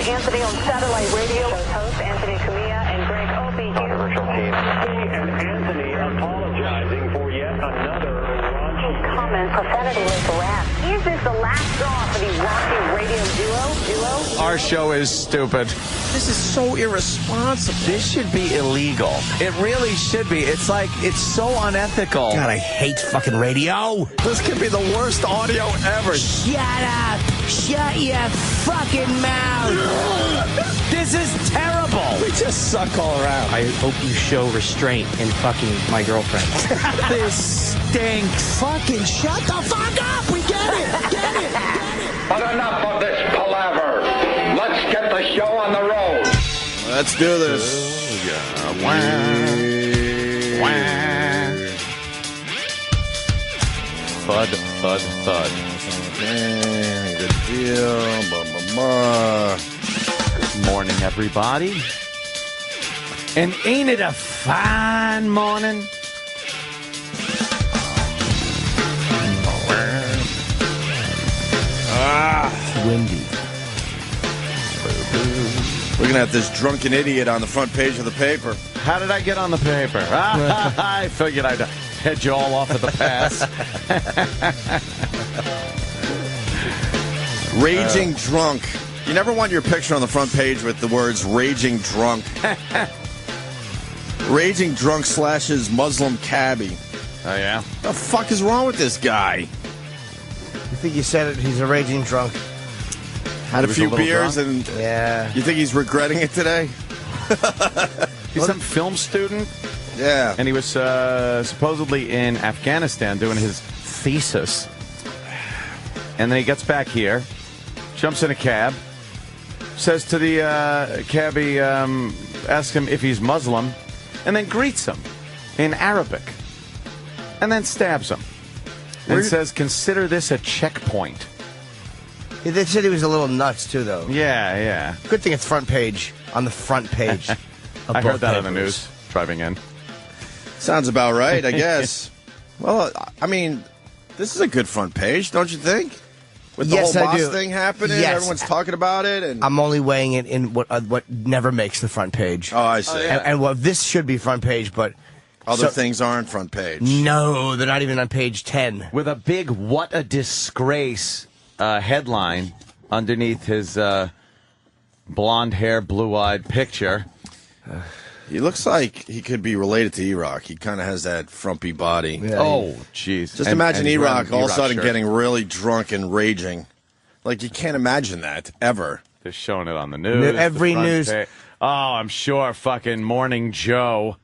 and Anthony on satellite radio. Host Anthony Camilla and Greg Opie here. And Anthony apologizing for yet another raunchy comment, profanity-laced rap. Is this the last straw for the raunchy radio duo? Our show is stupid. This is so irresponsible. This should be illegal. It really should be. It's so unethical. God, I hate fucking radio. This could be the worst audio ever. Shut up. Shut your fucking mouth. This is terrible. We just suck all around. I hope you show restraint in fucking my girlfriend. This stinks. Fucking shut the fuck up. We get it. Get it. But enough of this palaver. Let's get the show on the road. Let's do this. Thud, thud, thud. Okay, good deal. Blah, blah, blah. Good morning, everybody. And ain't it a fine morning? Windy. Looking at this drunken idiot on the front page of the paper. How did I get on the paper? I figured I'd head you all off at the pass. Raging drunk. You never want your picture on the front page with the words raging drunk. Raging drunk slashes Muslim cabbie. Oh, yeah? The fuck is wrong with this guy? You think you said it? He's a raging drunk. Had a was few a little beers drunk? and Yeah. you think he's regretting it today? He's some film student, Yeah. and he was supposedly in Afghanistan doing his thesis. And then he gets back here, jumps in a cab, says to the cabbie, asks him if he's Muslim, and then greets him in Arabic, and then stabs him. And says, consider this a checkpoint. They said he was a little nuts, too, though. Yeah, yeah. Good thing it's front page. On the front page. Of I both heard that on the papers. news driving in. Sounds about right, I guess. Well, I mean, this is a good front page, don't you think? With the Yes, whole I Moss do. thing happening, Yes. everyone's talking about it. And I'm only weighing it in what never makes the front page. oh, I see. And well, this should be front page, but Other so- things aren't front page. no, they're not even on page 10. With a big "What a disgrace" headline underneath his blonde hair, blue-eyed picture. He looks like he could be related to E-Rock. He kind of has that frumpy body. Yeah. Oh, jeez. Just imagine he's wearing E-Rock an all of a E-Rock sudden shirt. getting really drunk and raging. Like, you can't imagine that, ever. They're showing it on the news. Every the front news. page. Oh, I'm sure fucking Morning Joe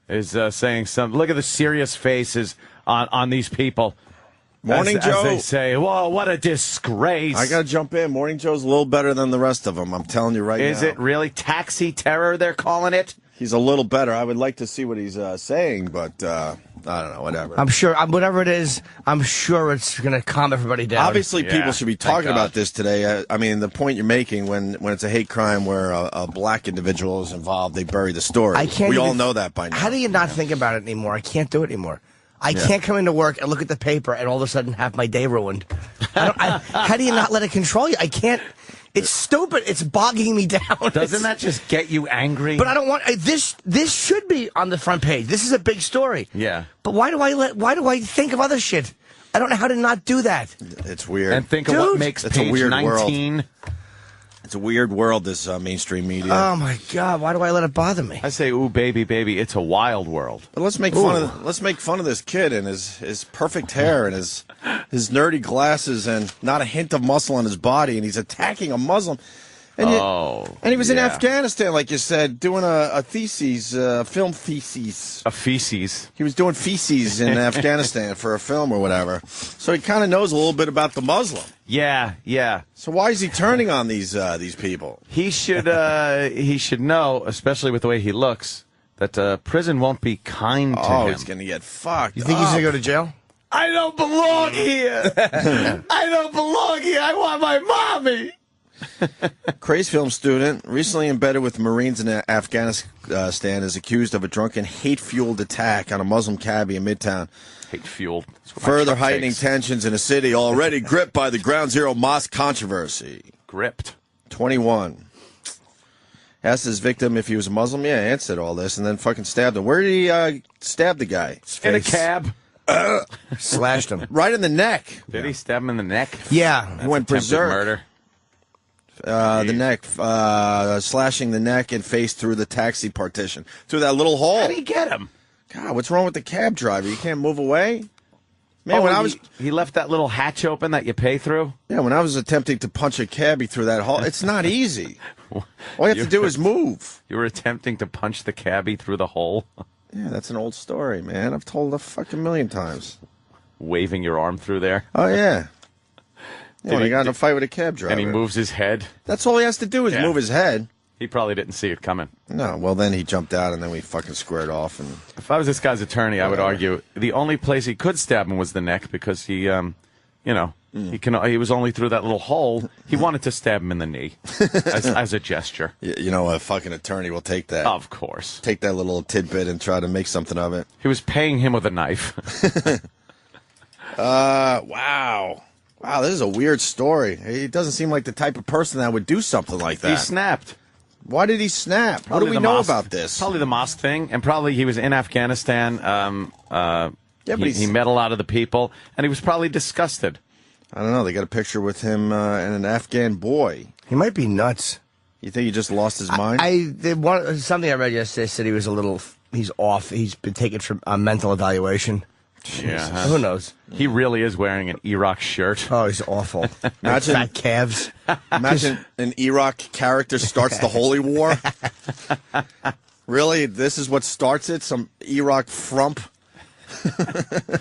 is saying something. Look at the serious faces on these people. Morning as Joe. they say, whoa, what a disgrace. I got to jump in. Morning Joe's a little better than the rest of them. I'm telling you right now. Is it really taxi terror they're calling it? He's a little better. I would like to see what he's saying, but I don't know, whatever. I'm sure, whatever it is, I'm sure it's going to calm everybody down. Obviously, Yeah, people should be thank talking God. about this today. I mean, the point you're making when it's a hate crime where a black individual is involved, they bury the story. I can't we all even- know that by now. How do you not think about it anymore? I can't do it anymore. I can't come into work and look at the paper and all of a sudden have my day ruined. How do you not let it control you? I can't. It's stupid. It's bogging me down. Doesn't that just get you angry? But I don't want this. This should be on the front page. This is a big story. Yeah. But why do I think of other shit? I don't know how to not do that. It's weird. And think of what Dude, makes it's a page weird 19. It's a weird world, this mainstream media. Oh my God! Why do I let it bother me? I say, ooh, baby, baby, it's a wild world. But let's make fun of this kid and his perfect hair and his nerdy glasses and not a hint of muscle on his body, and he's attacking a Muslim. And he was in yeah. Afghanistan, like you said, doing a thesis, film thesis. A feces. He was doing feces in Afghanistan for a film or whatever. So he kind of knows a little bit about the Muslim. Yeah, yeah. So why is he turning on these people? He should know, especially with the way he looks, that prison won't be kind to Oh, him. he's going to get fucked. You think he's up. gonna go to jail? I don't belong here. I don't belong here. I want my mommy. Craze film student, recently embedded with Marines in Afghanistan, is accused of a drunken, hate-fueled attack on a Muslim cabbie in Midtown. Hate fueled. Further heightening tensions in a city already gripped by the Ground Zero mosque controversy. Gripped. 21. Asked his victim if he was Muslim. Yeah, answered all this, and then fucking stabbed him. Where did he stab the guy? In a cab. Slashed him. Right in the neck. Did he stab him in the neck? Yeah. He went Attempted berserk. murder. The neck, slashing the neck and face through the taxi partition. Through that little hole. How did he get him? God, what's wrong with the cab driver? You can't move away? Man, he left that little hatch open that you pay through? when I was attempting to punch a cabbie through that hole, it's not easy. All you have to do is move. You were attempting to punch the cabbie through the hole? Yeah, that's an old story, man. I've told it a fucking million times. Waving your arm through there? Oh, yeah. Yeah, when he- he got in a fight with a cab driver. And he moves his head? That's all he has to do is Yeah. move his head. He probably didn't see it coming. No, well, then he jumped out, and then we fucking squared off. And If I was this guy's attorney, I would argue the only place he could stab him was the neck because he, he was only through that little hole. He wanted to stab him in the knee as a gesture. you know, a fucking attorney will take that. Of course. Take that little tidbit and try to make something of it. He was paying him with a knife. Wow. Wow, this is a weird story. He doesn't seem like the type of person that would do something like that. He snapped. Why did he snap? What do Probably we the know mosque- about this? Probably the mosque thing, and probably he was in Afghanistan. Yeah, but He met a lot of the people, and he was probably disgusted. I don't know. They got a picture with him and an Afghan boy. He might be nuts. You think he just lost his mind? Something I read yesterday said he was he's off. He's been taken for a mental evaluation. Yeah, Who knows? He really is wearing an Iraq shirt. Oh, he's awful. Imagine- Fat calves. Imagine an Iraq character starts the Holy War. Really? This is what starts it? Some Iraq frump?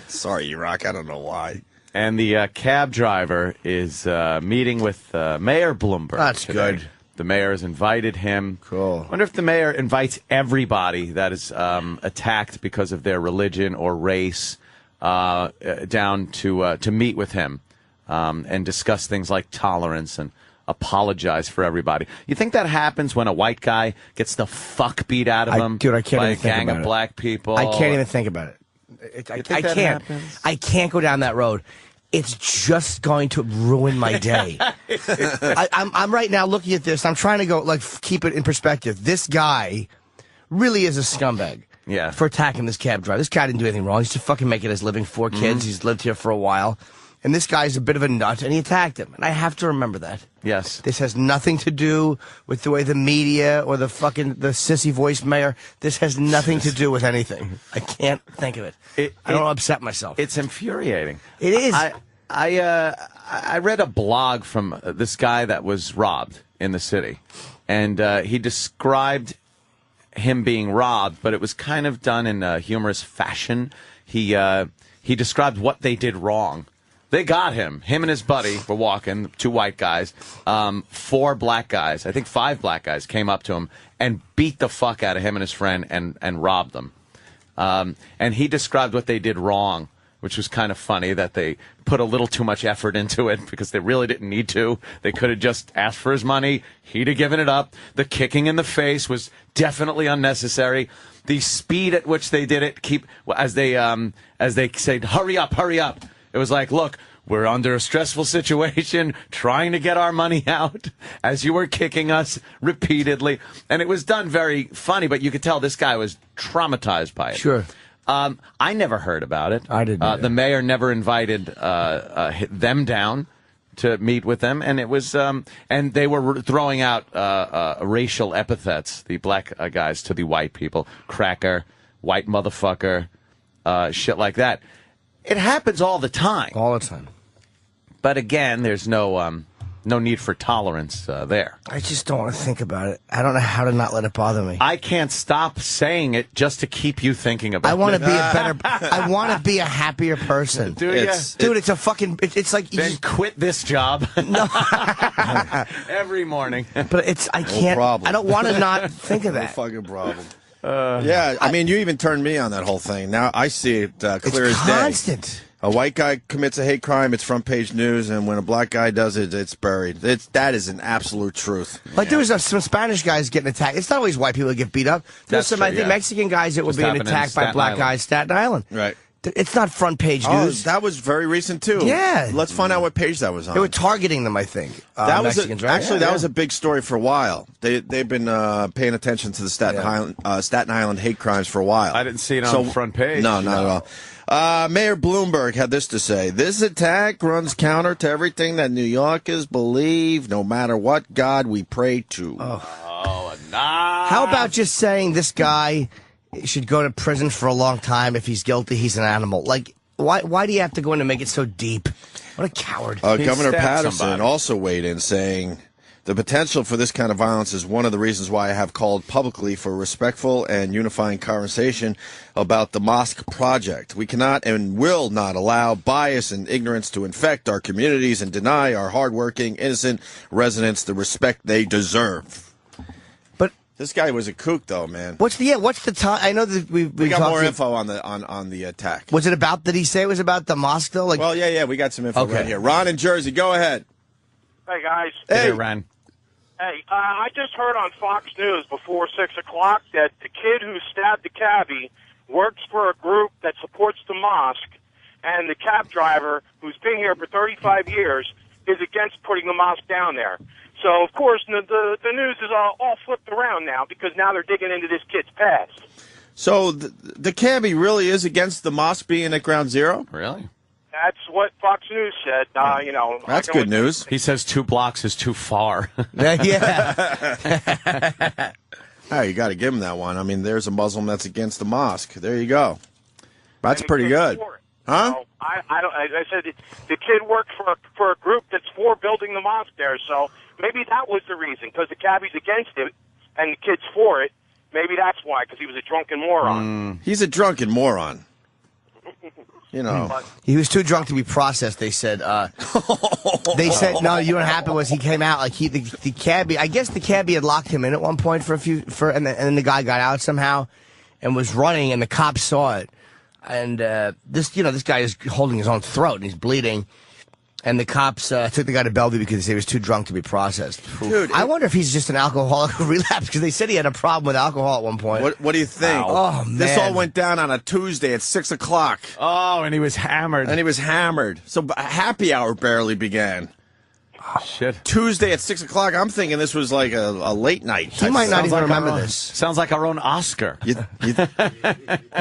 Sorry, Iraq. I don't know why. And the cab driver is meeting with Mayor Bloomberg. That's today. good. The mayor has invited him. Cool. I wonder if the mayor invites everybody that is attacked because of their religion or race down to meet with him and discuss things like tolerance and apologize for everybody. You think that happens when a white guy gets the fuck beat out of him Dude, I can't by a even think gang about of it. black people? I can't even think about it. I think that can't. happens? I can't go down that road. It's just going to ruin my day. I'm right now looking at this. I'm trying to go keep it in perspective. This guy really is a scumbag. Yeah. For attacking this cab driver. This guy didn't do anything wrong. He's just fucking making his living. 4 kids. He's lived here for a while. And this guy's a bit of a nut, and he attacked him. And I have to remember that. Yes. This has nothing to do with the way the media or the sissy voice mayor. This has nothing to do with anything. I can't think of it. I don't upset myself. It's infuriating. It is. I read a blog from this guy that was robbed in the city, and he described him being robbed, but it was kind of done in a humorous fashion. He described what they did wrong. They got him. Him and his buddy were walking, 2 white guys, 4 black guys, I think 5 black guys came up to him and beat the fuck out of him and his friend and robbed them. And he described what they did wrong, which was kind of funny, that they put a little too much effort into it because they really didn't need to. They could have just asked for his money. He'd have given it up. The kicking in the face was definitely unnecessary. The speed at which they did it, as they said, hurry up, hurry up. It was like, look, we're under a stressful situation, trying to get our money out as you were kicking us repeatedly. And it was done very funny, but you could tell this guy was traumatized by it. Sure. I never heard about it. I didn't either. The mayor never invited them down to meet with them, and it was and they were throwing out racial epithets, the black guys to the white people, cracker, white motherfucker, shit like that. It happens all the time. All the time. But again, there's no need for tolerance there. I just don't want to think about it. I don't know how to not let it bother me. I can't stop saying it just to keep you thinking about it. I want to be a better. I want to be a happier person. Do Dude, it's a fucking. It's like you Then just, quit this job. no. Every morning. But I can't. problem. I don't want to not think of No that. fucking problem. Yeah, I mean, you even turned me on that whole thing. Now I see it clear It's as day. constant. A white guy commits a hate crime, it's front page news, and when a black guy does it, it's buried. That is an absolute truth. Like there was some Spanish guys getting attacked. It's not always white people that get beat up. There's That's some true, I think yeah. Mexican guys that were Just being happened in attacked by Staten black Island. guys, Staten Island. Right. It's not front page Oh, news. that was very recent too. Yeah. Let's find out what page that was on. They were targeting them, I think. That was Mexicans, right? actually Yeah, that was a big story for a while. They've been paying attention to the Staten Island hate crimes for a while. I didn't see it on the front page. No, not at all. Mayor Bloomberg had this to say: "This attack runs counter to everything that New Yorkers believe. No matter what God we pray to." How about just saying this guy should go to prison for a long time? If he's guilty, he's an animal. Like, why do you have to go in and make it so deep? What a coward. Governor stabbed Patterson somebody. also weighed in, saying the potential for this kind of violence is one of the reasons why I have called publicly for respectful and unifying conversation about the mosque project. We cannot and will not allow bias and ignorance to infect our communities and deny our hardworking, innocent residents the respect they deserve. But This guy was a kook, though, man. what's the time? I know that we We got talked more to- info on the attack. Was it about? Did he say it was about the mosque though? Like, Well, yeah, we got some info Okay. right here. Ron in Jersey, go ahead. Hey, guys. Hey, Ren. Hey, I just heard on Fox News before 6 o'clock that the kid who stabbed the cabbie works for a group that supports the mosque, and the cab driver, who's been here for 35 years, is against putting the mosque down there. So, of course, the news is all flipped around now because now they're digging into this kid's past. So the cabbie really is against the mosque being at Ground Zero? Really? That's what Fox News said. You know, That's I can good news. He says 2 blocks is too far. yeah. Oh, you got to give him that one. I mean, there's a Muslim that's against the mosque. There you go. That's And the pretty kid's good. for it. Huh? So I don't. I said the kid worked for a group that's for building the mosque there. So maybe that was the reason, because the cabbie's against it and the kid's for it. Maybe that's why, because he was a drunken moron. He's a drunken moron. You know. He was too drunk to be processed. They said. They said no. You know what happened was he came out like the cabbie. I guess the cabbie had locked him in at one point and then the guy got out somehow, and was running, and the cops saw it, and this guy is holding his own throat and he's bleeding, and the cops took the guy to Bellevue because he was too drunk to be processed. Dude, I wonder if he's just an alcoholic who relapsed, because they said he had a problem with alcohol at one point. What do you think? Oh, This man. all went down on a Tuesday at 6 o'clock. Oh, and he was hammered. And he was hammered. So happy hour barely began. Shit. Tuesday at 6 o'clock. I'm thinking this was like a late night. He might not Sounds even like remember our own- this. Sounds like our own Oscar. You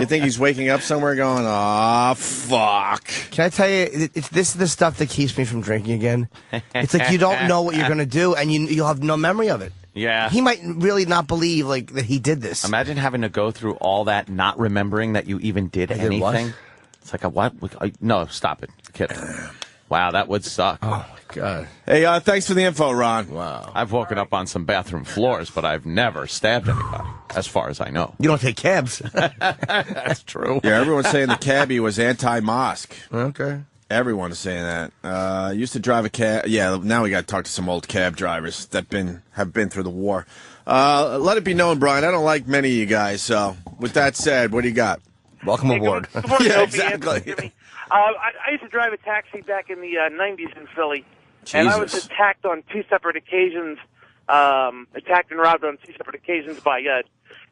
think he's waking up somewhere going, "Ah, fuck." Can I tell you, this is the stuff that keeps me from drinking again. It's like you don't know what you're going to do, and you'll have no memory of it. Yeah. He might really not believe like that he did this. Imagine having to go through all that, not remembering that you even did did anything. what? It's like a what? No, stop it. You're kidding. Wow, that would suck. Oh, my God. Hey, thanks for the info, Ron. Wow. I've woken up on some bathroom floors, but I've never stabbed anybody, as far as I know. You don't take cabs. That's true. Yeah, everyone's saying the cabbie was anti-mosque. Okay. Everyone's saying that. Used to drive a cab. Yeah, now we got to talk to some old cab drivers that have been through the war. Let it be known, Brian, I don't like many of you guys. So, with that said, what do you got? Welcome aboard. Good morning, Yeah, Opie. exactly. Jimmy. I used to drive a taxi back in the 90s in Philly, and I was Jesus. attacked on 2 separate occasions, attacked and robbed on 2 separate occasions by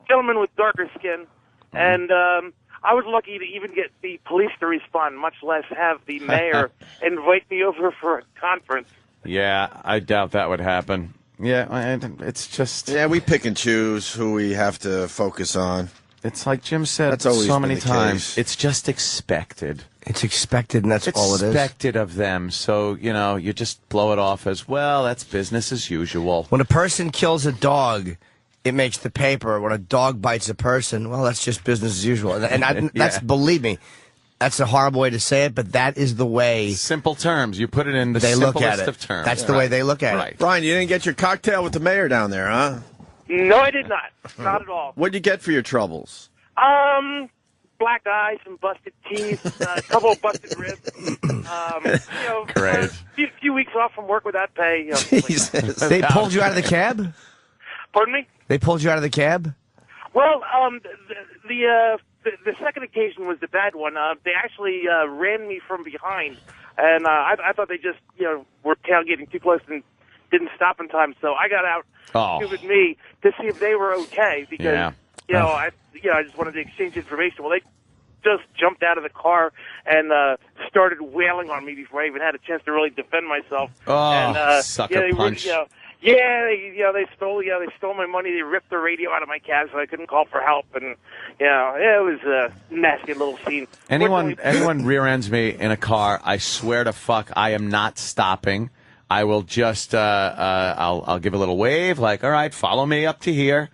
gentlemen with darker skin, and I was lucky to even get the police to respond, much less have the mayor invite me over for a conference. Yeah, I doubt that would happen. Yeah, and it's just, Yeah, we pick and choose who we have to focus on. it's like Jim said That's always so been many the times. case. It's just expected. It's expected, and that's It's all it is. expected of them. So, you just blow it off as, well, that's business as usual. When a person kills a dog, it makes the paper. When a dog bites a person, well, that's just business as usual. And that's, Yeah. believe me, that's a horrible way to say it, but that is the way Simple terms. You put it in the they look simplest at it. of terms. That's the way they look at Right. it. Brian, you didn't get your cocktail with the mayor down there, huh? No, I did not. Not at all. What'd you get for your troubles? Black eyes, some busted teeth, a couple of busted ribs. Great. A few weeks off from work without pay. Jesus. They pulled you out of the cab? Pardon me? They pulled you out of the cab? Well, the second occasion was the bad one. They actually ran me from behind, and I thought they just were tailgating too close and didn't stop in time. So I got out, Oh. stupid me, to see if they were okay because Yeah. I just wanted to exchange information. Well, just jumped out of the car and started wailing on me before I even had a chance to really defend myself. Oh, and, sucker punch. They stole my money. They ripped the radio out of my cab, so I couldn't call for help. And it was a nasty little scene. Anyone rear ends me in a car, I swear to fuck, I am not stopping. I will just I'll give a little wave, like, all right, follow me up to here.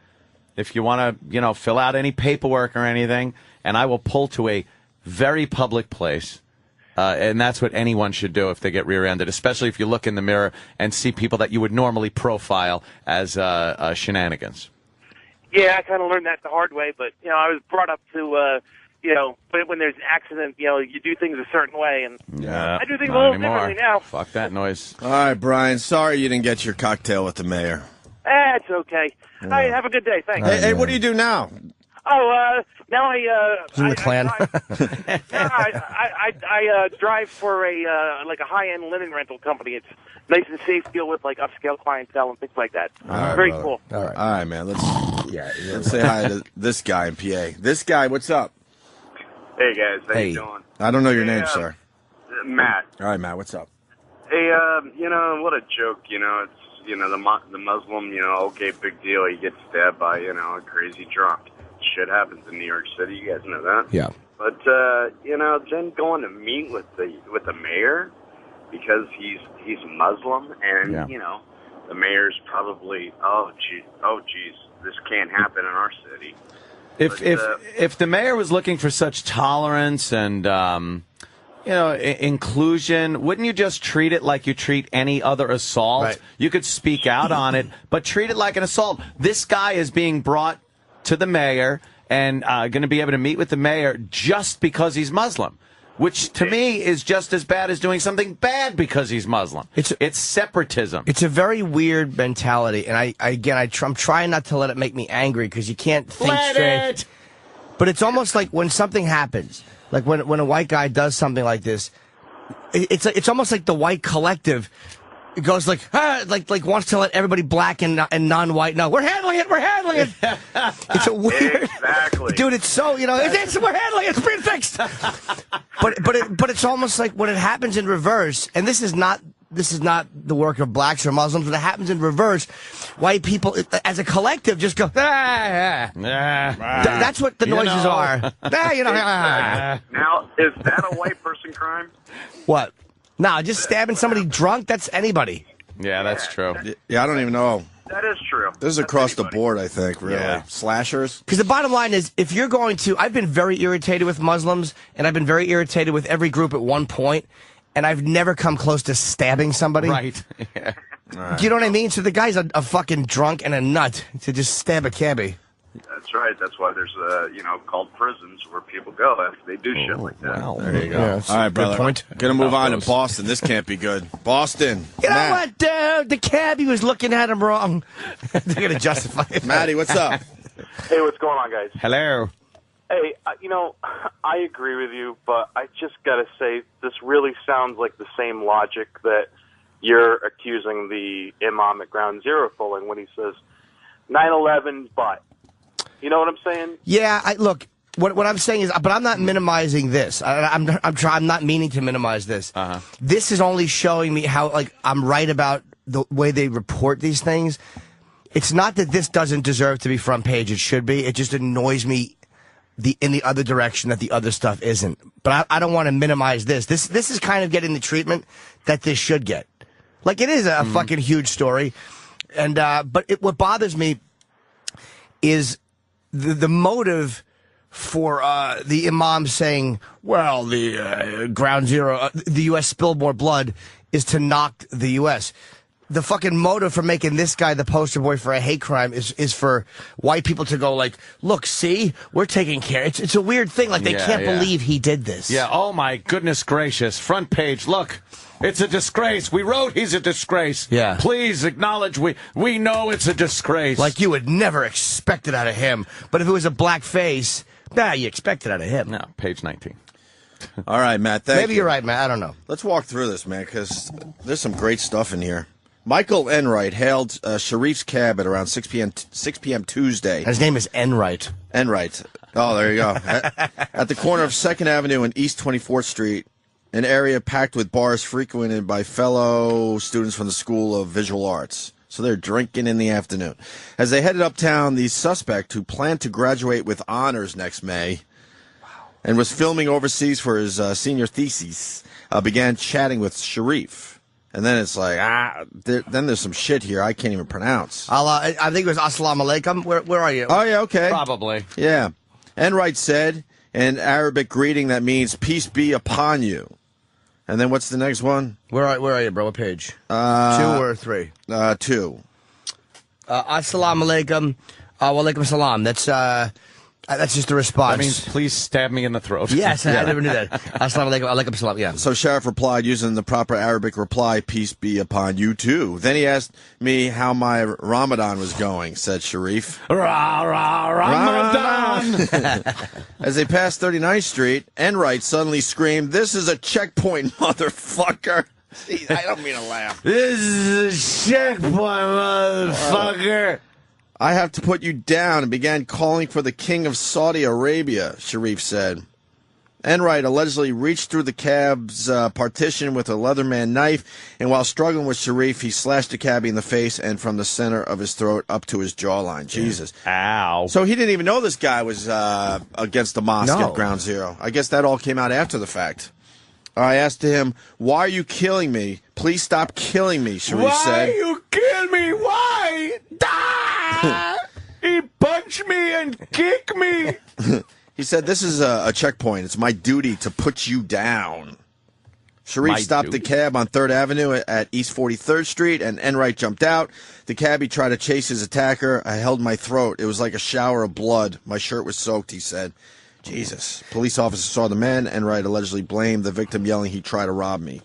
If you want to, fill out any paperwork or anything, and I will pull to a very public place. And that's what anyone should do if they get rear-ended, especially if you look in the mirror and see people that you would normally profile as shenanigans. Yeah, I kind of learned that the hard way, but I was brought up to when there's an accident, you do things a certain way, and I do things a little differently now. Fuck that noise. All right, Brian. Sorry you didn't get your cocktail with the mayor. It's okay. All right, have a good day. Thanks. Hey, what do you do now? Oh, now in the Klan. I drive for a high-end linen rental company. It's nice and safe, deal with like upscale clientele and things like that. Very cool. All right, man. Let's say hi to this guy in PA. This guy, what's up? Hey guys, how you doing? I don't know your name, sir. Matt. All right, Matt. What's up? Hey, what a joke. It's the Muslim. Okay, big deal. He gets stabbed by a crazy drunk. Shit happens in New York City. You guys know that. Yeah. But then going to meet with the mayor because he's Muslim, and the mayor's probably geez, this can't happen in our city. If the mayor was looking for such tolerance and inclusion, wouldn't you just treat it like you treat any other assault? Right. You could speak out on it, but treat it like an assault. This guy is being brought to the mayor and going to be able to meet with the mayor just because he's Muslim, which to me is just as bad as doing something bad because he's Muslim. It's separatism. It's a very weird mentality, and I'm trying not to let it make me angry because you can't think straight. But it's almost like when something happens, like when a white guy does something like this, it's almost like the white collective. It goes like wants to let everybody black and non-white know we're handling it. It's a weird, dude. It's so we're handling it. It's being fixed. but it's almost like when it happens in reverse, and this is not the work of blacks or Muslims. When it happens in reverse, white people as a collective just go that's what the noises are. Now, is that a white person crime? What? No, just stabbing somebody drunk, that's anybody. Yeah, that's true. Yeah, I don't even know. That is true. This is across the board, I think, really. Yeah. Slashers. Because the bottom line is, if you're going to... I've been very irritated with Muslims, and I've been very irritated with every group at one point, and I've never come close to stabbing somebody. Right. Yeah. Do you know what I mean? So the guy's a fucking drunk and a nut to just stab a cabbie. That's right. That's why there's called prisons where people go after they do shit like that. Well, there you go. Yeah, all right, brother. point. Gonna move on to Boston. This can't be good. Boston. You know Matt. what, dude? The cabbie was looking at him wrong. They're gonna justify it. Matty, what's up? Hey, what's going on, guys? Hello. Hey, I agree with you, but I just got to say, this really sounds like the same logic that you're accusing the imam at Ground Zero pulling when he says 9/11, but. You know what I'm saying? Yeah, look, what I'm saying is, but I'm not minimizing this. I'm not meaning to minimize this. This is only showing me how, I'm right about the way they report these things. It's not that this doesn't deserve to be front page. It should be. It just annoys me in the other direction that the other stuff isn't. But I don't want to minimize this. This is kind of getting the treatment that this should get. Like, it is a fucking huge story. And but what bothers me is the motive for the imam saying, well, the Ground Zero, the U.S. spilled more blood, is to knock the U.S. The fucking motive for making this guy the poster boy for a hate crime is for white people to go like, look, see, we're taking care. It's a weird thing. Like, they can't believe he did this. Yeah, oh my goodness gracious. Front page, look. It's a disgrace. We wrote he's a disgrace. Yeah. Please acknowledge we know it's a disgrace. Like, you would never expect it out of him. But if it was a black face, you expect it out of him. No, page 19. All right, Matt, thank you. Maybe you're right, Matt. I don't know. Let's walk through this, man, because there's some great stuff in here. Michael Enright hailed Sharif's cab at around 6 p.m. Tuesday. His name is Enright. Enright. Oh, there you go. At the corner of 2nd Avenue and East 24th Street, an area packed with bars frequented by fellow students from the School of Visual Arts. So they're drinking in the afternoon. As they headed uptown, the suspect, who planned to graduate with honors next May and was filming overseas for his senior thesis, began chatting with Sharif. And then it's like, then there's some shit here I can't even pronounce. I think it was Assalamu Alaikum. Where are you? Oh, yeah, okay. Probably. Yeah. Enright said, an Arabic greeting that means peace be upon you. And then what's the next one? Where are you, bro? What page? 2 or 3? 2. Assalamu Alaikum. Wa alaikum salam. That's just a response. That means please stab me in the throat. Yes, I never knew that. Assalamu alaikum, alaikum salam, yeah. So Sheriff replied using the proper Arabic reply, peace be upon you too. Then he asked me how my Ramadan was going, said Sharif. Ramadan! As they passed 39th Street, Enright suddenly screamed, "This is a checkpoint, motherfucker." Jeez, I don't mean to laugh. This is a checkpoint, motherfucker. I have to put you down, and began calling for the king of Saudi Arabia, Sharif said. Enright allegedly reached through the cab's partition with a Leatherman knife, and while struggling with Sharif, he slashed the cabbie in the face and from the center of his throat up to his jawline. Jesus. Ow. So he didn't even know this guy was against the mosque at Ground Zero. I guess that all came out after the fact. I asked him, "Why are you killing me? Please stop killing me," Sharif said. Why you kill me? Why? He punched me and kicked me. He said, "This is a checkpoint. It's my duty to put you down." Sharif stopped the cab on 3rd Avenue at East 43rd Street, and Enright jumped out. The cabbie tried to chase his attacker. I held my throat. It was like a shower of blood. My shirt was soaked, he said. Jesus. Police officers saw the man. Enright allegedly blamed the victim, yelling he tried to rob me.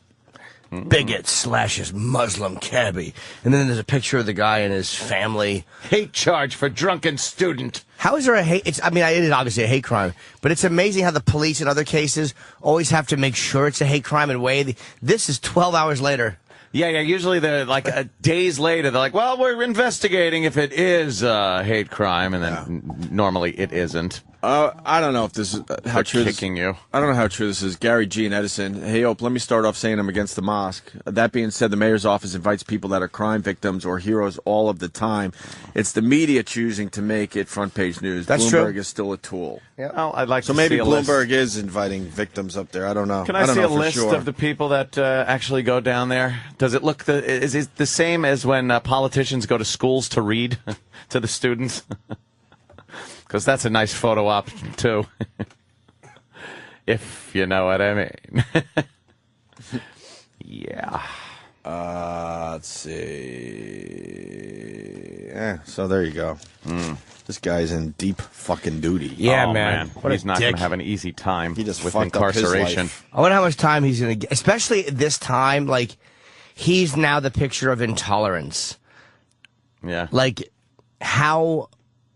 Bigot slashes Muslim cabbie. And then there's a picture of the guy and his family. Hate charge for drunken student. How is there a hate? It is obviously a hate crime, but it's amazing how the police in other cases always have to make sure it's a hate crime and weigh. This is 12 hours later. Yeah. Usually they're like days later. They're like, well, we're investigating if it is a hate crime, and then normally it isn't. I don't know if this is how true this is. I don't know how true this is. Gary G. in Edison. Hey, Ope, let me start off saying I'm against the mosque. That being said, the mayor's office invites people that are crime victims or heroes all of the time. It's the media choosing to make it front page news. That's Bloomberg true. is still a tool. Yeah. Well, I'd like So to maybe see a list. Bloomberg is inviting victims up there. I don't know. Can I see know a for list sure. of the people that actually go down there? Does it look is it the same as when politicians go to schools to read to the students? Because that's a nice photo op, too. If you know what I mean. Yeah. Let's see. So there you go. This guy's in deep fucking duty. Yeah, Oh, man. What He's a not going dick. to have an easy time He just with fucked up his incarceration. life. I wonder how much time he's going to get, especially at this time. Like, he's now the picture of intolerance. Yeah. Like, how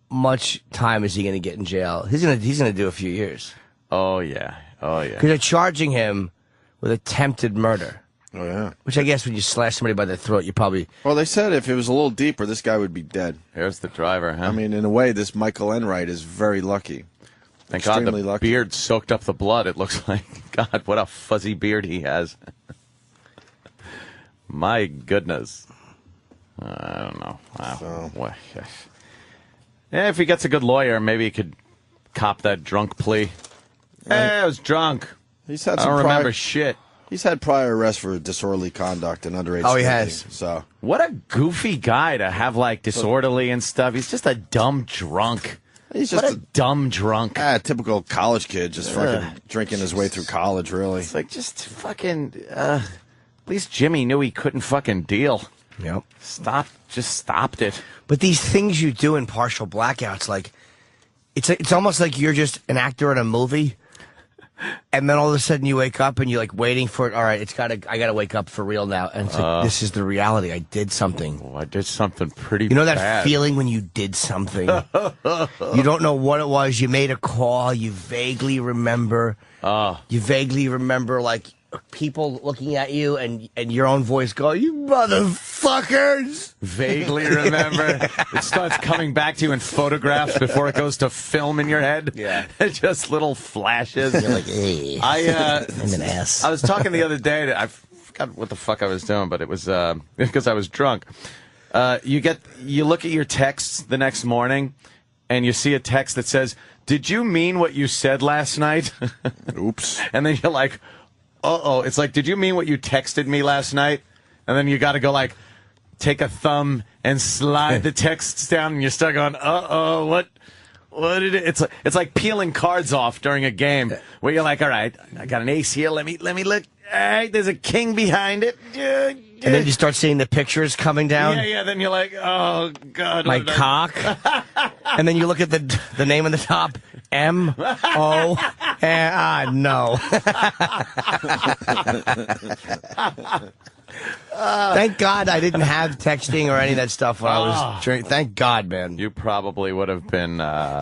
much time is he going to get in jail? He's going to do a few years. Oh, yeah. Because they're charging him with attempted murder. Oh, yeah. Which I guess when you slash somebody by the throat, you probably... Well, they said if it was a little deeper, this guy would be dead. Here's the driver, huh? I mean, in a way, this Michael Enright is very lucky. Thank God the extremely lucky. beard soaked up the blood. It looks like, God, what a fuzzy beard he has. My goodness. I don't know. Wow. Well, yeah, if he gets a good lawyer, maybe he could cop that drunk plea. I was drunk. He's had I some don't prior- remember shit. He's had prior arrests for disorderly conduct and underage Oh, he drinking, has. So What a goofy guy to have, like, disorderly and stuff. He's just a dumb drunk. he's just What a dumb drunk. a typical college kid, just fucking drinking his way through college, really. It's like, just fucking, at least Jimmy knew he couldn't fucking deal. Yep. Just stopped it. But these things you do in partial blackouts, like, it's almost like you're just an actor in a movie, and then all of a sudden you wake up and you're like waiting for it. All right, I gotta wake up for real now. And it's like, this is the reality. I did something. Oh, I did something pretty You know that bad. feeling when you did something? You don't know what it was. You made a call. You vaguely remember. You vaguely remember, like, people looking at you and your own voice go, "You motherfucker." Fuckers! Vaguely remember. It starts coming back to you in photographs before it goes to film in your head. Yeah. Just little flashes. You're like, hey, I'm an ass. I was talking the other day. I forgot what the fuck I was doing, but it was because I was drunk. You look at your texts the next morning, and you see a text that says, "Did you mean what you said last night?" Oops. And then you're like, "Uh-oh." It's like, "Did you mean what you texted me last night?" And then you got to go like, take a thumb and slide the texts down, and you start going, "Uh-oh, what did it?" It's like peeling cards off during a game where you're like, "All right, I got an ace here. Let me look. All right, there's a king behind it." And then you start seeing the pictures coming down. Yeah. Then you're like, "Oh God, my cock." And then you look at the name on the top, M-O. No. Thank God I didn't have texting or any of that stuff when I was drinking. Thank God, man. You probably would have been.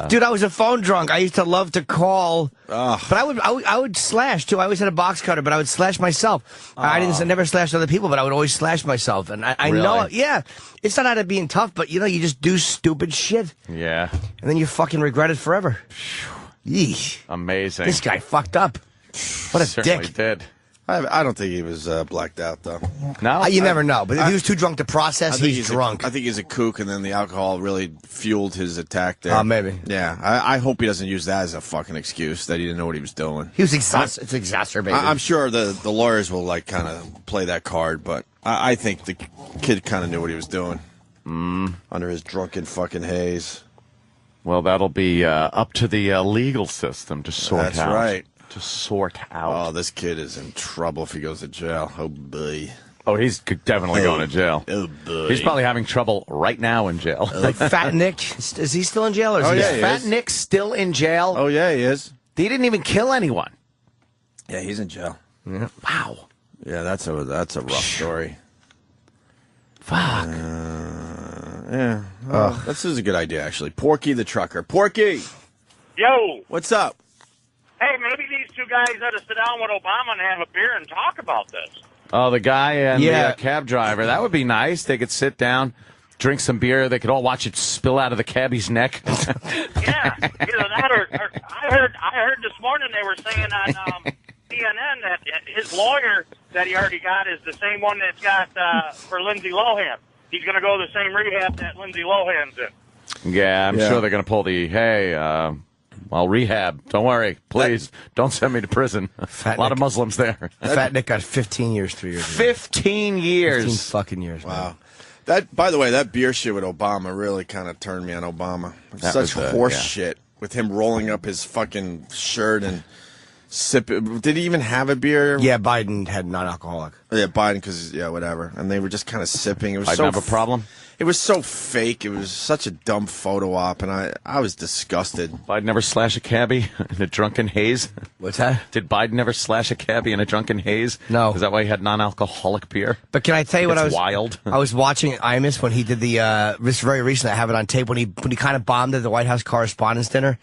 Dude, I was a phone drunk. I used to love to call, but I would slash too. I always had a box cutter, but I would slash myself. I never slashed other people, but I would always slash myself. And I Really? know, yeah, it's not out of being tough, but you just do stupid shit, Yeah. and then you fucking regret it forever. Yeesh. Amazing. This guy fucked up. What a Certainly dick. did. I don't think he was blacked out, though. No, You never know, but if he was too drunk to process, he's drunk. I think he's a kook, and then the alcohol really fueled his attack there. Maybe. Yeah, I hope he doesn't use that as a fucking excuse that he didn't know what he was doing. He was it's exacerbated. I'm sure the lawyers will like kind of play that card, but I think the kid kind of knew what he was doing under his drunken fucking haze. Well, that'll be up to the legal system to sort out. That's right. To sort out. Oh, this kid is in trouble if he goes to jail. Oh, boy. Oh, he's definitely going to jail. Oh, boy. He's probably having trouble right now in jail. Like Fat Nick, is he still in jail? Or is he Fat Nick still in jail? Oh, yeah, he is. He didn't even kill anyone. Yeah, he's in jail. Yeah. Wow. Yeah, that's a rough story. Fuck. Yeah. This is a good idea, actually. Porky the trucker. Porky! Yo, What's up? hey, maybe these two guys ought to sit down with Obama and have a beer and talk about this. Oh, the guy and Yeah. the cab driver. That would be nice. They could sit down, drink some beer. They could all watch it spill out of the cabbie's neck. Yeah, either that or I heard this morning they were saying on CNN that his lawyer that he already got is the same one that's got for Lindsay Lohan. He's going to go the same rehab that Lindsay Lohan's in. Yeah, I'm Yeah. sure they're going to pull the, hey, I'll rehab. Don't worry. Please, don't send me to prison. A lot of Muslims there. Fat Nick got 15 years, 3 years ago. 15 years. 15 fucking years. Wow. Man. That, by the way, that beer shit with Obama really kind of turned me on Obama. That Such was, horse yeah. shit with him rolling up his fucking shirt and sipping. Did he even have a beer? Yeah, Biden had non-alcoholic. Yeah, Biden, because, yeah, whatever. And they were just kind of sipping. It was I so have a problem. It was so fake. It was such a dumb photo op, and I was disgusted. Biden never slash a cabbie in a drunken haze? What's that? Did Biden never slash a cabbie in a drunken haze? No. Is that why he had non-alcoholic beer? But can I tell you what It's I was wild. I was watching Imus when he did the this very recently. I have it on tape when he kind of bombed at the White House Correspondents' Dinner,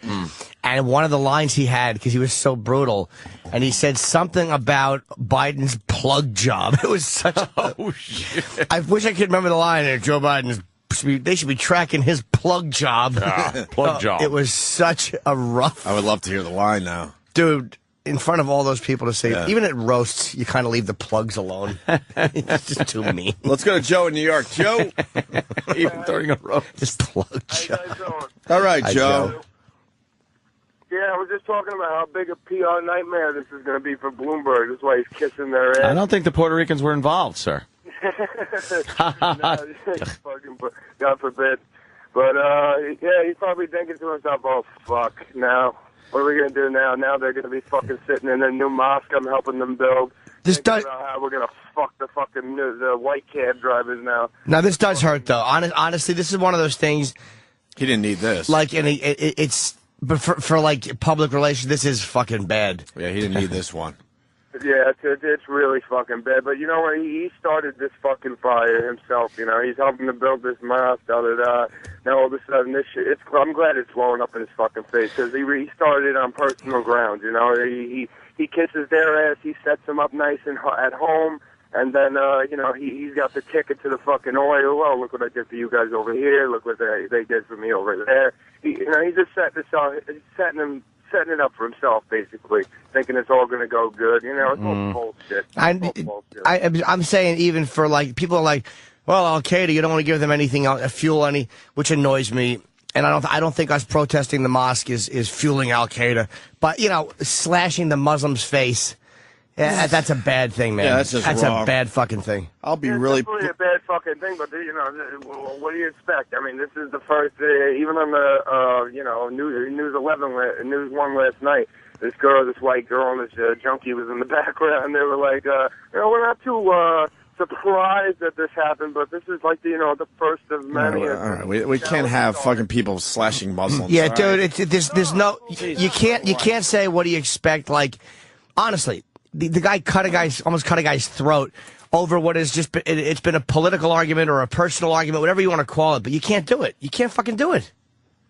and one of the lines he had because he was so brutal, and he said something about Biden's plug job. It was such. Oh shit! I wish I could remember the line. Joe Biden's. They should be tracking his plug job. Plug job. It was such a rough. I would love to hear the line now. Dude, in front of all those people to say, Yeah. even at roasts, you kind of leave the plugs alone. It's just too mean. Let's go to Joe in New York. Joe? Even during a roast. Just plug job. All right, Hi, Joe. Joe. Yeah, we're just talking about how big a PR nightmare this is going to be for Bloomberg. That's why he's kissing their ass. I don't think the Puerto Ricans were involved, sir. Fucking, God forbid. But, yeah, he's probably thinking to himself, oh, fuck, now, what are we going to do now? Now they're going to be fucking sitting in a new mosque I'm helping them build. This Thinking does. about how we're going to fuck the fucking the white cab drivers now. Now, this does hurt, though. Honestly, this is one of those things, He didn't need this. like, and it's, but for like, public relations, this is fucking bad. Yeah, he didn't need this one. Yeah, it's really fucking bad. But you know what? He started this fucking fire himself. You know, he's helping to build this mosque. Now all of a sudden, this shit. I'm glad it's blowing up in his fucking face because he started it on personal grounds. You know, he kisses their ass. He sets them up nice and at home. And then, he's got the ticket to the fucking oil. Well, look what I did for you guys over here. Look what they did for me over there. He's just setting it up for himself, basically, thinking it's all going to go good. It's all bullshit. I'm saying even for, like, people are like, well, Al-Qaeda, you don't want to give them anything, fuel which annoys me. And I don't think us protesting the mosque is fueling Al-Qaeda. But, slashing the Muslim's face, that's a bad thing, man. Yeah, that's just wrong. A bad fucking thing. It's definitely a bad fucking thing, but, what do you expect? I mean, this is the first, even on the, News 1 last night, this white girl and this junkie was in the background, and they were like, we're not too surprised that this happened, but this is like the first of many. All right. We can't have fucking people slashing Muslims. Yeah, dude. There's no. You can't say what do you expect. Like, honestly, the guy almost cut a guy's throat over what has just been. It's been a political argument or a personal argument, whatever you want to call it. But you can't do it. You can't fucking do it.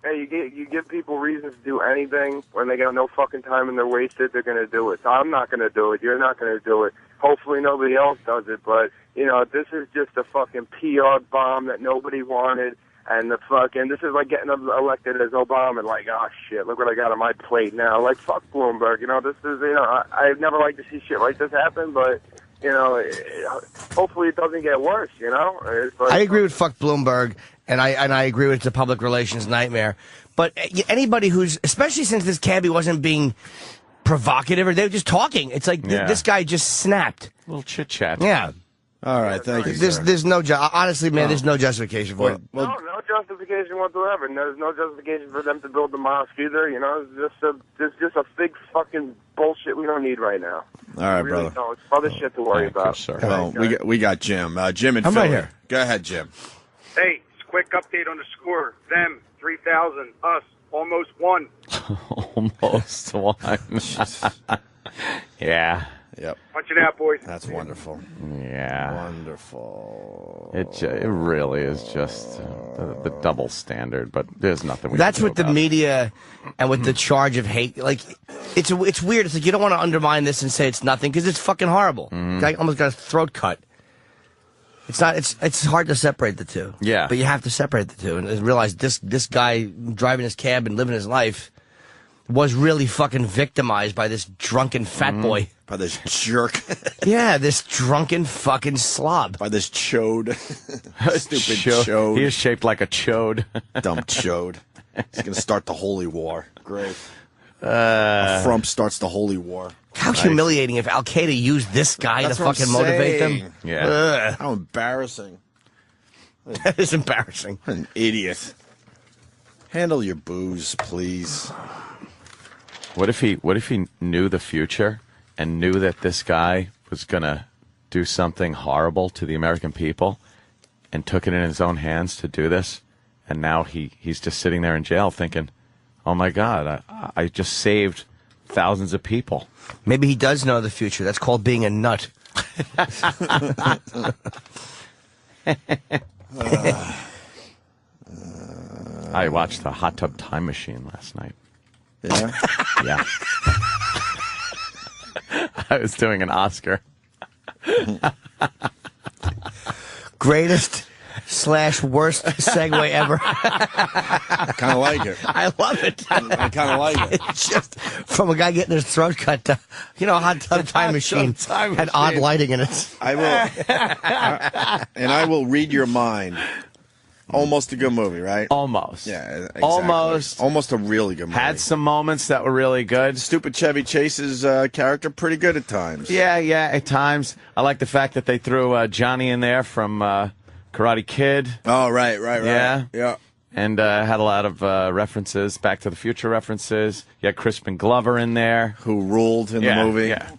Hey, you give people reasons to do anything when they got no fucking time and they're wasted. They're going to do it. So I'm not going to do it. You're not going to do it. Hopefully nobody else does it, but, this is just a fucking PR bomb that nobody wanted, and this is like getting elected as Obama, and like, oh shit, look what I got on my plate now. Like, fuck Bloomberg, this is, I'd never like to see shit like this happen, but, hopefully it doesn't get worse, I agree with fuck Bloomberg, and I agree with it's a public relations nightmare, but anybody who's, especially since this cabbie wasn't being provocative, or they were just talking. It's like this guy just snapped. A little chit chat. Yeah. All right, thank you. There's no honestly, man. There's no justification for it. No justification whatsoever. And there's no justification for them to build the mosque either. It's just a big fucking bullshit we don't need right now. All right, really brother. No, it's other shit to worry about. Sir. Well, we got Jim. Jim and I'm Philly. right here. Go ahead, Jim. Hey, it's a quick update on the score. Them 3,000. Us almost won. Almost one. Yeah. Yep. Punch it out, boys. That's wonderful. Yeah. Wonderful. It really is just the double standard, but there's nothing we That's can do with the about it. media and with the charge of hate. Like, it's weird. It's like you don't want to undermine this and say it's nothing because it's fucking horrible. Guy almost got his throat cut. It's not. It's hard to separate the two. Yeah. But you have to separate the two and realize this guy driving his cab and living his life was really fucking victimized by this drunken fat boy. By this jerk. Yeah, this drunken fucking slob. By this chode. Stupid Chode. chode. He is shaped like a chode. Dumb chode. He's going to start the holy war. Great. Trump starts the holy war. How humiliating if Al-Qaeda used this guy That's to what I'm fucking motivate saying. them. Yeah. Ugh. How embarrassing. That is embarrassing. What an idiot. Handle your booze, please. What if he knew the future and knew that this guy was gonna do something horrible to the American people and took it in his own hands to do this, and now he's just sitting there in jail thinking, oh my God, I just saved thousands of people. Maybe he does know the future. That's called being a nut. I watched the Hot Tub Time Machine last night. Yeah? Yeah. I was doing an Oscar. Greatest / worst segue ever. I kind of like it. I love it. I kind of like it. It's just from a guy getting his throat cut to, Hot Tub Time Machine had odd lighting in it. I will read your mind. Almost a good movie, right? Almost. Yeah, exactly. Almost a really good movie. Had some moments that were really good. Stupid Chevy Chase's character, pretty good at times. Yeah, at times. I like the fact that they threw Johnny in there from Karate Kid. Oh, right. Yeah. And had a lot of references, Back to the Future references. You had Crispin Glover in there. Who ruled in the movie. Yeah.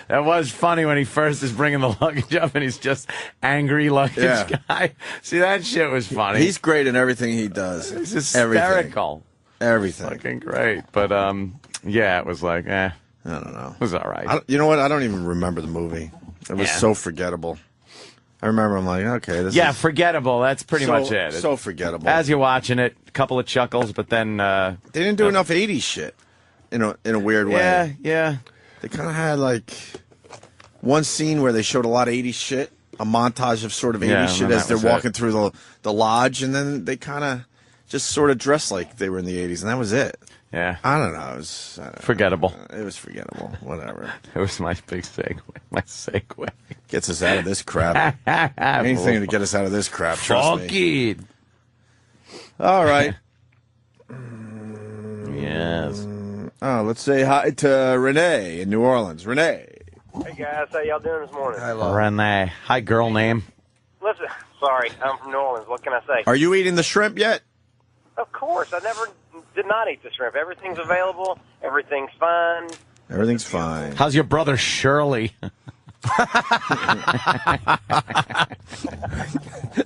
That was funny when he first is bringing the luggage up and he's just angry luggage guy. See, that shit was funny. He's great in everything he does. He's hysterical. Everything. Fucking great. But, it was like, I don't know. It was all right. You know what? I don't even remember the movie. It was so forgettable. I remember I'm like, okay, this is... forgettable. That's pretty much it. So forgettable. As you're watching it, a couple of chuckles, but then... they didn't do enough 80s shit in a weird way. Yeah. They kind of had, like... one scene where they showed a lot of 80s shit, a montage of sort of 80s shit as they're walking through the lodge, and then they kind of just sort of dressed like they were in the 80s, and that was it. Yeah. I don't know. It was forgettable. It was forgettable. Whatever. It was my big segue. My segue. Gets us out of this crap. Anything to get us out of this crap, trust me. All right. Yes. Oh, let's say hi to Renee in New Orleans. Renee. Hey guys, how y'all doing this morning? Renee. Hi, girl name. Listen, sorry, I'm from New Orleans. What can I say? Are you eating the shrimp yet? Of course, I did not eat the shrimp. Everything's available. Everything's fine. Everything's fine. How's your brother Shirley?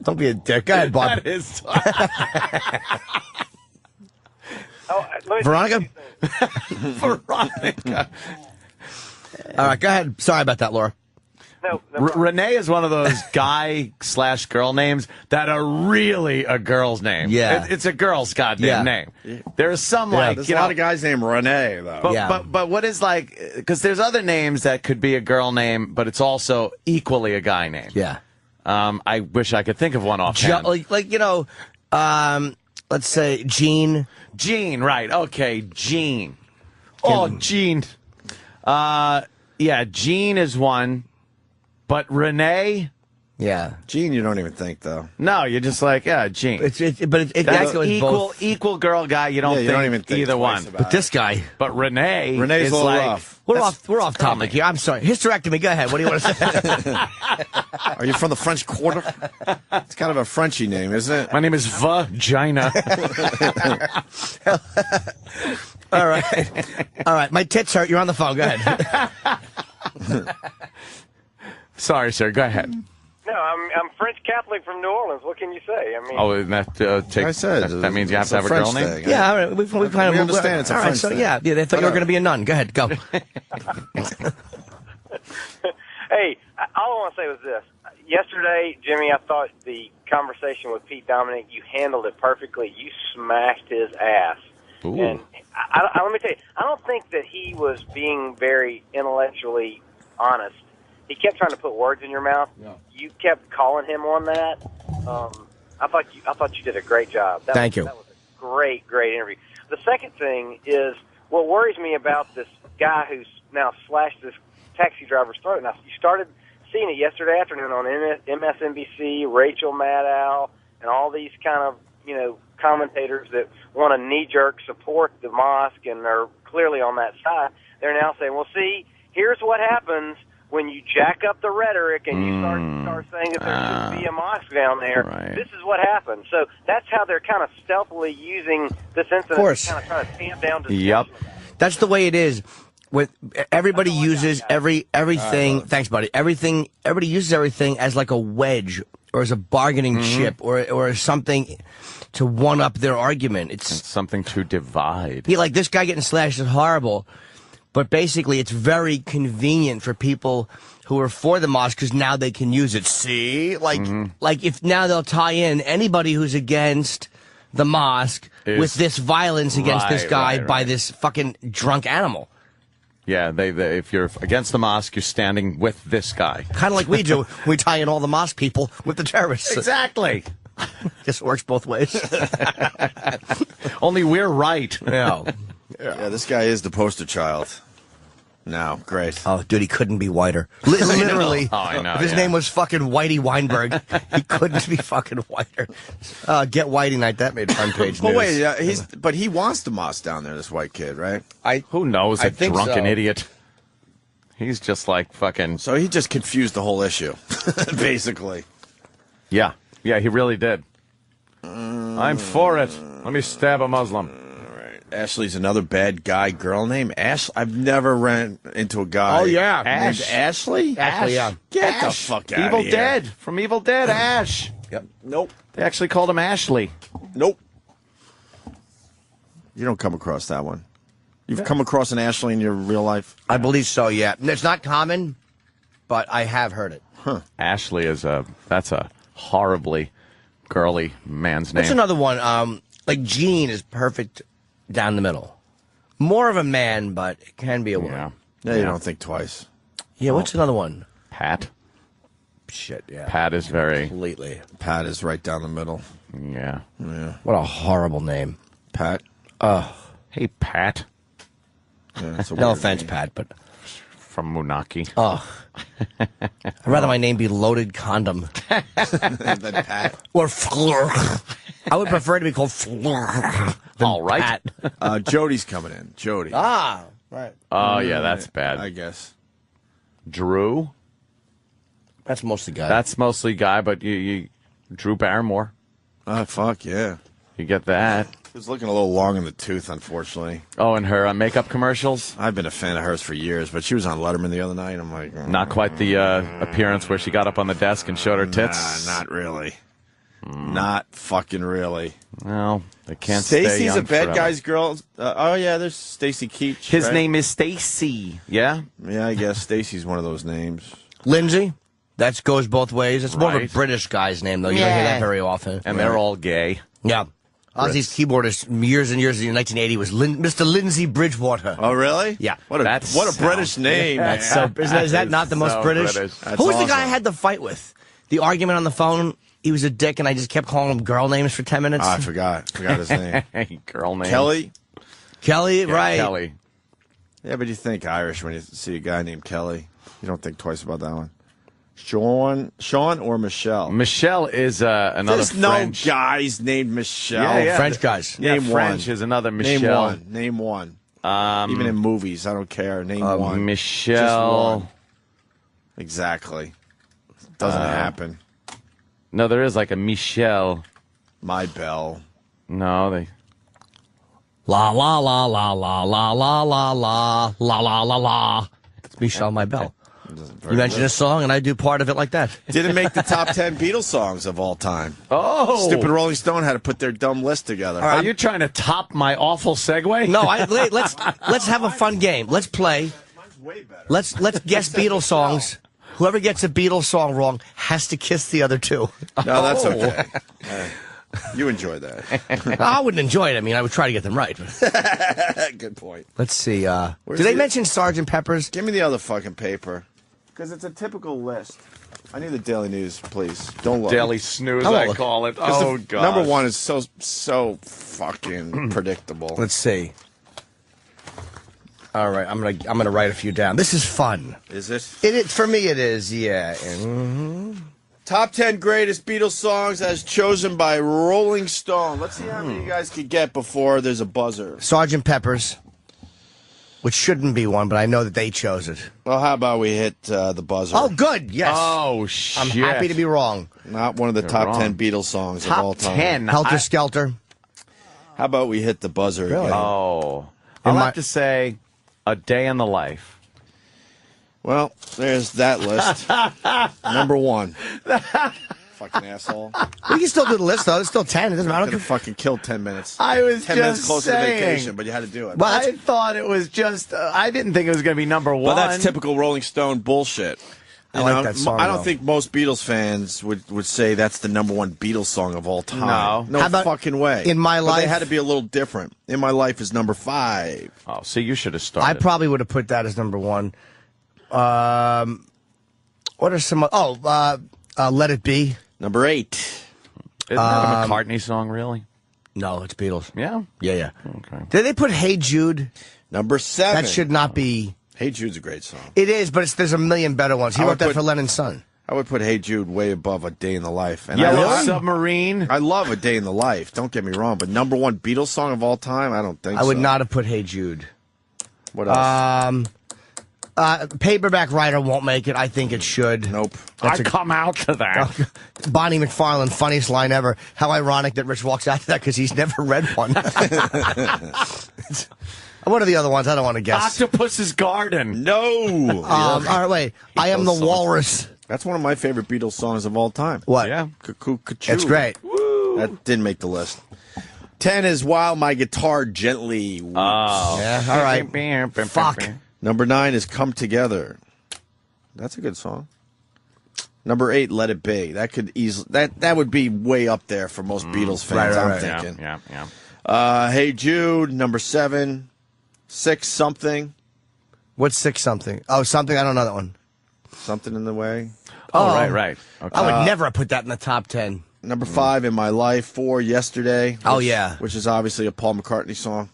Don't be a dick. Go ahead, Bob. That is. Veronica? Veronica. All right, go ahead. Sorry about that, Laura. No, Renee is one of those guy/girl names that are really a girl's name. Yeah. It's a girl's goddamn name. There's some there's a lot of guys named Renee, though. But what is because there's other names that could be a girl name, but it's also equally a guy name. Yeah. I wish I could think of one offhand. Let's say Gene. Gene, right. Okay, Gene. Oh, Gene. Yeah, Gene is one. But Renee? Yeah. Gene, you don't even think, though. No, you're just like, yeah, Gene. That's equal girl guy. You don't, don't even think either one. But this guy. But Renee's a little rough. We're off topic here. I'm sorry. Hysterectomy. Go ahead. What do you want to say? Are you from the French Quarter? It's kind of a Frenchy name, isn't it? My name is Vagina. All right. My tits hurt. You're on the phone. Go ahead. Sorry, sir. Go ahead. No, I'm French Catholic from New Orleans. What can you say? I mean, and that means you have to have a girl name. Yeah, all right. We kind of understand it's a French thing. Yeah, they thought you were going to be a nun. Go ahead, go. Hey, all I want to say was this. Yesterday, Jimmy, I thought the conversation with Pete Dominic, you handled it perfectly. You smashed his ass. Ooh. And let me tell you, I don't think that he was being very intellectually honest. He kept trying to put words in your mouth. Yeah. You kept calling him on that. I thought you did a great job. Thank you. That was a great interview. The second thing is what worries me about this guy who's now slashed this taxi driver's throat. Now, you started seeing it yesterday afternoon on MSNBC, Rachel Maddow, and all these kind of, commentators that want to knee-jerk support the mosque and are clearly on that side. They're now saying, well, see, here's what happens when you jack up the rhetoric and you start saying that there should be a mosque down there. Right. This is what happens. So that's how they're kind of stealthily using this incident to kind of try to tamp down discussion. Yep. That's the way it is. With everybody uses everything. Thanks, buddy. Everybody uses everything as like a wedge or as a bargaining chip or something to one up their argument. It's something to divide. Yeah, like this guy getting slashed is horrible, but basically it's very convenient for people who are for the mosque because now they can use it. See, like if now they'll tie in anybody who's against the mosque with this violence against this guy by this fucking drunk animal. Yeah, if you're against the mosque, you're standing with this guy. Kind of like we do. We tie in all the mosque people with the terrorists. Exactly. Just works both ways. Only we're right. Yeah, this guy is the poster child. No, great. Oh, dude, he couldn't be whiter. Literally. I know. If his name was fucking Whitey Weinberg, he couldn't be fucking whiter. Get Whitey Night. That made front page news. But wait, but he wants the mosque down there, this white kid, right? Who knows? I A think drunken so. idiot. He's just like fucking. So he just confused the whole issue, basically. Yeah, he really did. I'm for it. Let me stab a Muslim. Ashley's another bad guy girl name. Ash. I've never ran into a guy. Oh, yeah. Named Ashley? Ashley, yeah. Get the fuck out Evil of here. Dead. From Evil Dead, Ash. Yep. Nope. They actually called him Ashley. Nope. You don't come across that one. You've come across an Ashley in your real life? I believe so, yeah. It's not common, but I have heard it. Huh. Ashley that's a horribly girly man's name. That's another one. Like Gene is perfect down the middle. More of a man, but it can be a woman. Yeah, you don't think twice. Yeah, what's another one? Pat. Shit, yeah. Pat is very... Completely. Pat is right down the middle. Yeah. Yeah. What a horrible name. Pat. Hey, Pat. Yeah, that's a No weird offense, name. Pat, but... From Moonaki. Oh. I'd rather my name be Loaded Condom. Than Pat. Or Fleur. I would prefer to be called Fleur. All right. Pat. Jody's coming in. Jody. Ah, right. Oh, yeah, that's bad. I guess. Drew. That's mostly guy. That's mostly guy, but you Drew Barrymore. Fuck yeah. You get that. He was looking a little long in the tooth, unfortunately. Oh, and her makeup commercials? I've been a fan of hers for years, but she was on Letterman the other night. I'm like... Not quite the appearance where she got up on the desk and showed her tits. Nah, not really. Not fucking really. No, they can't stay Stacy's young a bad forever. guy's girl. Oh, yeah, there's Stacy Keach. His right? name is Stacy. Yeah? Yeah, I guess Stacy's one of those names. Lindsay. That goes both ways. It's more of a Right. British guy's name, though. You don't hear that very often. And they're all gay. Yeah. Ozzy's keyboardist years and years in 1980 was Mr. Lindsay Bridgewater. Oh, really? Yeah. What a British name. That's so. Is that not the most so British? British. Who was the guy I had the fight with? The argument on the phone. He was a dick, and I just kept calling him girl names for 10 minutes. Oh, I forgot his name. Girl name. Kelly? Kelly, Yeah, right? Kelly. Yeah, but you think Irish when you see a guy named Kelly. You don't think twice about that one. Sean or Michelle? Michelle is another There's French. no guys named Michelle. Yeah, yeah. French guys. Yeah, Name French one. is another Michelle. Name one. Even in movies, I don't care. Name one. Michelle. Just one. Exactly. Doesn't happen. No, there is like a Michelle. My Belle. No, they. La la la la la la la la la la la la la. It's Michelle My Belle. You mention a song, and I do part of it like that. Didn't make the top 10 Beatles songs of all time. Oh, Stupid Rolling Stone had to put their dumb list together. Are you trying to top my awful segue? No, let's have a fun game. Let's play. Let's guess Beatles songs. Whoever gets a Beatles song wrong has to kiss the other two. No, that's okay. You enjoy that. I wouldn't enjoy it. I mean, I would try to get them right. Good point. Let's see. Did they mention Sgt. Pepper's? Give me the other fucking paper. Because it's a typical list. I need the Daily News, please. Don't look. Daily Snooze, I I won't call it. 'Cause Oh, the God. Number one is so fucking predictable. Let's see. All right, I'm gonna write a few down. This is fun. Is it? For me, it is. Yeah. Top 10 greatest Beatles songs as chosen by Rolling Stone. Let's see how many you guys could get before there's a buzzer. Sgt. Pepper's, which shouldn't be one, but I know that they chose it. Well, how about we hit the buzzer? Oh, good. Yes. Oh, shit. I'm happy to be wrong. Not one of the You're top wrong. 10 Beatles songs of all Top time. 10. Helter Skelter. How about we hit the buzzer Really? again? Oh. I'll have to say A Day in the Life. Well, there's that list. Number one. Fucking asshole. We can still do the list, though. It's still 10. It doesn't I matter. could have fucking killed 10 minutes. I was 10 just minutes closer saying. to vacation, but you had to do it. Well, I thought it was just. I didn't think it was going to be number one. But that's typical Rolling Stone bullshit. I You like know, that song, I don't though. think most Beatles fans would say that's the number one Beatles song of all time. No. How about fucking way. In My But Life? they had to be a little different. In My Life is number 5. Oh, so you should have started. I probably would have put that as number one. What are some? Let It Be. Number 8. Isn't that a McCartney song, really? No, it's Beatles. Yeah. Yeah. Okay. Did they put Hey Jude? Number 7. That should not be. Hey Jude's a great song. It is, but there's a million better ones. He I wrote would that put- for Lennon's son. I would put Hey Jude way above A Day in the Life. And Yellow I Submarine. love A Day in the Life. Don't get me wrong, but number one Beatles song of all time, I don't think I would so. not have put Hey Jude. What else? Paperback Writer won't make it. I think it should. Nope. I come out to that. Bonnie McFarlane, funniest line ever. How ironic that Rich walks out to that because he's never read one. What are the other ones? I don't want to guess. Octopus's Garden. No. All right, wait. I Am the songs. Walrus. That's one of my favorite Beatles songs of all time. What? Yeah. Cuckoo, Cuckoo. That's great. That didn't make the list. 10 is While My Guitar Gently Weeps. Oh. Yeah, all right. Fuck. Number 9 is Come Together. That's a good song. Number 8, Let It Be. That could easily that would be way up there for most Beatles fans. I'm thinking. Yeah. Hey Jude. Number 7, 6 Something. What's 6 something? Oh, something. I don't know that one. Something in the Way. Oh, right. Okay. I would never have put that in the top 10. Number 5, In My Life. 4, Yesterday. Oh, yeah. Which is obviously a Paul McCartney song.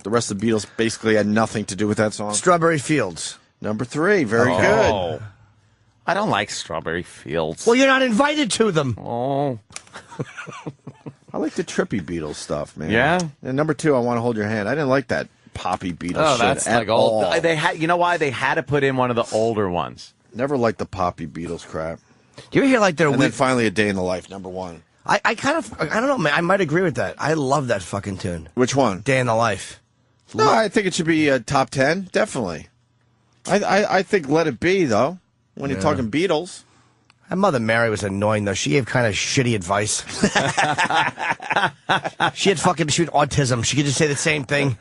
The rest of the Beatles basically had nothing to do with that song. Strawberry Fields. Number 3, very good. I don't like Strawberry Fields. Well, you're not invited to them. Oh. I like the trippy Beatles stuff, man. Yeah? And number 2, I Want to Hold Your Hand. I didn't like that poppy Beatles Oh, shit that's at like old. all. They had, you know why? They had to put in one of the older ones. Never liked the poppy Beatles crap. Do you ever hear like their And then finally, A Day in the Life, number 1. I don't know, man. I might agree with that. I love that fucking tune. Which one? Day in the Life. No, I think it should be a top 10, definitely. I think Let It Be, though, when you're talking Beatles. My Mother Mary was annoying, though. She gave kind of shitty advice. She had autism. She could just say the same thing.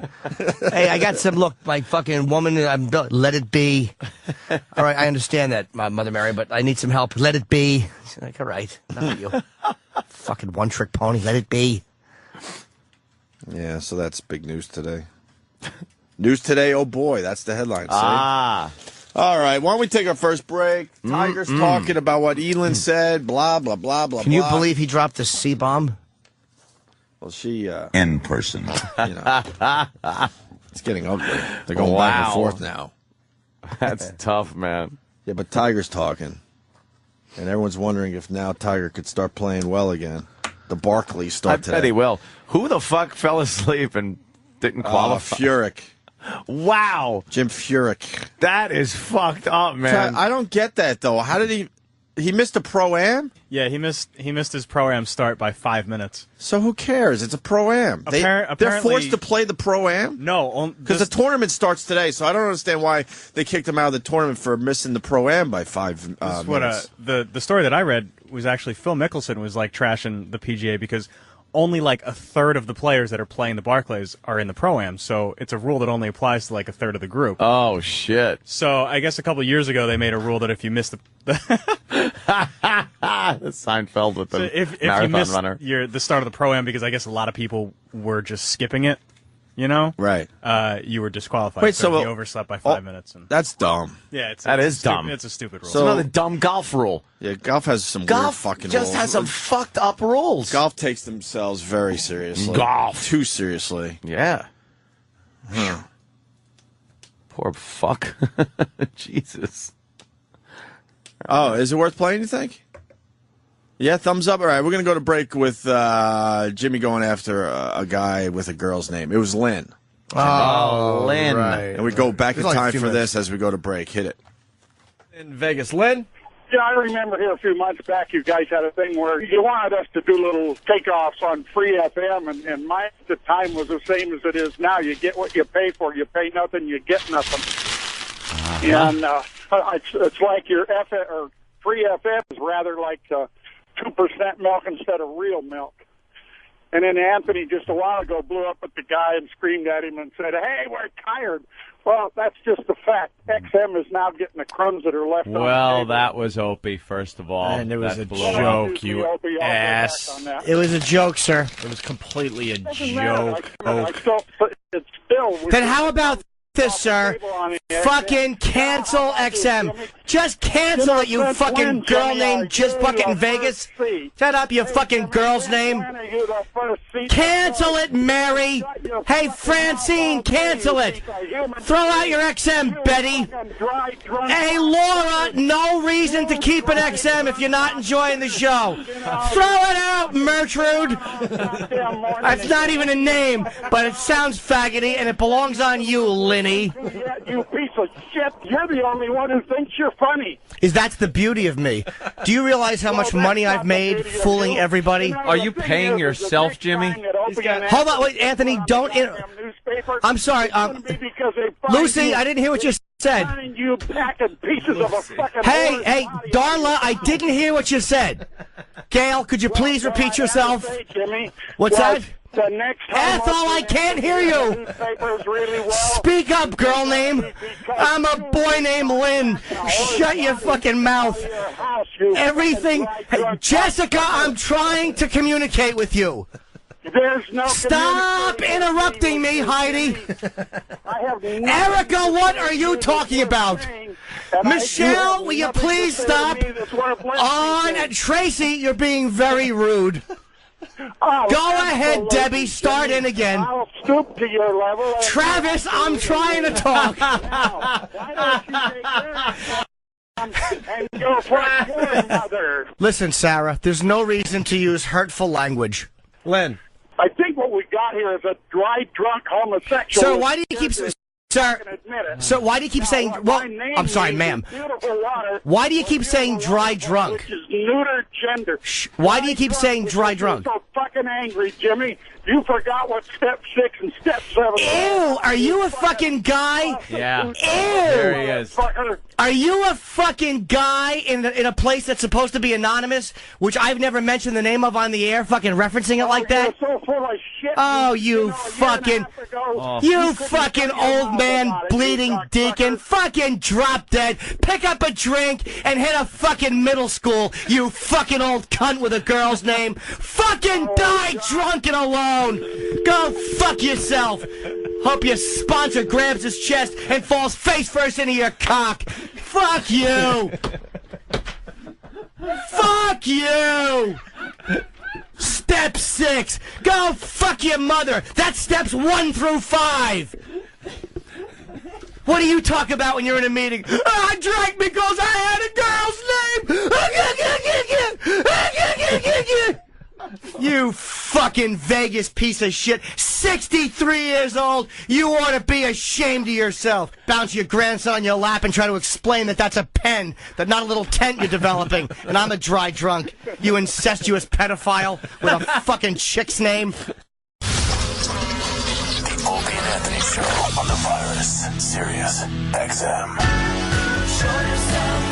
Hey, I got some, look, my fucking woman, let it be. All right, I understand that, Mother Mary, but I need some help. Let it be. She's like, all right, not you. Fucking one-trick pony, let it be. Yeah, so that's big news today. News today, oh boy, that's the headline. See? All right, why don't we take our first break? Tiger's talking about what Elin said, blah, blah, blah, blah, Can you believe he dropped the C-bomb? Well, she... in person. You know, it's getting ugly. They're going back and forth now. That's tough, man. Yeah, but Tiger's talking. And everyone's wondering if now Tiger could start playing well again. The Barclays start today. I bet he will. Who the fuck fell asleep and didn't qualify? Furyk. Wow. Jim Furyk. That is fucked up, man. I don't get that, though. How did he missed a Pro-Am? Yeah, he missed his Pro-Am start by 5 minutes. So who cares? It's a Pro-Am. They're forced to play the Pro-Am? No. Because the tournament starts today, so I don't understand why they kicked him out of the tournament for missing the Pro-Am by 5 minutes. What the story that I read was actually Phil Mickelson was like trashing the PGA because only like a third of the players that are playing the Barclays are in the Pro-Am, so it's a rule that only applies to like a third of the group. Oh, shit. So I guess a couple of years ago they made a rule that if you miss the Seinfeld with the if marathon you miss runner. the start of the Pro-Am, because I guess a lot of people were just skipping it, you know? Right. You were disqualified. Wait, so so he overslept by 5 minutes. And that's dumb. yeah, That is dumb. It's a stupid rule. It's another dumb golf rule. Yeah, golf has some weird Golf fucking just rules. has some fucked up rules. Golf takes themselves very seriously. Golf. Too seriously. Yeah. Poor fuck. Jesus. Oh, is it worth playing, you think? Yeah, thumbs up. All right, we're going to go to break with Jimmy going after a guy with a girl's name. It was Lynn. Oh, Lynn. Right. And we go back in There's like a time few for minutes. this as we go to break. Hit it. In Vegas. Lynn? Yeah, I remember here a few months back you guys had a thing where you wanted us to do little takeoffs on free FM, and mine at the time was the same as it is now. You get what you pay for. You pay nothing, you get nothing. And it's like your FM, or free FM is rather like 2% milk instead of real milk. And then Anthony just a while ago blew up at the guy and screamed at him and said, "Hey, we're tired." Well, that's just the fact. XM is now getting the crumbs that are left on the Well, table. that was Opie, first of all. And it was That a blew joke, up. you Opie, I'll go ass. back on that. It was a joke, sir. It was completely a Doesn't matter. joke. I still Then how about this, sir? Fucking cancel XM. Just cancel it, you fucking girl named Jizz Bucket in Vegas. Shut up, you fucking girl's name. Cancel it, Mary. Hey, Francine, cancel it. Throw out your XM, Betty. Hey, Laura, no reason to keep an XM if you're not enjoying the show. Throw it out, Mertrude. That's not even a name, but it sounds faggoty, and it belongs on you, Linny. Yeah, you piece of shit. You're the only one who thinks you're funny. That's the beauty of me. Do you realize how much money I've made fooling everybody? Are you paying yourself, Jimmy? Hold on, wait, Anthony, don't... I'm sorry, Lucy, I didn't hear what you said. You packing pieces of a fucking Hey, Darla, I didn't hear what you said. Gail, could you please repeat yourself? What's that? The next time Ethel, I can't hear you. Speak up, girl name. I'm a boy named Lynn. Shut your fucking mouth. Everything. Hey, Jessica, I'm trying to communicate with you. There's no. Stop interrupting me, Heidi. I have Erica, what are you talking about? Michelle, will you please stop? On Tracy, you're being very rude. Go ahead, Debbie. Start in again. I'll stoop to your level. Travis, I'm trying to talk. Now, why don't you take care and go for your mother? Listen, Sarah, there's no reason to use hurtful language. Len. I think what we got here is a dry, drunk homosexual. Sir, why do you keep... Sir, why do you keep saying... Well, I'm sorry, ma'am. Why do you keep saying dry drunk? Which is neuter gender. Why do you keep saying dry drunk? I'm so fucking angry, Jimmy. You forgot what step 6 and step 7 Ew, are you a fucking guy? Yeah. Ew. There he is. Are you a fucking guy in a place that's supposed to be anonymous, which I've never mentioned the name of on the air, fucking referencing it like that? You're so full of shit. Oh, you fucking... You fucking old man, bleeding deacon, fucking drop dead, pick up a drink, and hit a fucking middle school, you fucking old cunt with a girl's name. Fucking die drunk and alone. Go fuck yourself. Hope your sponsor grabs his chest and falls face first into your cock. Fuck you. Fuck you. Step 6. Go fuck your mother. That's steps 1 through 5. What do you talk about when you're in a meeting? I drank because I had a girl's name. You fucking Vegas piece of shit. 63 years old. You ought to be ashamed of yourself. Bounce your grandson on your lap and try to explain that that's a pen, that not a little tent you're developing. And I'm a dry drunk. You incestuous pedophile with a fucking chick's name. The Opie and Anthony Show on the virus. Sirius XM. Show yourself.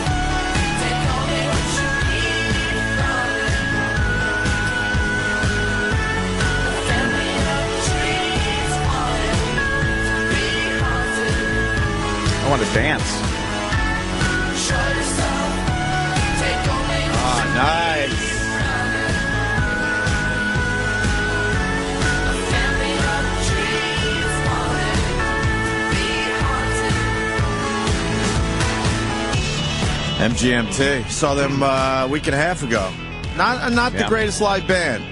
I want to dance. Oh, nice. MGMT. Saw them a week and a half ago. Not the greatest live band,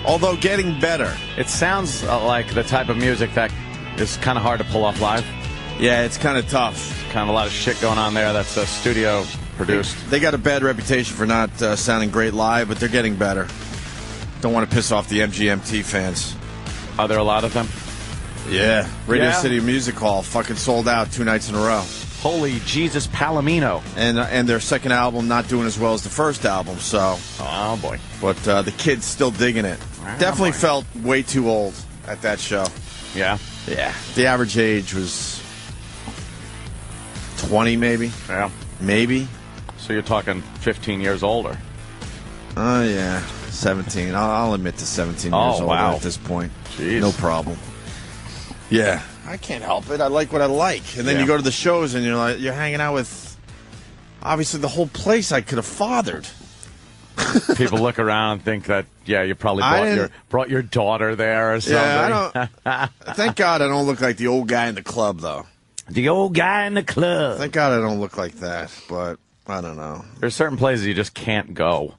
although getting better. It sounds like the type of music that is kind of hard to pull off live. Yeah, it's kind of tough. Kind of a lot of shit going on there that's studio produced. They got a bad reputation for not sounding great live, but they're getting better. Don't want to piss off the MGMT fans. Are there a lot of them? Yeah. Radio City Music Hall fucking sold out 2 nights in a row. Holy Jesus Palomino. And their second album not doing as well as the first album, so. Oh, boy. But the kids still digging it. Definitely felt way too old at that show. Yeah? Yeah. The average age was 20, maybe. Yeah. Maybe. So you're talking 15 years older. Oh, yeah. 17. I'll admit to 17 years older at this point. Jeez. No problem. Yeah. I can't help it. I like what I like. And then you go to the shows and you're hanging out with, obviously, the whole place I could have fathered. People look around and think that, you probably brought your daughter there or something. Yeah, I don't. Thank God I don't look like the old guy in the club, though. The old guy in the club. Thank God I don't look like that, but I don't know. There's certain places you just can't go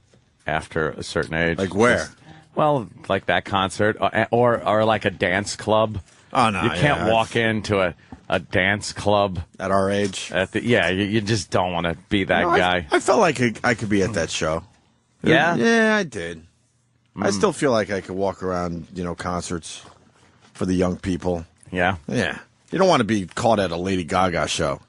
after a certain age. Like where? Well, like that concert or like a dance club. Oh, no. You can't walk into a dance club. At our age? You just don't want to be that guy. I felt like I could be at that show. Yeah? Yeah, I did. I still feel like I could walk around, concerts for the young people. Yeah? Yeah. You don't want to be caught at a Lady Gaga show.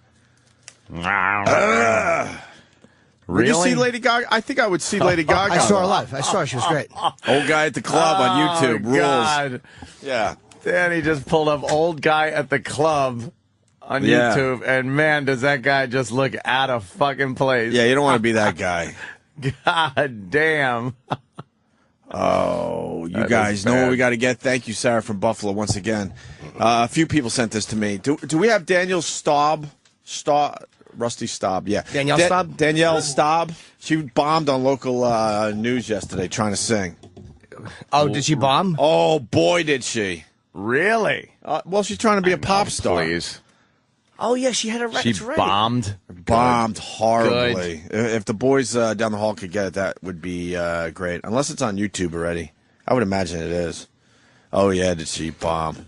Would you see Lady Gaga? I think I would see Lady Gaga. I saw her live. I saw her. She was great. Old guy at the club on YouTube. Rules. God. Yeah. Danny just pulled up old guy at the club on YouTube, and man, does that guy just look out of fucking place. Yeah, you don't want to be that guy. God damn. Oh, you guys know what we got to get? Thank you, Sarah from Buffalo, once again. A few people sent this to me. Do we have Daniel Staub? Rusty Staub, yeah. Danielle Staub? Danielle Staub. She bombed on local news yesterday trying to sing. Oh, did she bomb? Oh, boy, did she. Really? Well, she's trying to be a pop star. Please. Oh, yeah, she had a record. She bombed. Bombed horribly. If the boys down the hall could get it, that would be great. Unless it's on YouTube already. I would imagine it is. Oh, yeah, did she bomb.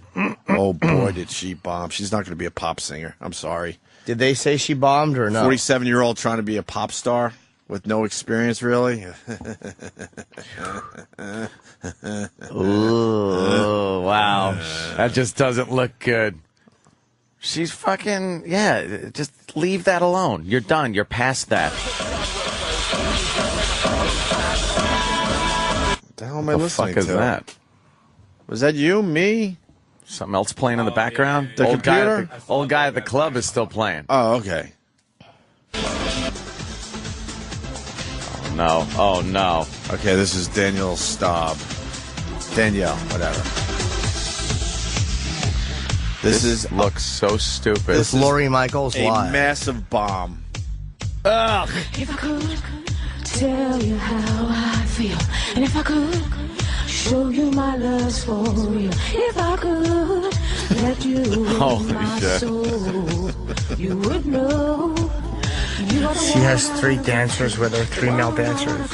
Oh, boy, did she bomb. She's not going to be a pop singer. I'm sorry. Did they say she bombed or no? 47-year-old trying to be a pop star with no experience, really? Ooh, wow. That just doesn't look good. She's fucking, yeah, just leave that alone. You're done. You're past that. What the hell am I listening to? What the fuck is to? that? Was that you, me? Something else playing in the background? The computer? Old guy at the club is still playing. Oh, okay. Oh, no. Oh, no. Okay, this is Danielle Staub. Danielle, whatever. This looks so stupid. This is Lori Michaels a live. massive bomb. Ugh. If I could tell you how I feel, and if I could show you my love's for real, if I could let you in my soul, you would know. She has 3 dancers with her, 3 male dancers.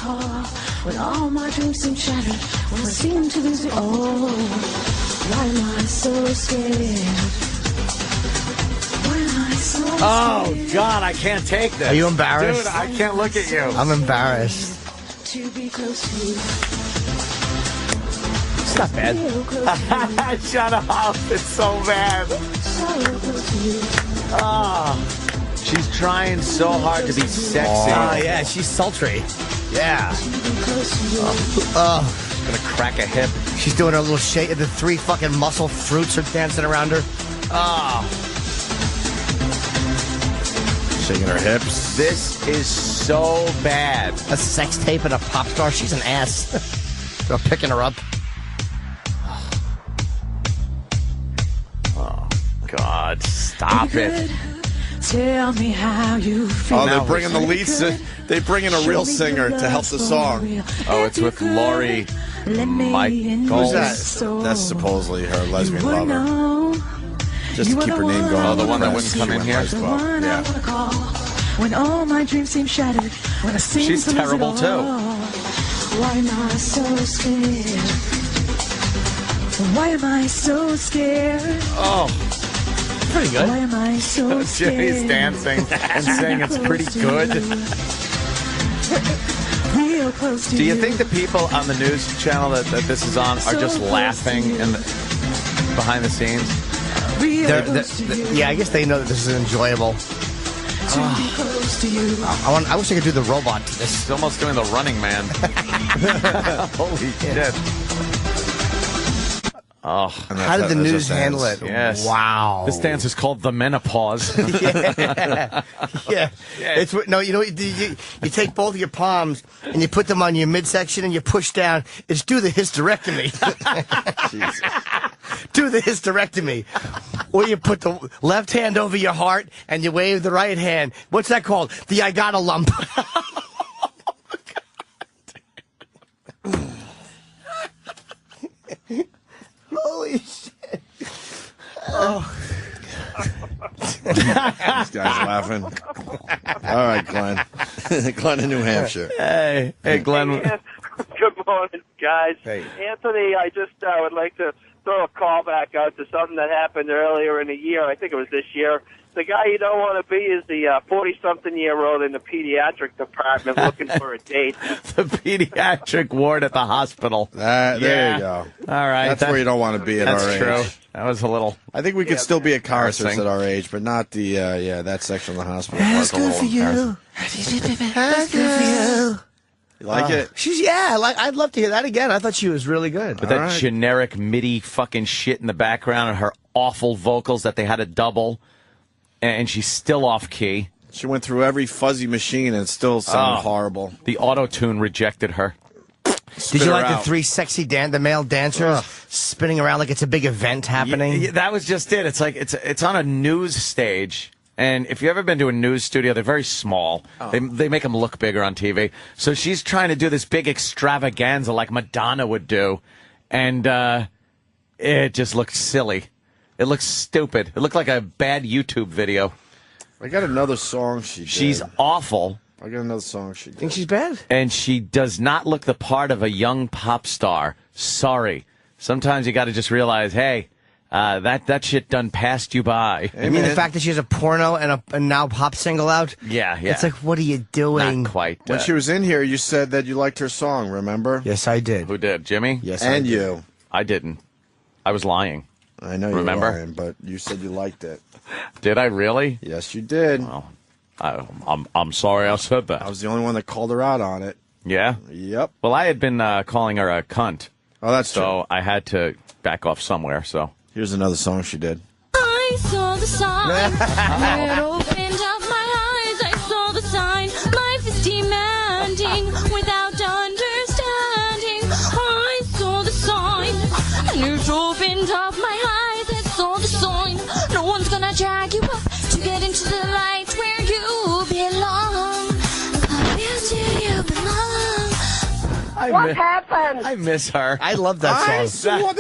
When all my dreams seem shattered, when I seem to lose it all, why am I so scared? Why am I so scared? Oh, God, I can't take this. Are you embarrassed? Dude, I can't look at you. I'm embarrassed. To be close to you. It's not bad. Shut up. It's so bad. Ah. She's trying so hard to be sexy. Oh, yeah, she's sultry. Yeah. Gonna crack a hip. She's doing her little shake, and the 3 fucking muscle fruits are dancing around her. Ah. Shaking her hips. This is so bad. A sex tape and a pop star. She's an ass. They're picking her up. Oh, God. Stop it. Tell me how you feel. Oh, they're bringing the lead singer. They bring in a real singer to help the song. Oh, it's with Lori Michaels. Who's that? That's supposedly her lesbian lover. Just to keep her name going. Oh, the one that wouldn't come in here? Yeah. When all my dreams seem shattered, when I seem She's to lose terrible, it too. all, why am I so scared? Why am I so scared? Oh. Pretty good. Why am I so scared? Jimmy's dancing and saying it's pretty good. Real close to Do you think the people on the news channel that this is on are just laughing behind the scenes? Yeah, I guess they know that this is enjoyable. I wish I could do the robot to this. It's almost doing the Running Man. Holy shit. Oh, how did the news handle it? Yes. Wow. This dance is called the menopause. Yeah. It's no, you know, you take both of your palms and you put them on your midsection and you push down. It's do the hysterectomy. Jesus. Do the hysterectomy. Or you put the left hand over your heart and you wave the right hand. What's that called? The I got a lump. Holy shit. Oh. This guy's laughing. All right, Glenn. Glenn in New Hampshire. Hey, Glenn. Good morning, guys. Hey. Anthony, I just would like to throw a call back out to something that happened earlier in the year. I think it was this year. The guy you don't want to be is the 40-something-year-old in the pediatric department looking for a date. The pediatric ward at the hospital. There you go. All right. That's where you don't want to be at our age. That's true. That was a little... I think we could still be at concerts embarrassing. at our age, but not the, that section of the hospital. That's good for you. That's good for you. You like it? I'd love to hear that again. I thought she was really good. With that generic MIDI fucking shit in the background and her awful vocals that they had to double, and she's still off key. She went through every fuzzy machine and it still sounded horrible. The auto-tune rejected her. Did you like the 3 sexy the male dancers spinning around like it's a big event happening? Yeah, that was just it. It's like it's on a news stage, And if you've ever been to a news studio, they're very small. Oh. They make them look bigger on TV. So she's trying to do this big extravaganza like Madonna would do. And it just looked silly. It looked stupid. It looked like a bad YouTube video. I got another song she did. She's awful. I got another song she did. Think she's bad? And she does not look the part of a young pop star. Sorry. Sometimes you got to just realize, hey, that shit done passed you by. I mean, the fact that she has a porno and a now pop single out? Yeah. It's like, what are you doing? Not quite. When she was in here, you said that you liked her song, remember? Yes, I did. Who did? Jimmy? Yes, And I did. you. I didn't. I was lying. I know you Remember? were lying, but you said you liked it. Did I really? Yes, you did. Well, I'm sorry I said that. I was the only one that called her out on it. Yeah? Yep. Well, I had been calling her a cunt. Oh, that's true. So I had to back off somewhere, so. Here's another song she did. I saw the sign. It opened up my eyes. I saw the sign. Life is demanding without understanding. I saw the sign. And it opened up my eyes. I saw the sign. No one's gonna drag you up to get into the light where you belong. Where you belong. What happened? I miss her. I love that song.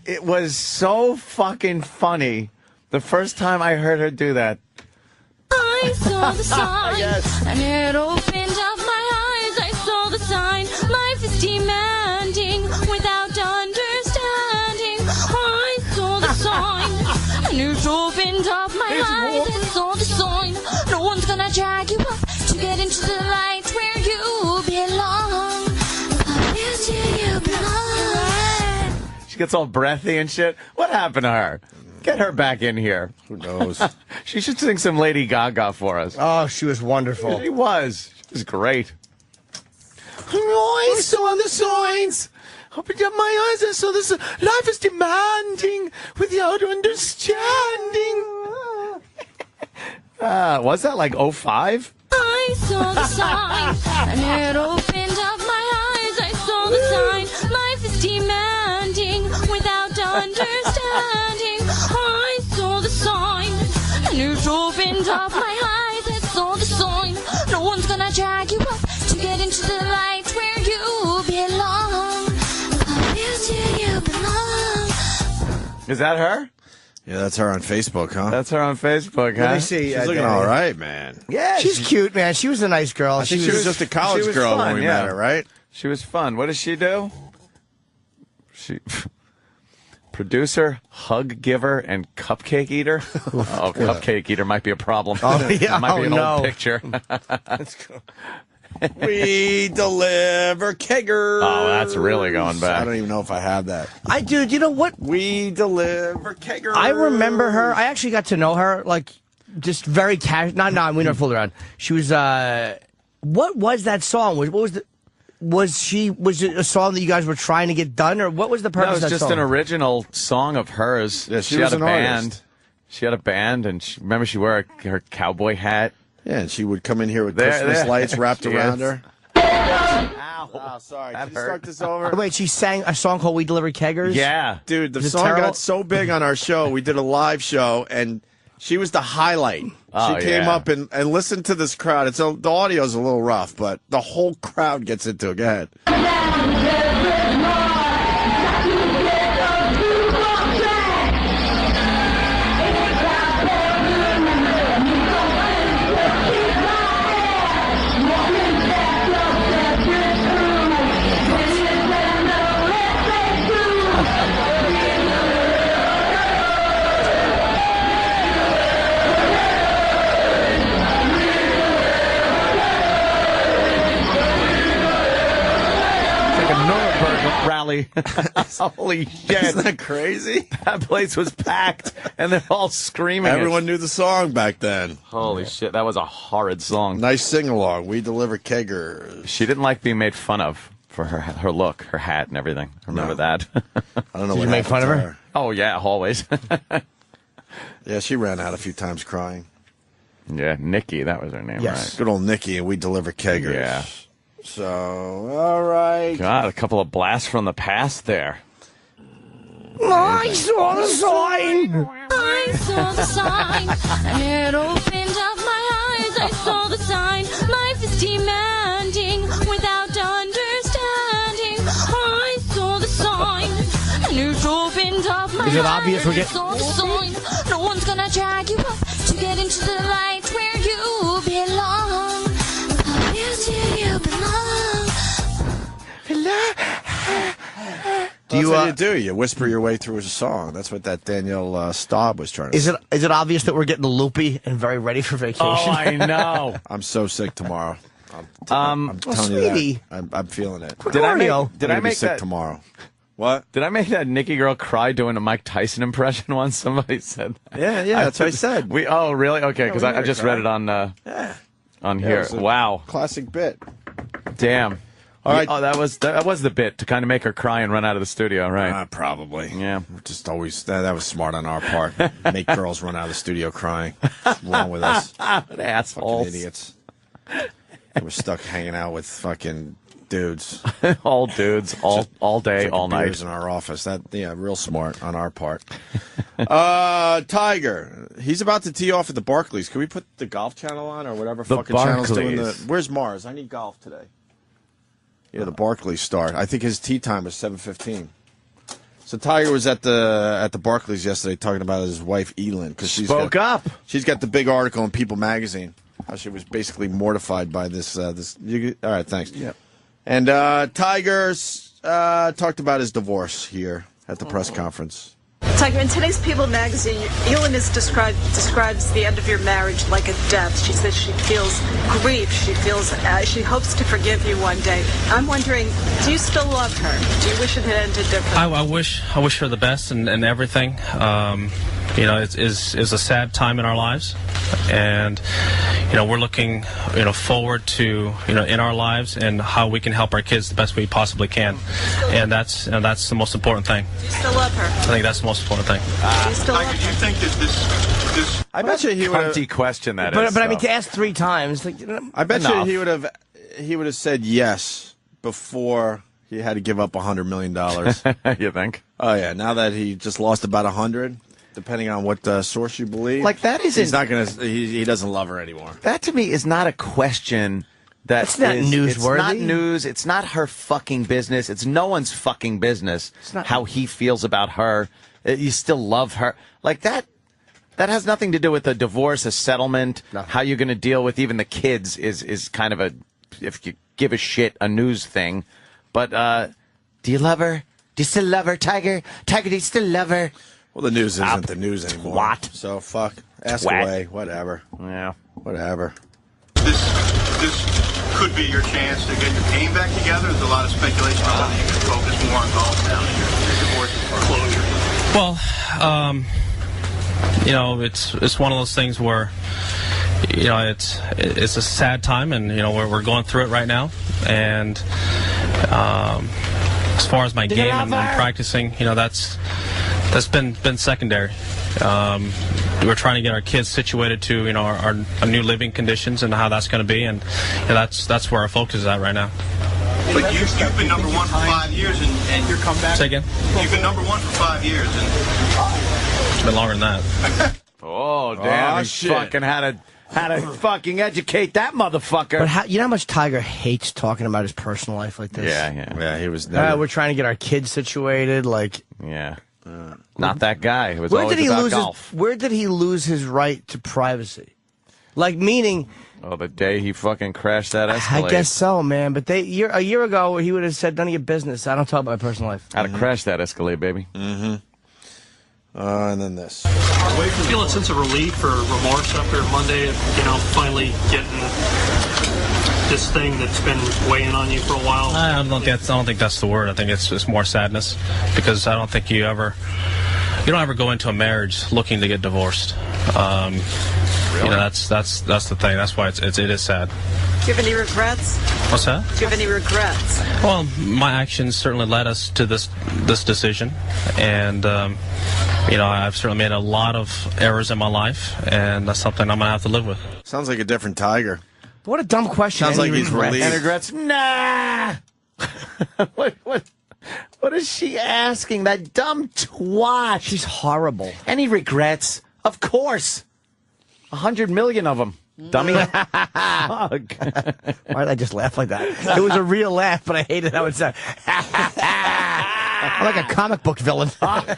It was so fucking funny. The first time I heard her do that. I saw the sign, and it opened up my eyes. I saw the sign. Life is demanding without understanding. I saw the sign, and it opened up my eyes. I saw the sign. No one's gonna drag you up to get into the light where you belong. Where do you belong? She gets all breathy and shit. What happened to her? Get her back in here. Who knows? She should sing some Lady Gaga for us. Oh, she was wonderful. She was. She was great. I saw the signs. Opened up my eyes. I saw this. Life is demanding without understanding. Was that like 05? I saw the sign, and it opened up my eyes. I saw the sign. Life is demanding without understanding. I saw the sign, and it opened up my eyes. I saw the sign. No one's gonna drag you up to get into the light where you belong. Where do you belong? Is that her? Yeah, that's her on Facebook, huh? That's her on Facebook, huh? Let me see. She's looking all right, man. Yeah, she's cute, man. She was a nice girl. I think she was just a college girl when we met her, right? She was fun. What does she do? She producer, hug giver, and cupcake eater. Cupcake eater might be a problem. Oh, yeah. That might be an no. old picture. Let's go. We deliver keggers. Oh, that's really going back. I don't even know if I have that. I do. You know what? We deliver keggers. I remember her. I actually got to know her, like, just very casual. No, we never fooled around. She was, what was that song? What was the, was it a song that you guys were trying to get done, or what was the No, purpose it was of that just song? an original song of hers. Yeah, she had was a an band. artist. She had a band, and remember she wore her cowboy hat. Yeah, and she would come in here with There, Christmas there. lights wrapped She around is. her. Ow. Oh, sorry. That Can you hurt. start this over? Wait, she sang a song called "We Deliver Keggers." Yeah. Dude, the Is it song terrible? got so big on our show. We did a live show, and she was the highlight. Oh, she came yeah. up and listened to this crowd. The audio's a little rough, but the whole crowd gets into it. Go ahead. Like a Nuremberg rally. Holy shit. Isn't that crazy? That place was packed, and they're all screaming. Everyone knew the song back then. Holy shit, that was a horrid song. Nice sing-along. We deliver keggers. She didn't like being made fun of for her look, her hat, and everything. Remember that? I don't know Did what you make fun of happened to her? Oh, yeah, always. Yeah, she ran out a few times crying. Yeah, Nikki, that was her name, Yes. Good old Nikki, and we deliver keggers. Yeah. So, all right. right. God, a couple of blasts from the past there. I saw the sign. I saw the sign, and it opened up my eyes. I saw the sign. Life is demanding without understanding. I saw the sign, and it opened up my eyes. Is it obvious we're I getting... saw the sign. No one's gonna drag you up to get into the light where you belong. Yes, you belong. That's what you do. You whisper your way through a song. That's what that Danielle Staub was trying to say. Is it obvious that we're getting loopy and very ready for vacation? Oh, I know. I'm so sick tomorrow. I'm telling you sweetie. that. I'm feeling it. Did I I'm make sick that tomorrow? What? Did I make that Nikki girl cry doing a Mike Tyson impression once? Somebody said that. Yeah, that's what I said. Oh, really? Okay, because we I just read it on here. It was a Wow. classic bit. Damn. All right. Oh, that was the bit to kind of make her cry and run out of the studio, right? Probably. Yeah. Just always that was smart on our part. Make girls run out of the studio crying. What's wrong with us? What assholes. Fucking idiots. We're stuck hanging out with fucking dudes. All dudes, all day, Drinking all night. beers in our office. Real smart on our part. Tiger, he's about to tee off at the Barclays. Can we put the Golf Channel on or whatever The fucking channel's doing Barclays. Where's Mars? I need golf today. Yeah, the Barclays start. I think his tee time was 7:15. So Tiger was at the Barclays yesterday talking about his wife Elin because Spoke up. She's got the big article in People magazine. How she was basically mortified by this. All right, thanks. Yep. And Tiger talked about his divorce here at the press conference. Tiger, in today's People magazine, Elin describes the end of your marriage like a death. She says she feels grief. She hopes to forgive you one day. I'm wondering, do you still love her? Do you wish it had ended differently? I wish her the best and everything. It's a sad time in our lives, and we're looking forward to in our lives and how we can help our kids the best we possibly can, and that's the most important thing. Do you still love her? I think that's the most important thing. Do you still love her? Do you think that this I bet you he would have. Cunty question that But is. I mean, though. to ask 3 times, I bet Enough. you he would have said yes before he had to give up $100 million. You think? Oh yeah. Now that he just lost about 100. Depending on what source you believe, Like, that isn't- he's not gonna. He doesn't love her anymore. That to me is not a question That's not newsworthy. It's not news. It's not her fucking business. It's no one's fucking business how he feels about her. You still love her. Like that. That has nothing to do with a divorce, a settlement, how you're going to deal with even the kids is kind of a, if you give a shit, a news thing. But do you love her? Do you still love her, Tiger? Tiger, do you still love her? Well, the news isn't the news anymore. What? So fuck. Ask Twat. away. Whatever. Yeah. Whatever. this could be your chance to get your team back together? There's a lot of speculation on whether you can focus more on golf now that your divorce is closure. Well, it's one of those things where it's a sad time, and we're going through it right now, and as far as my game and practicing, that's been secondary. We're trying to get our kids situated to our new living conditions and how that's going to be, and that's where our focus is at right now. But you've been number 1 for 5 years, and your comeback. Say again? You've been number 1 for 5 years, and It's been longer than that. Oh damn! Oh, he shit. fucking had to fucking educate that motherfucker. But you know how much Tiger hates talking about his personal life like this? Yeah. He was. Never, We're trying to get our kids situated. Like, yeah. Not that guy. It was always about golf. Where did he lose his right to privacy? Like, meaning. Oh, the day he fucking crashed that Escalade. I guess so, man. But a year ago, he would have said, none of your business. I don't talk about my personal life. I'd have crashed that Escalade, baby. Mm-hmm. And then this. Feel a sense of relief or remorse after Monday of, finally getting this thing that's been weighing on you for a while? I don't think that's the word. I think it's more sadness, because I don't think you don't ever go into a marriage looking to get divorced. Really? That's the thing. That's why it is sad. Do you have any regrets? What's that? Do you have any regrets? Well, my actions certainly led us to this decision, and I've certainly made a lot of errors in my life, and that's something I'm gonna have to live with. Sounds like a different Tiger. What a dumb question. Sounds like he's regrets? relieved. And regrets? Nah. What was she asking? That dumb twat. She's horrible. Any regrets? Of course. 100 million of them. Dummy. Fuck. Why did I just laugh like that? It was a real laugh, but I hated how it sounded. I'm like a comic book villain. Arf,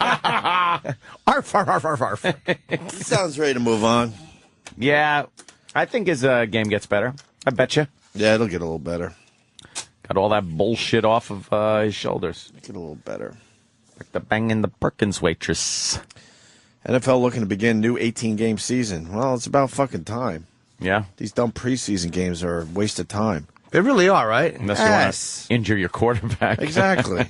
arf, arf, arf, arf. He sounds ready to move on. Yeah, I think his game gets better. I bet you. Yeah, it'll get a little better. Got all that bullshit off of his shoulders. Get a little better. Like the banging the Perkins waitress. NFL looking to begin new 18-game season. Well, it's about fucking time. Yeah. These dumb preseason games are a waste of time. They really are, right? Unless you want to injure your quarterback. Exactly.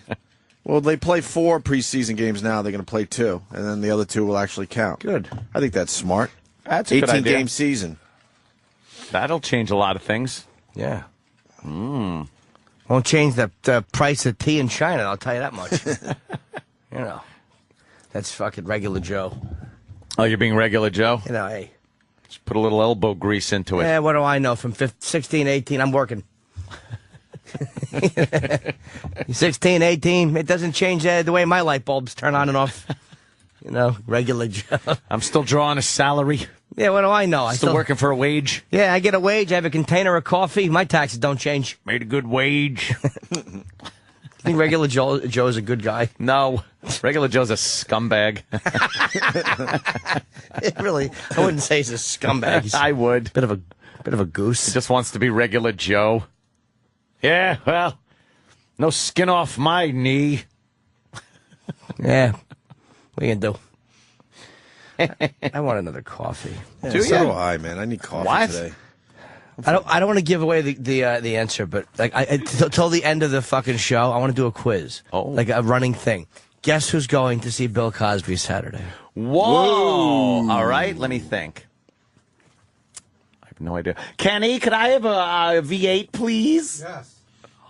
Well, they play 4 preseason games now. They're going to play 2, and then the other 2 will actually count. Good. I think that's smart. That's a good idea. 18-game season. That'll change a lot of things. Yeah. Won't change the price of tea in China, I'll tell you that much. You know. That's fucking regular Joe. Oh, you're being regular Joe? You know, hey. Just put a little elbow grease into it. Yeah, what do I know? From 16, 18, I'm working. 16, 18, it doesn't change the way my light bulbs turn on and off. You know, regular Joe. I'm still drawing a salary. Yeah, what do I know? Still working for a wage. Yeah, I get a wage. I have a container of coffee. My taxes don't change. Made a good wage. You think regular Joe's a good guy? No. Regular Joe's a scumbag. Really, I wouldn't say he's a scumbag. I would. Bit of a goose. He just wants to be regular Joe. Yeah, well, no skin off my knee. Yeah. What are you gonna do? I want another coffee. Yeah, Do so you? do I, man. I need coffee What? today. I don't want to give away the answer, but like till the end of the fucking show, I want to do a quiz. Oh. Like a running thing. Guess who's going to see Bill Cosby Saturday? Whoa! All right, let me think. I have no idea. Kenny, could I have a V8, please? Yes.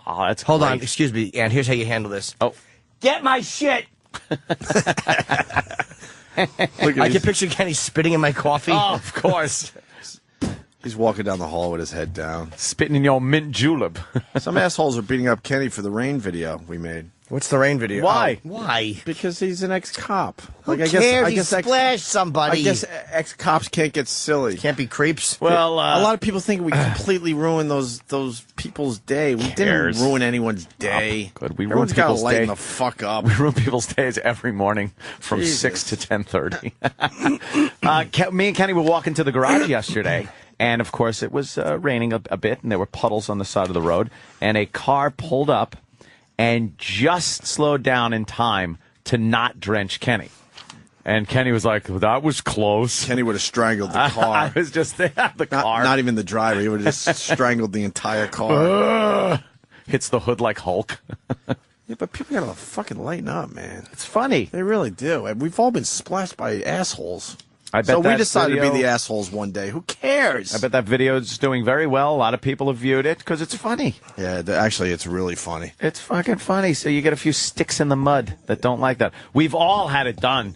Oh, that's Hold on, great. excuse me, and here's how you handle this. Oh. Get my shit! I can picture Kenny spitting in my coffee. Oh, of course. He's walking down the hall with his head down. Spitting in your mint julep. Some assholes are beating up Kenny for the rain video we made. What's the rain video? Why? Why? Because he's an ex-cop. Who cares? He splashed somebody. I guess ex-cops can't get silly. Can't be creeps. Well, a lot of people think we completely ruined those people's day. We cares? didn't ruin anyone's day. Oh, good. We ruin Everyone's got to people's lighten day. the fuck up. We ruin people's days every morning from Jesus. 6 to 10:30. Me and Kenny were walking to the garage yesterday, and of course it was raining a bit, and there were puddles on the side of the road, and a car pulled up and just slowed down in time to not drench Kenny. And Kenny was like, that was close. Kenny would have strangled the car. I was just there, the car. Not even the driver. He would have just strangled the entire car. Hits the hood like Hulk. Yeah, but people gotta fucking lighten up, man. It's funny. They really do. And we've all been splashed by assholes. I bet so we that decided to be video- the assholes one day. Who cares? I bet that video is doing very well. A lot of people have viewed it because it's funny. Yeah, actually, it's really funny. It's fucking funny. So you get a few sticks in the mud that don't like that. We've all had it done.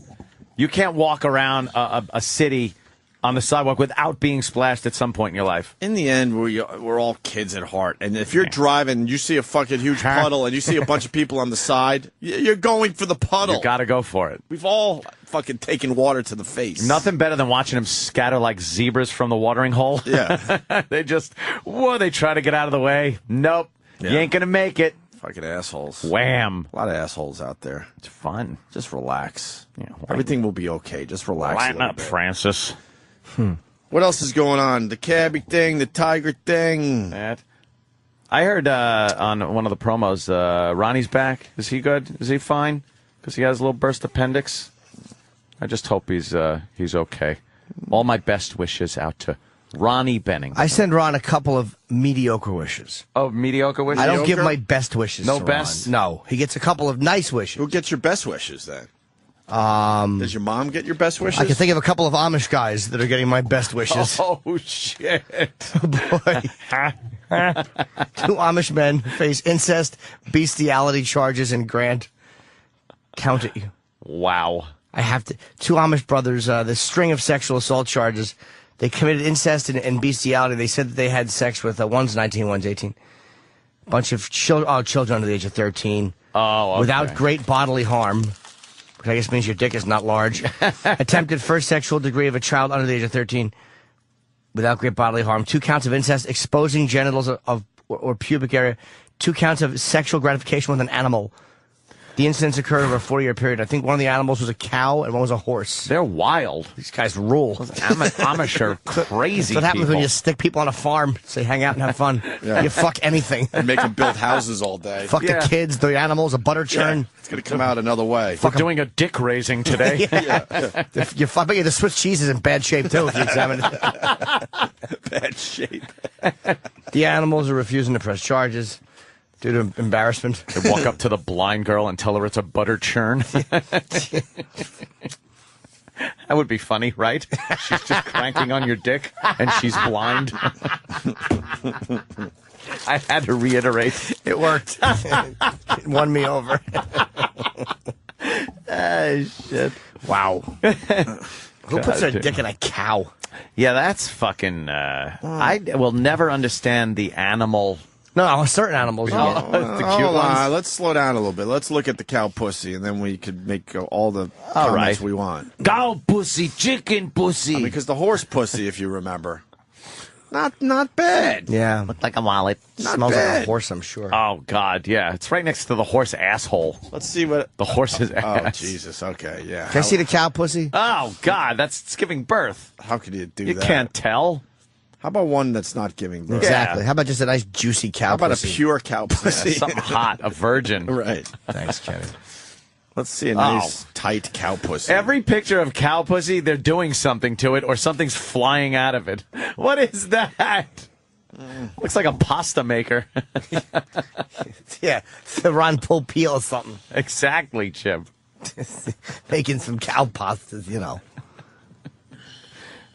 You can't walk around a city on the sidewalk without being splashed at some point in your life. In the end, we're all kids at heart. And if you're driving and you see a fucking huge puddle and you see a bunch of people on the side, you're going for the puddle. You got to go for it. We've all fucking taken water to the face. Nothing better than watching them scatter like zebras from the watering hole. Yeah. They try to get out of the way. Nope. Yeah. You ain't going to make it. Fucking assholes. Wham. A lot of assholes out there. It's fun. Just relax. Yeah, Everything will be okay. Just relax. Lighten up, Francis. What else is going on? The cabbie thing, the tiger thing. I heard on one of the promos, Ronnie's back. Is he good? Is he fine? Because he has a little burst appendix. I just hope he's okay. All my best wishes out to Ronnie Benning. I send Ron a couple of mediocre wishes. Oh, mediocre wishes? I don't give my best wishes No to best? Ron. No. He gets a couple of nice wishes. Who gets your best wishes then? Does your mom get your best wishes? I can think of a couple of Amish guys that are getting my best wishes. Oh, shit. Boy. 2 Amish men face incest, bestiality charges in Grant County. Wow. I have to. 2 Amish brothers, the string of sexual assault charges. They committed incest and bestiality. They said that they had sex with, one's 19, one's 18. Bunch of children under the age of 13. Oh, okay. Without great bodily harm, which I guess means your dick is not large. Attempted first sexual degree of a child under the age of 13 without great bodily harm. 2 counts of incest, exposing genitals or pubic area. 2 counts of sexual gratification with an animal. The incidents occurred over a 4-year period. I think one of the animals was a cow and one was a horse. They're wild. These guys rule. Amish are crazy. That's what happens people. when you stick people on a farm. So you hang out and have fun. Yeah. You fuck anything. And make them build houses all day. Fuck the kids, the animals, a butter churn. Yeah, it's going to come out another way. We're doing a dick raising today. You fuck, the Swiss cheese is in bad shape too if you examine it. Bad shape. The animals are refusing to press charges due to embarrassment. They walk up to the blind girl and tell her it's a butter churn. That would be funny, right? She's just cranking on your dick and she's blind. I had to reiterate. It worked. It won me over. Shit. Wow. Who puts their dick in a cow? Yeah, that's fucking... I will never understand the animal... No, certain animals. the cute Hold ones. on, let's slow down a little bit. Let's look at the cow pussy, and then we could make all the All comments right. we want. Cow pussy, chicken pussy. Because the horse pussy, if you remember, not bad. Yeah. Looked like a wallet. Not Smells like bad. a horse, I'm sure. Oh, God, yeah. It's right next to the horse asshole. Let's see what The horse's Oh, ass. Jesus. Okay, yeah. Can I see the cow pussy? Oh, God, it's giving birth. How could you do You that? can't tell. How about one that's not giving birth? Exactly. How about just a nice juicy cow How about pussy? a pure cow pussy? Something hot, a virgin. Right. Thanks, Kenny. Let's see a nice, tight cow pussy. Every picture of cow pussy, they're doing something to it or something's flying out of it. What is that? Looks like a pasta maker. Yeah, the Ron Popeil or something. Exactly, Chip. Making some cow pastas, you know.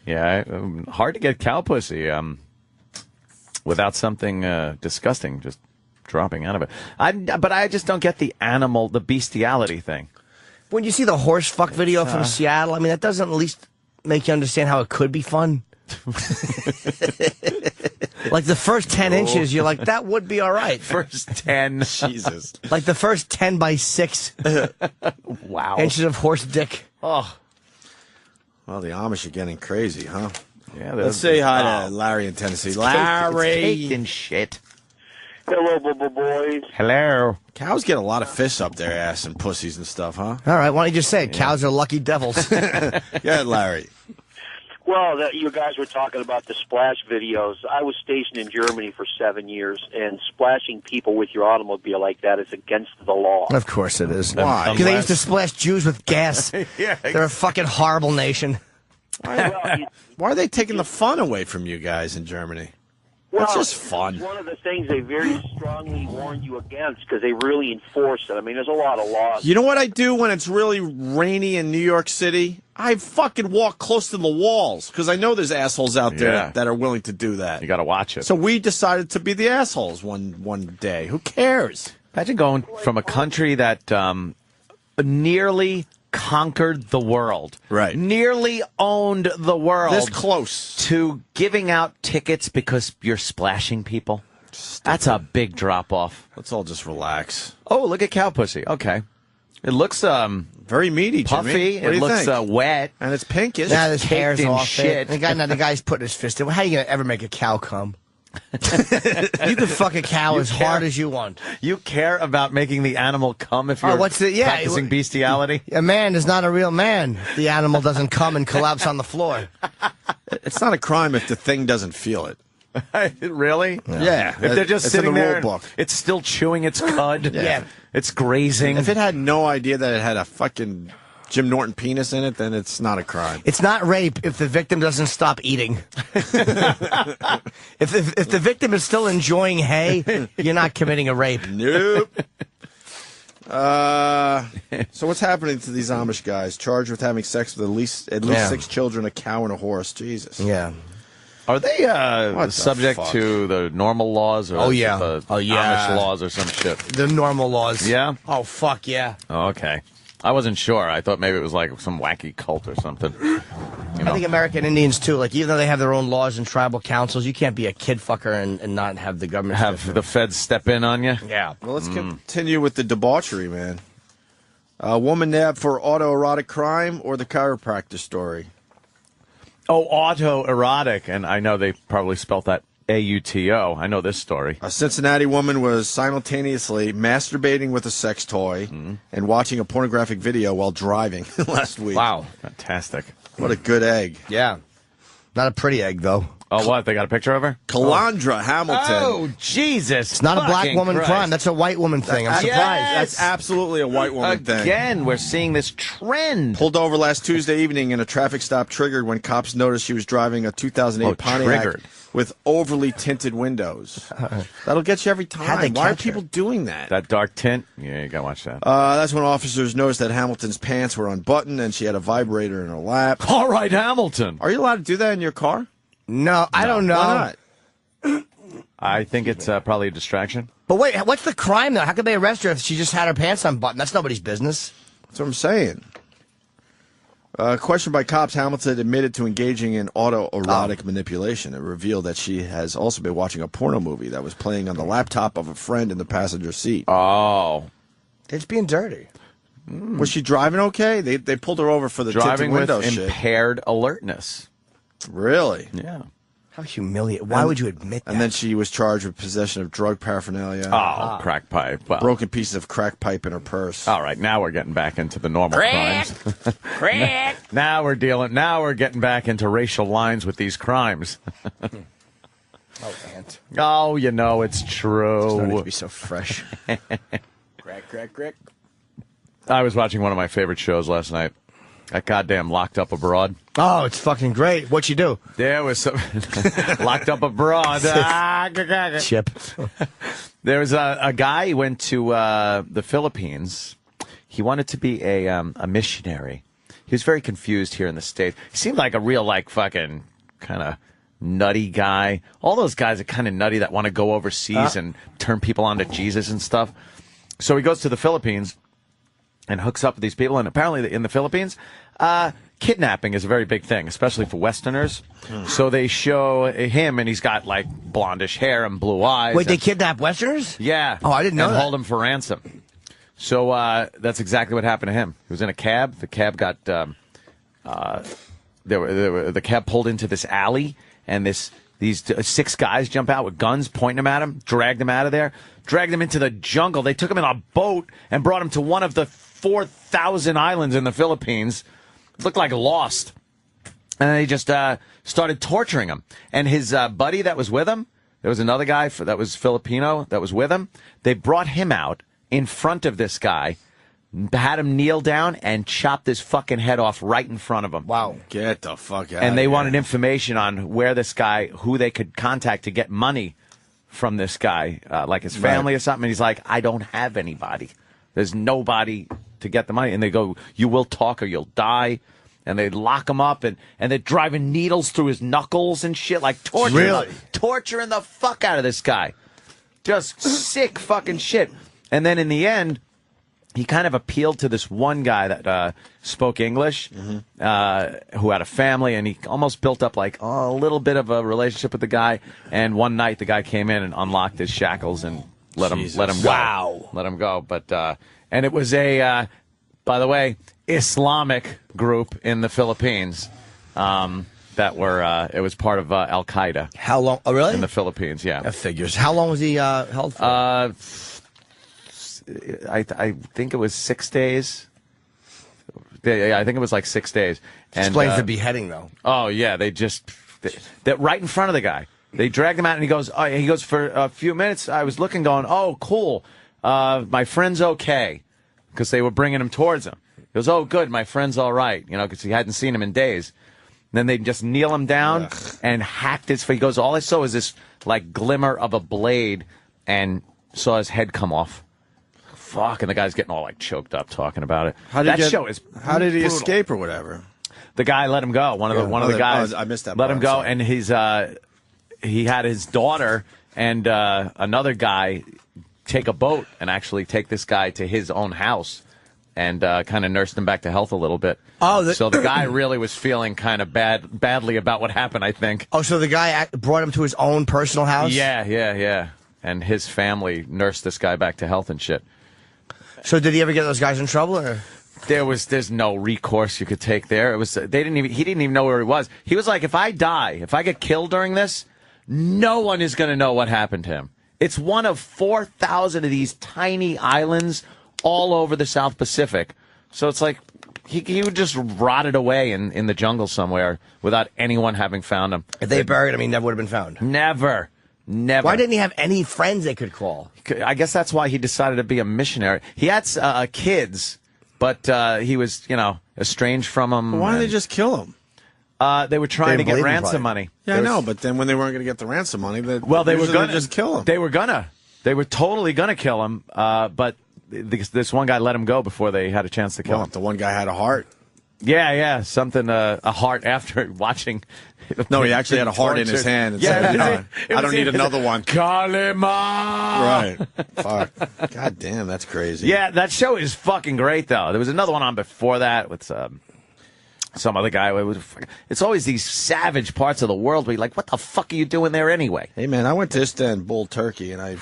Yeah, hard to get cow pussy without something disgusting just dropping out of it. But I just don't get the animal, the bestiality thing. When you see the horse fuck video from Seattle, I mean, that doesn't at least make you understand how it could be fun. Like the first 10 inches, you're like, that would be all right. First 10. Jesus. Like the first 10 by 6 Wow. inches of horse dick. Oh. Well, the Amish are getting crazy, huh? Yeah, Let's say hi to Larry in Tennessee. Larry. It's caked in shit. Hello, boys. Hello. Cows get a lot of fish up their ass and pussies and stuff, huh? All right, why don't you just say it? Cows are lucky devils. Yeah, Larry. Well, you guys were talking about the splash videos. I was stationed in Germany for 7 years, and splashing people with your automobile like that is against the law. Of course it is. Why? Because they used to splash Jews with gas. Yeah, They're a fucking horrible nation. Why are they taking the fun away from you guys in Germany? Well, That's just fun. It's one of the things they very strongly warn you against because they really enforce it. I mean, there's a lot of laws. You know what I do when it's really rainy in New York City? I fucking walk close to the walls because I know there's assholes out there Yeah. that are willing to do that. You got to watch it. So we decided to be the assholes one day. Who cares? Imagine going from a country that nearly conquered the world. Right. Nearly owned the world. This close. To giving out tickets because you're splashing people. That's a big drop off. Let's all just relax. Oh, look at cow pussy. Okay. It looks very meaty, puffy. Jimmy. What do It you looks think? wet. And it's pinkish. Now his caked hair's in off shit. it. The guy's putting his fist in. How are you going to ever make a cow come? You can fuck a cow as hard as you want. You care about making the animal come if you're practicing bestiality? A man is not a real man. The animal doesn't come and collapse on the floor. It's not a crime if the thing doesn't feel it. Really? Yeah. If they're just It's in sitting the there, rule and book. it's still chewing its cud. Yeah. It's grazing. If it had no idea that it had a fucking Jim Norton penis in it, then it's not a crime. It's not rape if the victim doesn't stop eating. If the victim is still enjoying hay, you're not committing a rape. Nope. So what's happening to these Amish guys charged with having sex with at least Yeah. 6 children, a cow, and a horse? Jesus. Yeah. Are they What the subject fuck? to the normal laws or Oh, yeah. the Oh, yeah. Amish laws or some shit? The normal laws. Yeah? Oh, fuck yeah. Oh, okay. I wasn't sure. I thought maybe it was like some wacky cult or something. You know? I think American Indians too. Like even though they have their own laws and tribal councils, you can't be a kid fucker and not have the government have the feds step in on you. Yeah. Well, let's continue with the debauchery, man. A woman nabbed for autoerotic crime or the chiropractor story? Oh, autoerotic, and I know they probably spelt that AUTO. I know this story. A Cincinnati woman was simultaneously masturbating with a sex toy and watching a pornographic video while driving last week. Wow. Fantastic. What a good egg. Yeah. Not a pretty egg, though. Oh, what? They got a picture of her? Calandra Hamilton. Oh, Jesus. It's not a black fucking woman Christ. crime. That's a white woman thing. I'm surprised. That's absolutely a white woman thing. Again, we're seeing this trend. Pulled over last Tuesday evening and a traffic stop triggered when cops noticed she was driving a 2008 Pontiac triggered. with overly tinted windows. That'll get you every How'd they time. Why are catch her? people doing that? That dark tint? Yeah, you got to watch that. That's when officers noticed that Hamilton's pants were unbuttoned and she had a vibrator in her lap. All right, Hamilton. Are you allowed to do that in your car? No, I don't know. Why not? I think it's probably a distraction. But wait, what's the crime though? How could they arrest her if she just had her pants unbuttoned? That's nobody's business. That's what I'm saying. Questioned by cops, Hamilton admitted to engaging in autoerotic manipulation. It revealed that she has also been watching a porno movie that was playing on the laptop of a friend in the passenger seat. Oh. It's being dirty. Was she driving okay? They pulled her over for the Driving tinted with window shit. impaired alertness. Really? Yeah. How humiliating. Why would you admit that? And then she was charged with possession of drug paraphernalia. Oh, crack pipe. Well, Broken pieces of crack pipe in her purse. all right, now we're getting back into the normal Crack. crimes. Crack. Now we're getting back into racial lines with these crimes. Oh, Ant. Oh, you know it's true. No need to be so fresh. Crack. I was watching one of my favorite shows last night. That goddamn Locked Up Abroad. Oh, it's fucking great. What'd you do? There was some Locked Up Abroad. Chip. There was a guy who went to the Philippines. He wanted to be a missionary. He was very confused here in the States. He seemed like a real, like, fucking kind of nutty guy. All those guys are kind of nutty that want to go overseas and turn people onto Jesus and stuff. So he goes to the Philippines and hooks up with these people. And apparently in the Philippines, kidnapping is a very big thing, especially for Westerners. So they show him, and he's got, like, blondish hair and blue eyes. Wait, they kidnap Westerners? Yeah. Oh, I didn't know and that. hold him for ransom. So that's exactly what happened to him. He was in a cab. The cab got the cab pulled into this alley, and these 6 guys jump out with guns, pointing them at him, dragged him out of there, dragged him into the jungle. They took him in a boat and brought him to one of the 4,000 islands in the Philippines. It looked like Lost. And they just started torturing him. And his buddy that was with him, there was another guy that was Filipino that was with him. They brought him out in front of this guy, had him kneel down, and chopped his fucking head off right in front of him. Wow. Get the fuck out And they of here. wanted information on where this guy, who they could contact to get money from this guy, like his family or something. And he's like, I don't have anybody. There's nobody to get the money. And they go, you will talk or you'll die. And they lock him up, and they're driving needles through his knuckles and shit, like torturing the fuck out of this guy. Just sick fucking shit. And then in the end, he kind of appealed to this one guy that spoke English, who had a family, and he almost built up like a little bit of a relationship with the guy. And one night, the guy came in and unlocked his shackles and let him go. Wow. Let him go. But and it was a, by the way, Islamic group in the Philippines that were. It was part of Al Qaeda. How long? Oh, really? In the Philippines, yeah. That figures. How long was he held for? I think it was 6 days. Yeah, I think it was like 6 days. And, Explains the beheading, though. Oh yeah, that right in front of the guy. They dragged him out, and he goes for a few minutes. I was looking, going, oh, cool. My friend's okay, because they were bringing him towards him. He goes, oh, good, my friend's all right, because he hadn't seen him in days. And then they just kneel him down and hacked his face. He goes, all I saw was this like glimmer of a blade, and saw his head come off. Fuck, and the guy's getting all like choked up talking about it. How did he escape or whatever? The guy let him go. One of the guys. I missed that let part, him go, sorry. and he had his daughter and another guy take a boat and actually take this guy to his own house and kind of nursed him back to health a little bit. Oh, so the guy really was feeling kind of badly about what happened, I think. Oh, so the guy brought him to his own personal house? Yeah. And his family nursed this guy back to health and shit. So did he ever get those guys in trouble? Or? There's no recourse you could take there. He didn't even know where he was. He was like, if I get killed during this, no one is going to know what happened to him. It's one of 4,000 of these tiny islands all over the South Pacific. So it's like he would just rotted away in the jungle somewhere without anyone having found him. If they buried him, he never would have been found. Never. Why didn't he have any friends they could call? I guess that's why he decided to be a missionary. He had kids, but he was, estranged from them. Why didn't they just kill him? They were trying to get ransom money. Yeah, I know, but then when they weren't going to get the ransom money, they were going to just kill him. They were totally going to kill him, but this one guy let him go before they had a chance to kill him. The one guy had a heart. Yeah, something, a heart after watching. No, he actually had a heart in his hand. And said, I don't need another one. Kalima! Right. Fuck. God damn, that's crazy. Yeah, that show is fucking great, though. There was another one on before that with some other guy. It's always these savage parts of the world where you're like, what the fuck are you doing there anyway? Hey, man, I went to Istanbul, Turkey, and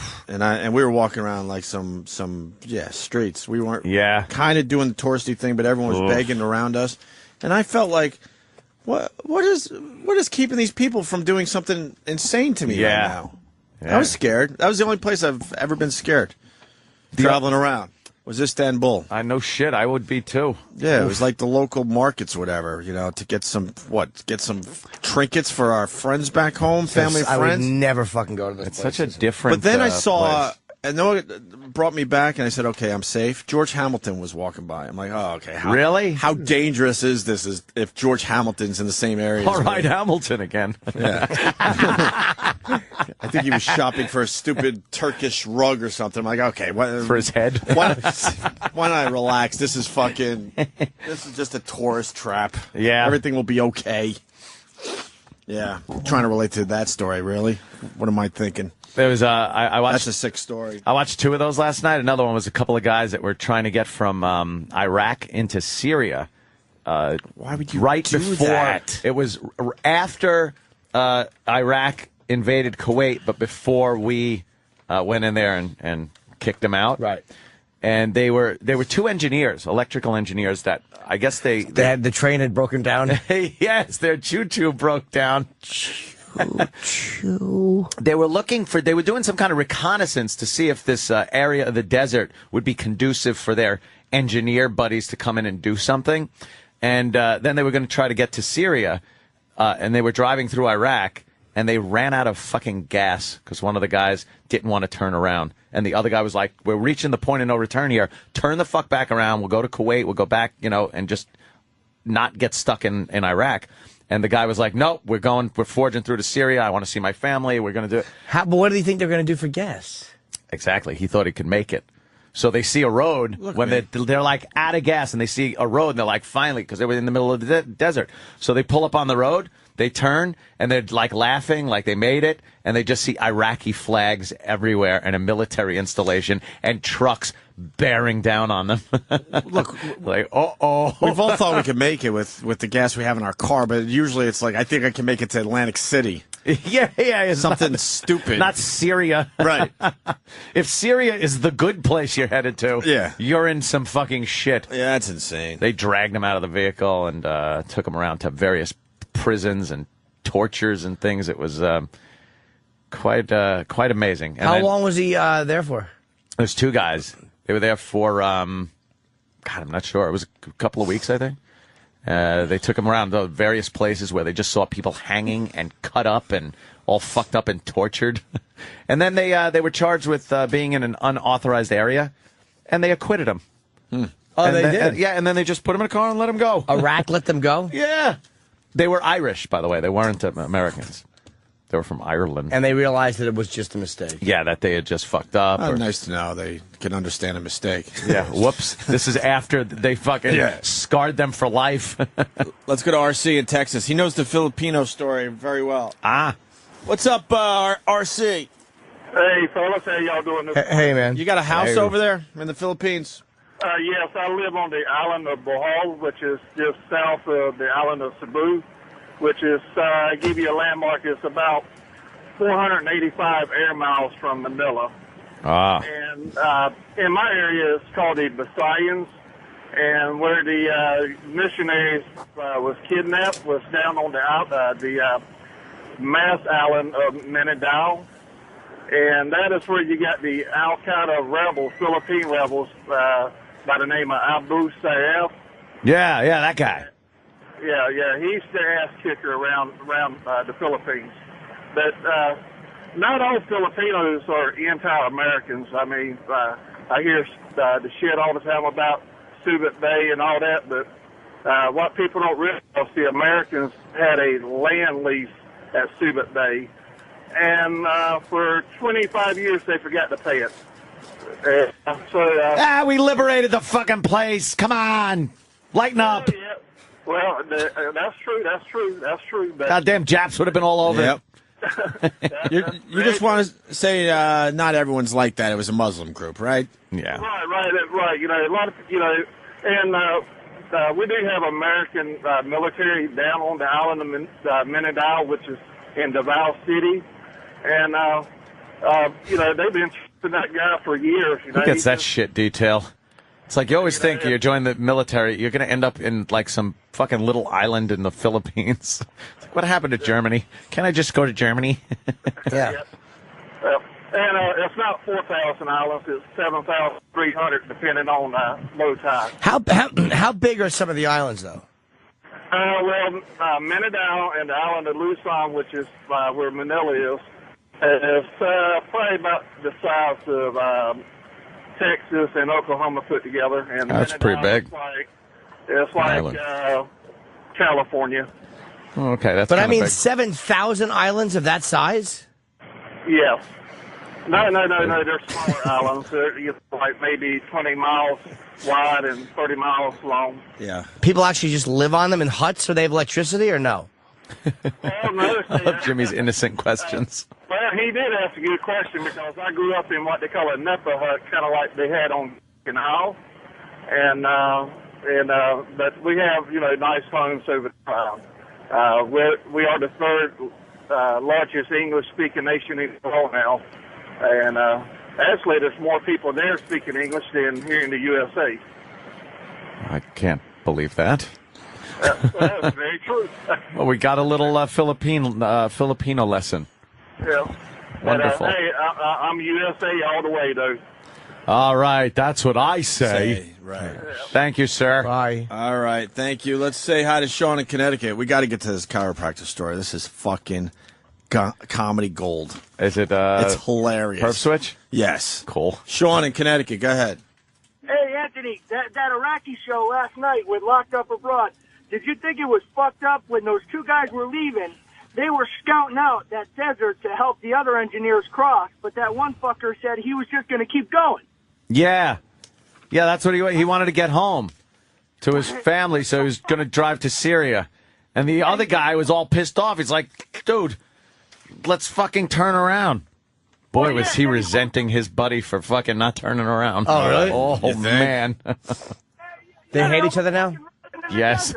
we were walking around like some streets. We weren't kind of doing the touristy thing, but everyone was begging around us. And I felt like, what is keeping these people from doing something insane to me right now? Yeah. I was scared. That was the only place I've ever been scared. Traveling around was Istanbul. I know shit. I would be too. Yeah, it was like the local markets, whatever. To get some trinkets for our friends back home, family, I friends. would never fucking go to this. It's such a different. But then I saw. place. And then it brought me back, and I said, okay, I'm safe. George Hamilton was walking by. I'm like, oh, okay. Really? How dangerous is this if George Hamilton's in the same area? All right, Hamilton again. Yeah. I think he was shopping for a stupid Turkish rug or something. I'm like, okay. For his head? Why don't I relax? This is just a tourist trap. Yeah. Everything will be okay. Yeah. I'm trying to relate to that story, really. What am I thinking? There was I watched. That's a sick story. I watched two of those last night. Another one was a couple of guys that were trying to get from Iraq into Syria. Why would you do before that? It was after Iraq invaded Kuwait, but before we went in there and kicked them out. Right. And they were two engineers, electrical engineers that I guess they had the train had broken down. Yes, their choo-choo broke down. They were doing some kind of reconnaissance to see if this area of the desert would be conducive for their engineer buddies to come in and do something. And then they were going to try to get to Syria, and they were driving through Iraq, and they ran out of fucking gas because one of the guys didn't want to turn around. And the other guy was like, we're reaching the point of no return here. Turn the fuck back around. We'll go to Kuwait. We'll go back, and just not get stuck in Iraq. And the guy was like, nope, we're forging through to Syria. I want to see my family. We're going to do it. But what do you think they're going to do for gas? Exactly. He thought he could make it. So they see a road when they're like out of gas, and they see a road, and they're like, finally, because they were in the middle of the desert. So they pull up on the road, they turn, and they're like laughing, like they made it, and they just see Iraqi flags everywhere and a military installation and trucks bearing down on them. Look, like, uh-oh. We've all thought we could make it with the gas we have in our car, but usually it's like, I think I can make it to Atlantic City. Yeah. It's something stupid. Not Syria. Right. If Syria is the good place you're headed to, you're in some fucking shit. Yeah, that's insane. They dragged him out of the vehicle and took him around to various prisons and tortures and things. It was quite amazing. And How long was he there for? There's two guys. They were there for, I'm not sure. It was a couple of weeks, I think. They took him around to various places where they just saw people hanging and cut up and all fucked up and tortured. And then they were charged with being in an unauthorized area, and they acquitted him. Oh, they did? And then they just put him in a car and let him go. Iraq let them go? Yeah. They were Irish, by the way. They weren't Americans. They were from Ireland. And they realized that it was just a mistake. Yeah, that they had just fucked up. Nice to know they can understand a mistake. Yeah, whoops. This is after they fucking scarred them for life. Let's go to RC in Texas. He knows the Filipino story very well. What's up, RC? Hey, fellas. How y'all doing? Hey, man. You got a house over there in the Philippines? Yes, I live on the island of Bohol, which is just south of the island of Cebu, which is, I give you a landmark, it's about 485 air miles from Manila. Ah. And in my area, it's called the Visayans, and where the missionaries was kidnapped was down on the Mass Island of Mindanao. And that is where you got the Al-Qaeda rebels, Philippine rebels, by the name of Abu Sayyaf. Yeah, that guy. Yeah, he's the ass kicker around the Philippines. But not all Filipinos are anti-Americans. I mean, I hear the shit all the time about Subic Bay and all that, but what people don't realize, the Americans had a land lease at Subic Bay, and for 25 years they forgot to pay it. We liberated the fucking place. Come on, lighten up. Yeah. Well, that's true. But Goddamn Japs would have been all over. Yep. You just want to say not everyone's like that. It was a Muslim group, right? Yeah. Right. You know, a lot of and we do have American military down on the island of Mindanao, which is in Davao City, and you know, they've been chasing that guy for years. You know, Who gets that shit detail? It's like you always think you join the military, you're going to end up in like some fucking little island in the Philippines. It's like, what happened to Germany? Can I just go to Germany? Yeah. And it's not 4,000 islands; it's 7,300, depending on low tide. How big are some of the islands, though? Well, Mindanao and the island of Luzon, which is where Manila is probably about the size of Texas and Oklahoma put together. And that's pretty big. It's like California. Okay, that's. But I mean, big. 7,000 islands of that size? Yes. No. They're smaller islands. They're like maybe 20 miles wide and 30 miles long. Yeah. People actually just live on them in huts, so they have electricity, or no? No, I love Jimmy's innocent questions. Well, he did ask a good question, because I grew up in what they call a NEPA hut, kind of like they had on Canal, and but we have nice homes over time. We are the third largest English-speaking nation in the world now, and actually there's more people there speaking English than here in the USA. I can't believe that. That's very true. Well, we got a little Filipino lesson. Yeah. Wonderful. But, hey, I'm USA all the way, though. All right, that's what I say. Right. Thank you, sir. Bye. All right, thank you. Let's say hi to Sean in Connecticut. We got to get to this chiropractor story. This is fucking comedy gold. Is it? It's hilarious. Perf switch? Yes. Cool. Sean in Connecticut, go ahead. Hey, Anthony, that Iraqi show last night with Locked Up Abroad, did you think it was fucked up when those two guys were leaving? They were scouting out that desert to help the other engineers cross, but that one fucker said he was just going to keep going. Yeah, that's what he wanted to get home to his family, so he was going to drive to Syria. And the other guy was all pissed off. He's like, dude, let's fucking turn around. Boy, was he resenting his buddy for fucking not turning around. Oh, really? Oh, man. They hate each other now? Yes.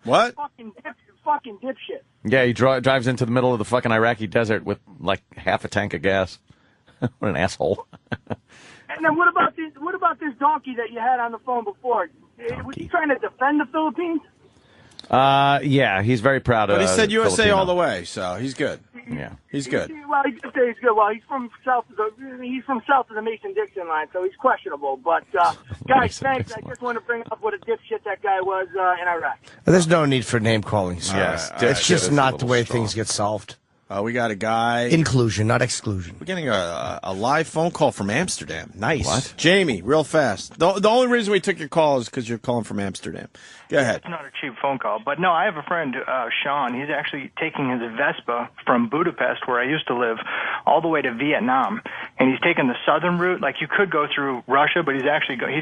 What? Fucking dipshit. Yeah, he drives into the middle of the fucking Iraqi desert with like half a tank of gas. What an asshole. And then what about this donkey that you had on the phone before? Was he trying to defend the Philippines? Yeah, he's very proud of it. But he said USA Filipino. all the way, so he's good. Yeah. He's good. Well, he did say he's good. Well, he's from south of the Mason-Dixon line, so he's questionable. But guys, thanks. I just want to bring up what a dipshit that guy was in Iraq. There's no need for name calling. Yes, it's just not the way things get solved. We got a guy. Inclusion, not exclusion. We're getting a live phone call from Amsterdam. Nice. What? Jamie, real fast. The only reason we took your call is because you're calling from Amsterdam. Go ahead. It's not a cheap phone call. But no, I have a friend, Sean. He's actually taking his Vespa from Budapest, where I used to live, all the way to Vietnam. And he's taking the southern route. Like, you could go through Russia, but he's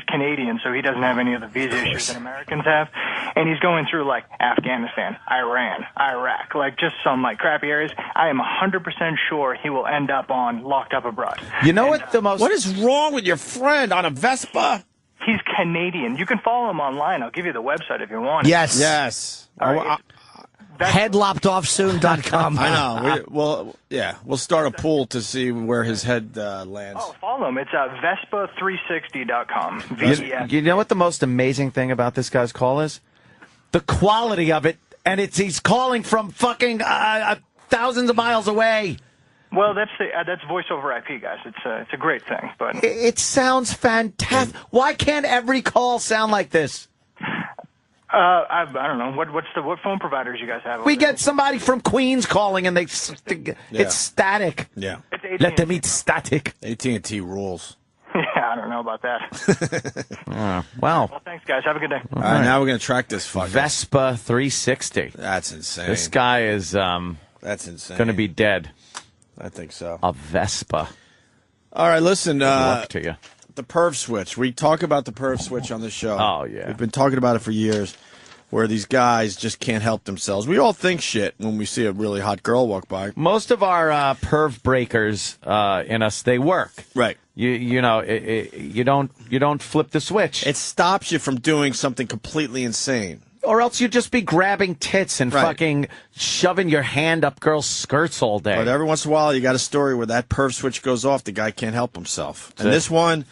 Canadian, so he doesn't have any of the visa issues that Americans have. And he's going through, like, Afghanistan, Iran, Iraq, like, just some, like, crappy areas. I am 100% sure he will end up on Locked Up Abroad. You know what the most... What is wrong with your friend on a Vespa? He's Canadian. You can follow him online. I'll give you the website if you want. Yes. All right, Headloppedoffsoon.com. I know. We'll start a pool to see where his head lands. Oh, follow him. It's Vespa360.com. You know what the most amazing thing about this guy's call is? The quality of it, and he's calling from fucking thousands of miles away. Well, that's voice over IP, guys. It's a great thing, but It sounds fantastic. Why can't every call sound like this? I don't know what phone providers you guys have. We get somebody from Queens calling, and it's static. Yeah. Let them eat static. AT&T rules. Yeah, I don't know about that. Well, thanks, guys. Have a good day. All right, now we're going to track this fucker. Vespa 360. That's insane. This guy is that's insane. Going to be dead. I think so. A Vespa. All right, listen. Good luck to you. The perv switch. We talk about the perv switch on the show. Oh, yeah. We've been talking about it for years, where these guys just can't help themselves. We all think shit when we see a really hot girl walk by. Most of our perv breakers in us, they work. Right. You know, you don't flip the switch. It stops you from doing something completely insane. Or else you'd just be grabbing tits and fucking shoving your hand up girls' skirts all day. But every once in a while, you got a story where that perv switch goes off. The guy can't help himself. And this one,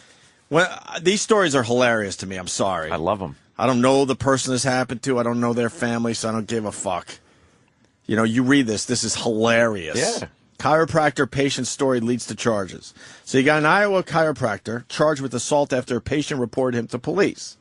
these stories are hilarious to me. I'm sorry. I love them. I don't know the person this happened to. I don't know their family, so I don't give a fuck. You know, you read this. This is hilarious. Yeah. Chiropractor patient story leads to charges. So you got an Iowa chiropractor charged with assault after a patient reported him to police.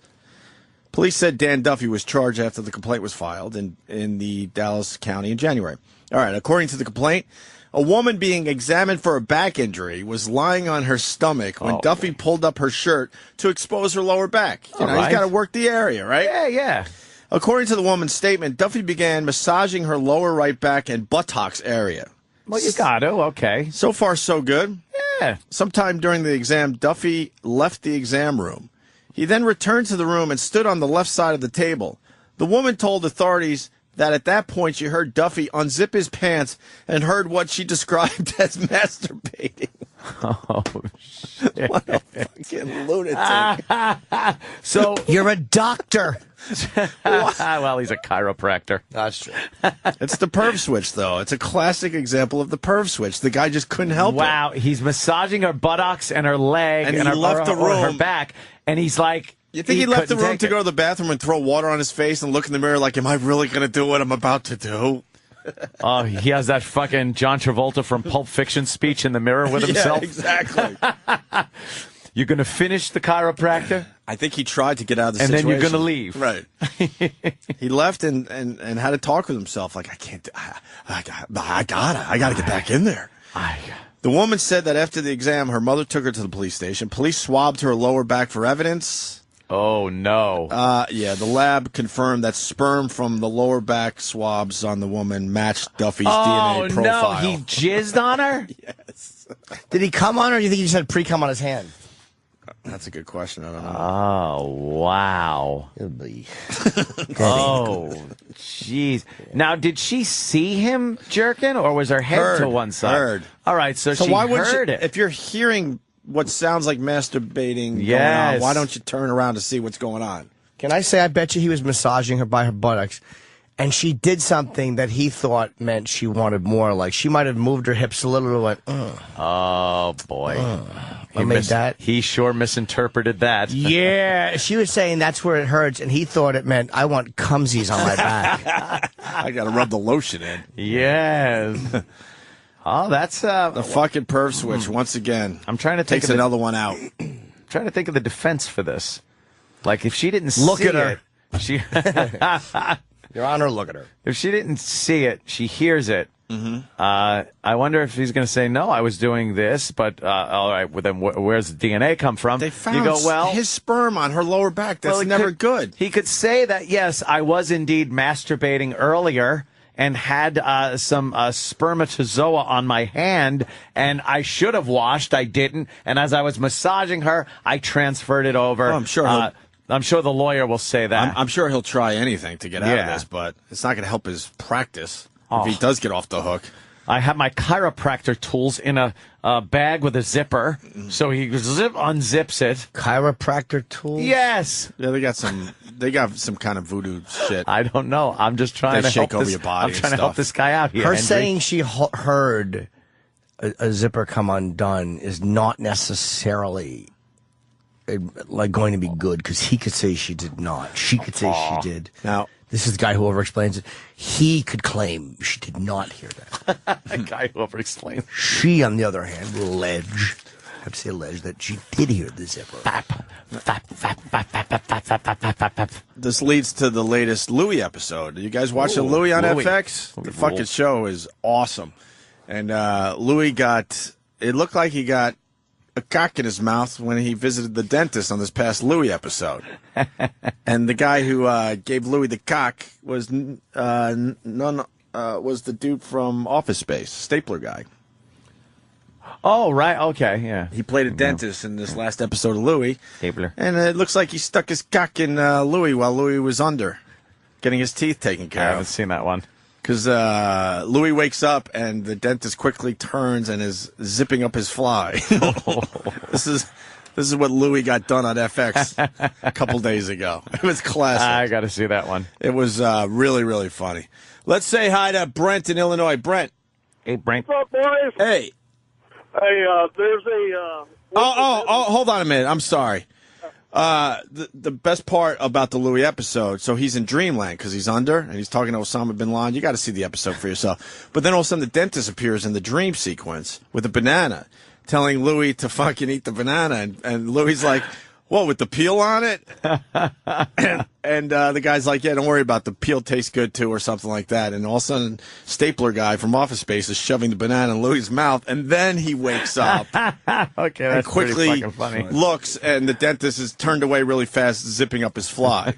Police said Dan Duffy was charged after the complaint was filed in the Dallas County in January. All right, according to the complaint, a woman being examined for a back injury was lying on her stomach when Duffy pulled up her shirt to expose her lower back. You know, he's got to work the area, right? Yeah. According to the woman's statement, Duffy began massaging her lower right back and buttocks area. Well, you got to. Okay. So far, so good. Yeah. Sometime during the exam, Duffy left the exam room. He then returned to the room and stood on the left side of the table. The woman told authorities that at that point she heard Duffy unzip his pants and heard what she described as masturbating. Oh, shit. What a fucking lunatic. So you're a doctor. Well, he's a chiropractor. That's true. It's the perv switch, though. It's a classic example of the perv switch. The guy just couldn't help it. Wow, he's massaging her buttocks and her leg And he her, left the or her room. back, and he's like, You think he left the couldn't room take to it. go to the bathroom and throw water on his face and look in the mirror like, am I really going to do what I'm about to do? Oh, he has that fucking John Travolta from Pulp Fiction speech in the mirror with himself. Yeah, exactly. You're going to finish the chiropractor? I think he tried to get out of the and situation. then you're going to leave. Right. He left and had to talk with himself like, I can't, I gotta get back in there. The woman said that after the exam, her mother took her to the police station. Police swabbed her lower back for evidence. Oh, no. Yeah, the lab confirmed that sperm from the lower back swabs on the woman matched Duffy's DNA profile. No, he jizzed on her? Yes. Did he come on her, or do you think he just had pre-cum on his hand? That's a good question. I don't know. Oh, wow. Oh, jeez. Now, did she see him jerking, or was her head to one side? Heard. All right, so she why would heard you, it. If you're hearing what sounds like masturbating going Yes. on, why don't you turn around to see what's going on? Can I say, I bet you he was massaging her by her buttocks, and she did something that he thought meant she wanted more. Like, she might have moved her hips a little and went, Oh, boy. I made that. He sure misinterpreted that. Yeah, she was saying that's where it hurts, and he thought it meant, I want cumsies on my back. I got to rub the lotion in. Yes. Oh, that's the fucking perv switch once again. I'm trying to think takes of another one out. trying to think of the defense for this. Like, if she didn't Look see at her. it, she Your Honor, look at her. if she didn't see it, she hears it. I wonder if he's going to say, no, I was doing this, but all right, well, then where's the DNA come from? They found you go, well, his sperm on her lower back. That's never good. He could say that, yes, I was indeed masturbating earlier and had some spermatozoa on my hand, and I should have washed. I didn't. And as I was massaging her, I transferred it over. Oh, I'm sure I'm sure the lawyer will say that. I'm sure he'll try anything to get out of this, but it's not going to help his practice if he does get off the hook. I have my chiropractor tools in a bag with a zipper, so he unzips it. Chiropractor tools. Yes. Yeah, they got some kind of voodoo shit. I don't know. I'm just trying They to shake help over this, your body I'm trying to help this guy out here. Her Henry. saying she heard a zipper come undone is not necessarily like going to be good, because he could say she did not. She could say she did. Now, this is the guy who over-explains it. He could claim she did not hear that. The guy who over-explains. She, on the other hand, will allege, I have to say allege, that she did hear the zipper. This leads to the latest Louis episode. You guys watching Ooh, Louis on Louis. FX? Louis The fucking rules. show is awesome. And Louis it looked like he got a cock in his mouth when he visited the dentist on this past Louis episode. And the guy who gave Louis the cock was was the dude from Office Space, Stapler guy. Oh, right. Okay, yeah. He played a dentist in this last episode of Louis. Stapler. And it looks like he stuck his cock in Louis while Louis was under, getting his teeth taken I care of. haven't seen that one. Because Louis wakes up and the dentist quickly turns and is zipping up his fly. This is what Louis got done on FX a couple days ago. It was classic. I got to see that one. It was really, really funny. Let's say hi to Brent in Illinois. Brent. Hey, Brent. What's up, boys? Hey. Hey, there's a... Hold on a minute. I'm sorry. The best part about the Louis episode, so he's in dreamland because he's under and he's talking to Osama bin Laden. You got to see the episode for yourself. But then all of a sudden the dentist appears in the dream sequence with a banana, telling Louis to fucking eat the banana, and Louis like, "What, with the peel on it?" and the guy's like, "Yeah, don't worry about the peel, tastes good too," or something like that. And all of a sudden, Stapler guy from Office Space is shoving the banana in Louis' mouth, and then he wakes up. Okay, And that's quickly pretty fucking funny. looks, and the dentist is turned away really fast, zipping up his fly.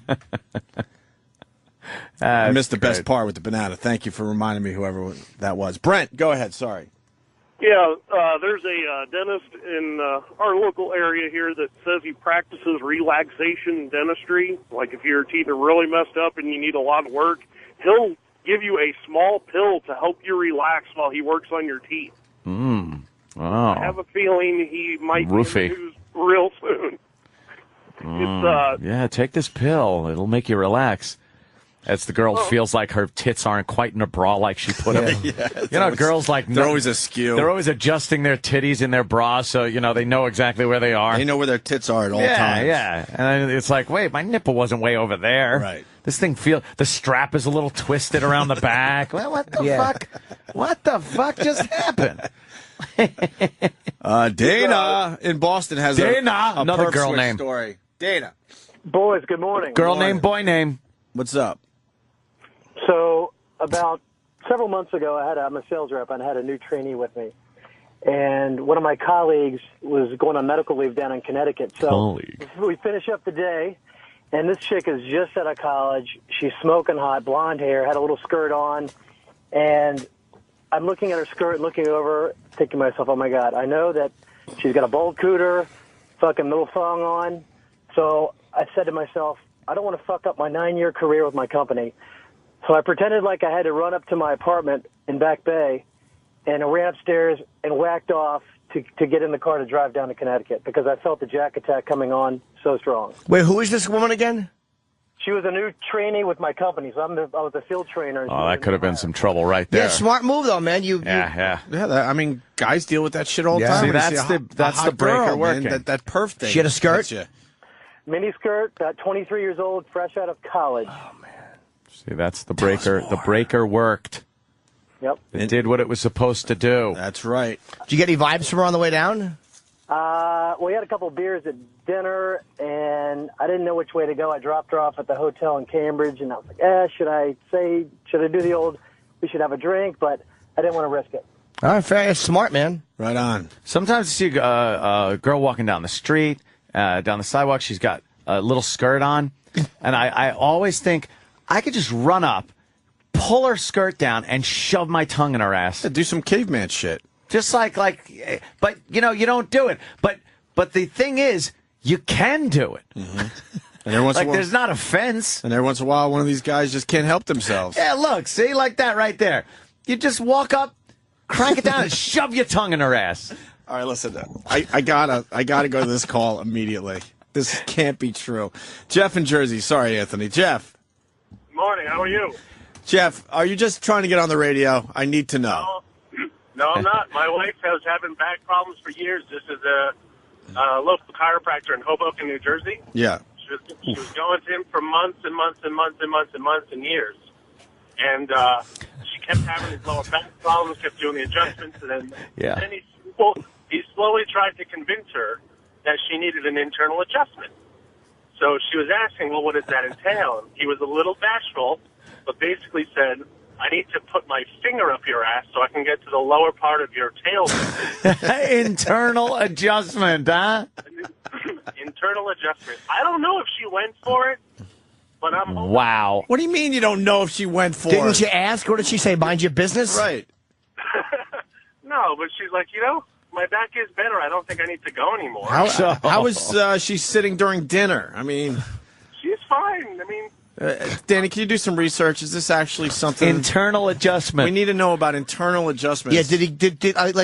I missed the best part with the banana. Thank you for reminding me, whoever that was. Brent, go ahead. Sorry. Yeah, there's a dentist in our local area here that says he practices relaxation dentistry. Like if your teeth are really messed up and you need a lot of work, he'll give you a small pill to help you relax while he works on your teeth. Oh. I have a feeling he might be in Roofie. the news real soon. Yeah, take this pill. It'll make you relax. As the girl feels like her tits aren't quite in a bra like she put them. You know, girls like... They're always askew. They're always adjusting their titties in their bra so, you know, they know exactly where they are. They know where their tits are at all times. Yeah, and then it's like, wait, my nipple wasn't way over there. Right. This thing the strap is a little twisted around the back. Well, what the fuck? What the fuck just happened? Dana in Boston has a another perp girl switch name. story. Dana. Boys, good morning. Girl name, boy name. What's up? So about several months ago, I'm a sales rep, and I had a new trainee with me. And one of my colleagues was going on medical leave down in Connecticut. So we finish up the day, and this chick is just out of college. She's smoking hot, blonde hair, had a little skirt on. And I'm looking at her skirt, looking over, thinking to myself, oh, my God, I know that she's got a bold cooter, fucking little thong on. So I said to myself, I don't want to fuck up my 9-year career with my company. So I pretended like I had to run up to my apartment in Back Bay, and I ran upstairs and whacked off to get in the car to drive down to Connecticut because I felt the jack attack coming on so strong. Wait, who is this woman again? She was a new trainee with my company, so I was a field trainer. Oh, that could have been some trouble right there. Yeah, smart move though, man. Yeah, I mean, guys deal with that shit all the time. See, When you see that's a the breaker girl, man, working. that perf thing. She had a skirt? That's you. Mini skirt, about 23 years old, fresh out of college. Oh, man. See, that's the breaker. The breaker worked. Yep. It did what it was supposed to do. That's right. Did you get any vibes from her on the way down? We had a couple of beers at dinner, and I didn't know which way to go. I dropped her off at the hotel in Cambridge, and I was like, should I do the old, we should have a drink, but I didn't want to risk it. All right, fair. Smart, man. Right on. Sometimes you see a girl walking down the street, down the sidewalk. She's got a little skirt on, and I always think I could just run up, pull her skirt down, and shove my tongue in her ass. Do some caveman shit. Just like, but you know, you don't do it. But the thing is, you can do it. Mm-hmm. And every once in a while, there's not a fence. And every once in a while, one of these guys just can't help themselves. Yeah, look, see, like that right there. You just walk up, crank it down, and shove your tongue in her ass. All right, listen. I gotta go to this call immediately. This can't be true. Jeff in Jersey. Sorry, Anthony. Jeff. Morning. How are you? Jeff, are you just trying to get on the radio? I need to know. No, I'm not. My wife was having back problems for years. This is a local chiropractor in Hoboken, New Jersey. Yeah. She was going to him for months and months and months and months and months and years. And she kept having these lower back problems, kept doing the adjustments, and then, then he slowly tried to convince her that she needed an internal adjustment. So she was asking, well, what does that entail? And he was a little bashful, but basically said, I need to put my finger up your ass so I can get to the lower part of your tailbone. Internal adjustment, huh? Internal adjustment. I don't know if she went for it, but I'm hoping. Wow. What do you mean you don't know if she went for it? Didn't you ask? What did she say? Mind your business? Right. No, but she's like, my back is better. I don't think I need to go anymore. How is she sitting during dinner? I mean, she's fine. I mean, Danny, can you do some research? Is this actually something? Internal adjustment. We need to know about internal adjustments. Yeah,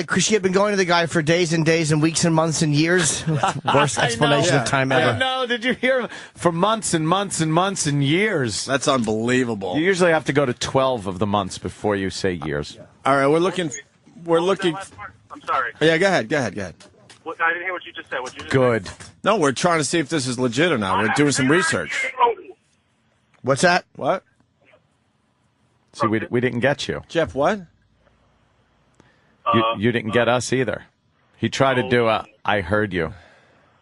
because she had been going to the guy for days and days and weeks and months and years? Worst explanation of time ever. No, did you hear? For months and months and months and years. That's unbelievable. You usually have to go to 12 of the months before you say years. All right, we're looking. I'm sorry. Yeah, go ahead. I didn't hear what you just said. Good. No, we're trying to see if this is legit or not. We're doing some research. What's that? What? See, we didn't get you. Jeff, what? You didn't get us either. He tried to do I heard you.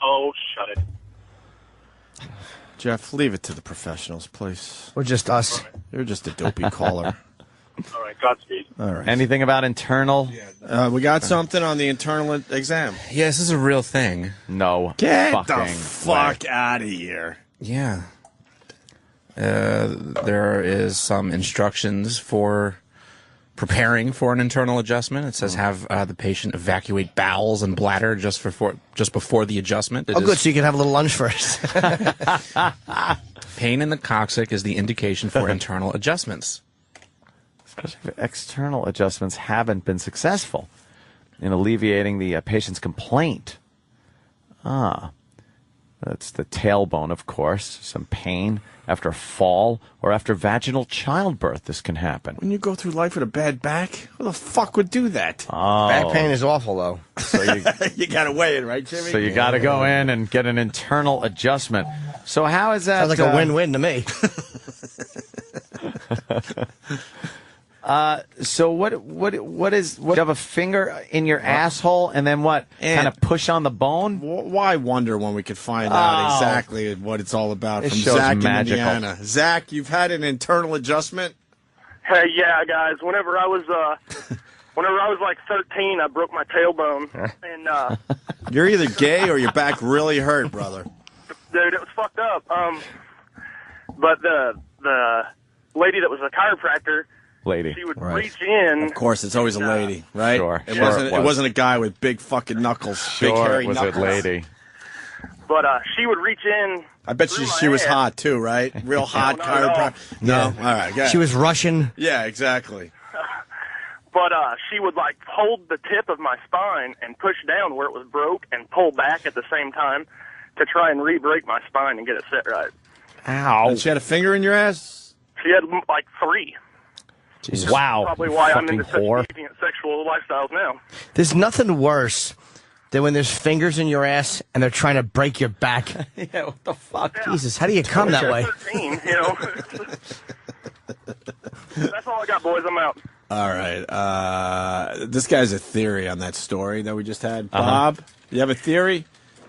Oh, shut it. Jeff, leave it to the professionals, please. We're just us. You're just a dopey caller. All right, Godspeed. All right. Anything about internal? We got something on the internal exam. Yeah, this is a real thing. No. Get fucking the fuck out of here. Yeah. There is some instructions for preparing for an internal adjustment. It says have the patient evacuate bowels and bladder just before the adjustment. Good, so you can have a little lunch first. Pain in the coccyx is the indication for internal adjustments. Especially if external adjustments haven't been successful in alleviating the patient's complaint. That's the tailbone, of course. Some pain after a fall or after vaginal childbirth. This can happen. When you go through life with a bad back, who the fuck would do that? Oh. Back pain is awful, though. So you got to weigh it, right, Jimmy? So you got to go in and get an internal adjustment. So how is that? Sounds like a win-win to me. So what is you have a finger in your asshole and then what? Kind of push on the bone? Why wonder when we could find out exactly what it's all about This from show's Zach magical. in Indiana. Zach, you've had an internal adjustment? Hey, yeah, guys. Whenever I was like 13, I broke my tailbone, and You're either gay or your back really hurt, brother. dude, it was fucked up. But the lady that was a chiropractor, she would reach in. Of course, it's always a lady, right? Sure. It Sure wasn't. it was. It wasn't a guy with big fucking knuckles, big Sure, hairy it was knuckles. a lady. But she would reach in. I bet she was hot too, right? Real hot chiropractor. No, all right. Go ahead. She was Russian. Yeah, exactly. But she would like hold the tip of my spine and push down where it was broke and pull back at the same time to try and re-break my spine and get it set right. Ow. And she had a finger in your ass? She had like 3. Jesus. Wow. Probably why I'm Fucking into such whore. deviant sexual lifestyles now. There's nothing worse than when there's fingers in your ass and they're trying to break your back. Yeah, what the fuck? Jesus, how do you come that way? 13, you know. That's all I got, boys. I'm out. All right. This guy's a theory on that story that we just had. Bob, you have a theory?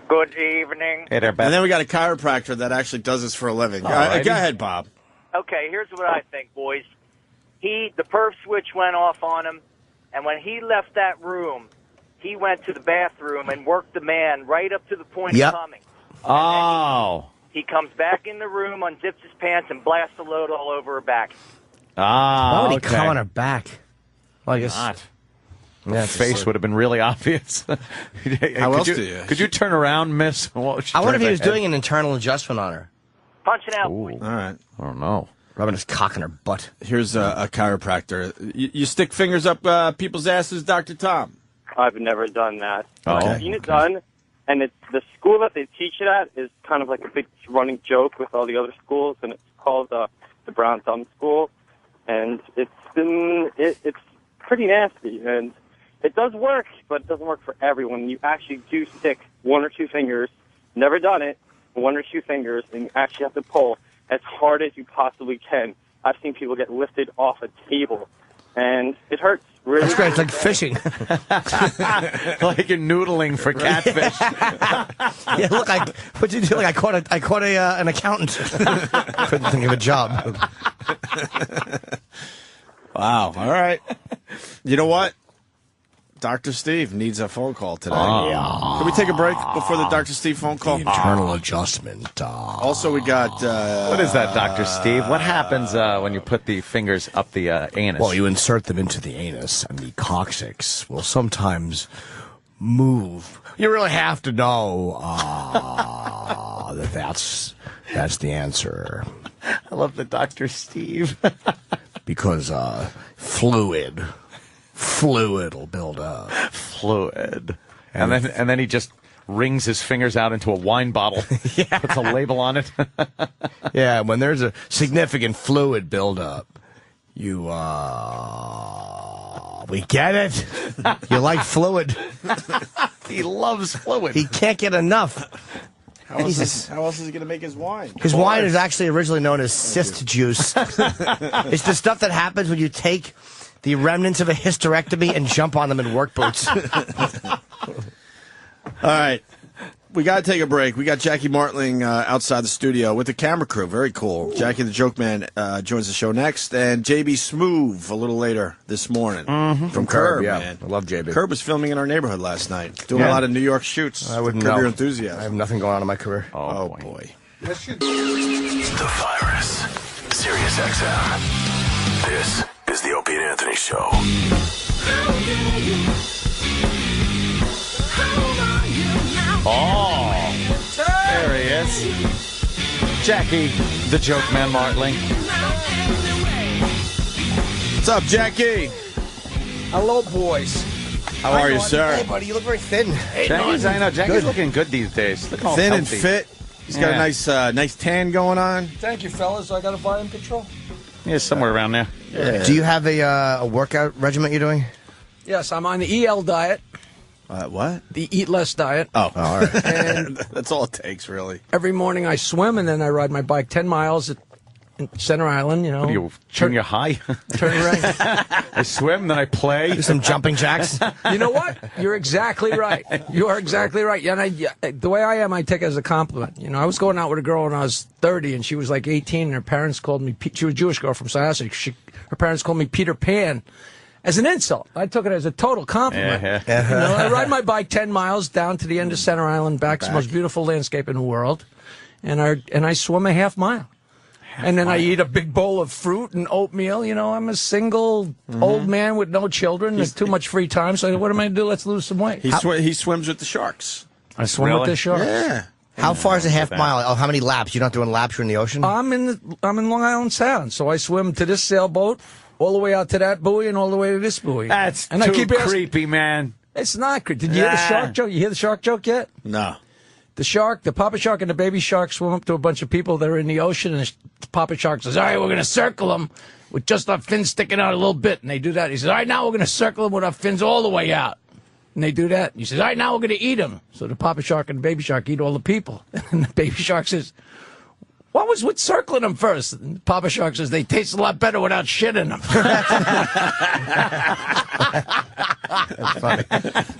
Good evening. Hey there, And then we got a chiropractor that actually does this for a living. Go ahead, Bob. Okay, here's what I think, boys. The perf switch went off on him, and when he left that room, he went to the bathroom and worked the man right up to the point of coming. Oh. He comes back in the room, unzips his pants, and blasts the load all over her back. Ah, Why would he come on her back? Well, I guess. Not. Yeah, Her face would have been really obvious. How else do you? Could you turn around, miss? Well, I wonder if he was doing an internal adjustment on her. Punching out. All right. I don't know. Rubbing his cock in her butt. Here's a chiropractor. You stick fingers up people's asses, Dr. Tom? I've never done that. Oh. I've seen it done, and it's the school that they teach it at is kind of like a big running joke with all the other schools, and it's called the Brown Thumb School, and it's pretty nasty, and it does work, but it doesn't work for everyone. You actually do stick one or two fingers, never done it, one or two fingers, and you actually have to pull as hard as you possibly can. I've seen people get lifted off a table, and it hurts. Really. That's great. It's like fishing. Like you're noodling for catfish. Yeah, look, what'd you do? Like I caught an accountant. Couldn't think of a job. Wow. All right. You know what? Dr. Steve needs a phone call today. Can we take a break before the Dr. Steve phone call? Internal adjustment. Also, we got... what is that, Dr. Steve? What happens when you put the fingers up the anus? Well, you insert them into the anus, and the coccyx will sometimes move. You really have to know that's the answer. I love the Dr. Steve. Because fluid will build up. Fluid. And then he just wrings his fingers out into a wine bottle. Yeah. Puts a label on it. Yeah, when there's a significant fluid buildup, we get it. You like fluid. He loves fluid. He can't get enough. How else is he going to make his wine? His wine is actually originally known as cyst juice. It's the stuff that happens when you take the remnants of a hysterectomy and jump on them in work boots. All right. We got to take a break. We got Jackie Martling outside the studio with the camera crew. Very cool. Jackie the Joke Man joins the show next. And JB Smoove a little later this morning. From Curb, yeah. man. I love JB. Curb was filming in our neighborhood last night. Doing a lot of New York shoots. I wouldn't Curb know. Your Enthusiasm. I have nothing going on in my career. Oh boy. The Virus. Sirius XM. This is the Opie and Anthony Show. Oh, there he is. Jackie, the Joke Man Martling. What's up, Jackie? Hello, boys. How are you, sir? Hey, buddy, you look very thin. Jackie's looking good these days. Look all thin and healthy. fit. He's got a nice tan going on. Thank you, fellas. I got a volume control. Yeah, somewhere around there. Yeah. Do you have a workout regimen you're doing? Yes, I'm on the EL diet. What? The Eat Less diet. Oh, all right. And that's all it takes, really. every morning I swim, and then I ride my bike 10 miles in Center Island, you know. What are you, junior high? Turn around. I swim, then I play. Do some jumping jacks. You know what? You're exactly right. You are exactly right. And the way I am, I take it as a compliment. You know, I was going out with a girl when I was 30, and she was like 18, and her parents called me, she was a Jewish girl from Syosset. Her parents called me Peter Pan as an insult. I took it as a total compliment. You know, I ride my bike 10 miles down to the end of Center Island, back. It's the most beautiful landscape in the world, and I swim a half mile. And then I eat a big bowl of fruit and oatmeal. You know, I'm a single old man with no children. There's too much free time. So what am I going to do? Let's lose some weight. He swims with the sharks. I swim with the sharks. Yeah. How far is a half mile? Oh, how many laps? You're not doing laps? You're in the ocean? I'm in Long Island Sound. So I swim to this sailboat, all the way out to that buoy, and all the way to this buoy. That's and too I keep creepy, man. It's not creepy. Did you hear the shark joke? You hear the shark joke yet? No. The papa shark and the baby shark swim up to a bunch of people that are in the ocean, and the papa shark says, all right, we're going to circle them with just our fins sticking out a little bit. And they do that. He says, all right, now we're going to circle them with our fins all the way out. And they do that. He says, all right, now we're going to eat them. So the papa shark and the baby shark eat all the people. And the baby shark says, what was with circling them first? And the papa shark says, they taste a lot better without shit in them. That's funny.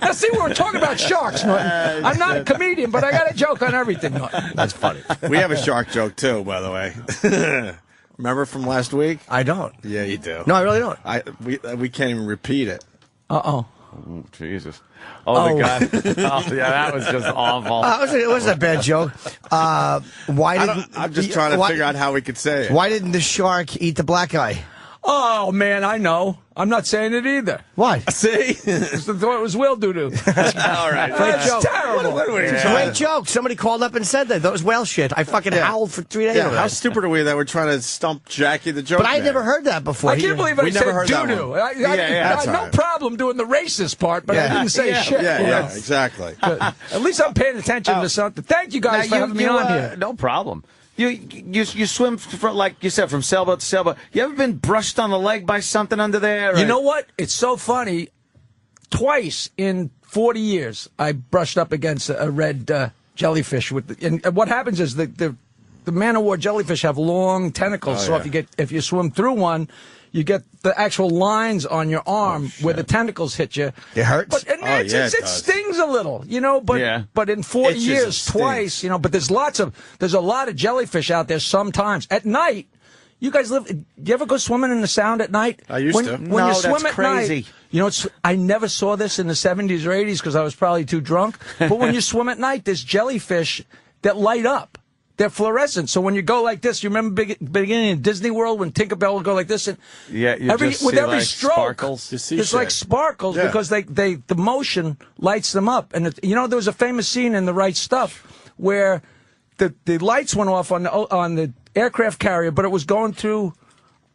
Now, see, we're talking about sharks, Norton. I'm not a comedian, but I got a joke on everything, Norton. That's funny. We have a shark joke, too, by the way. Remember from last week? I don't. Yeah, you do. No, I really don't. We can't even repeat it. Uh-oh. Oh, Jesus. Oh, the guy. Oh, yeah, that was just awful. It wasn't a bad joke. Why didn't? I'm just trying to figure out how we could say it. Why didn't the shark eat the black guy? Oh, man, I know. I'm not saying it either. What? See? It's the thought it was whale doo-doo. All right. That's joke. terrible. It's a great joke. Somebody called up and said that. That was whale shit. I fucking howled for 3 days. Yeah, over how that. stupid are we that we're trying to stump Jackie the joke? But I man? never heard that before. I can't believe I We said never heard that doo-doo. one. I that's had no all right. problem doing the racist part, but I didn't say shit. Yeah, exactly. At least I'm paying attention to something. Thank you guys for having me on here. No problem. You swim from, like you said, from sailboat to sailboat. You ever been brushed on the leg by something under there? You know what? It's so funny. Twice in 40 years, I brushed up against a red jellyfish. And what happens is the man-o-war jellyfish have long tentacles. So if you swim through one, you get the actual lines on your arm where the tentacles hit you. It hurts? But it stings a little, but in 40 years, twice, but there's a lot of jellyfish out there sometimes. At night, you guys do you ever go swimming in the Sound at night? I used to. When you swim that's at crazy. night, I never saw this in the 70s or 80s because I was probably too drunk. But when you swim at night, there's jellyfish that light up. They're fluorescent. So when you go like this, you remember beginning in Disney World when Tinkerbell would go like this? And every stroke, sparkles. it's like sparkles because the motion lights them up. And there was a famous scene in The Right Stuff where the lights went off on the aircraft carrier, but it was going through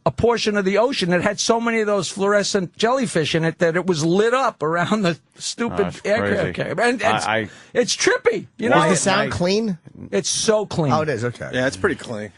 a portion of the ocean that had so many of those fluorescent jellyfish in it that it was lit up around the stupid aircraft carrier. And it's trippy. Is the Sound clean? It's so clean. Oh, it is. Okay. Yeah, it's pretty clean.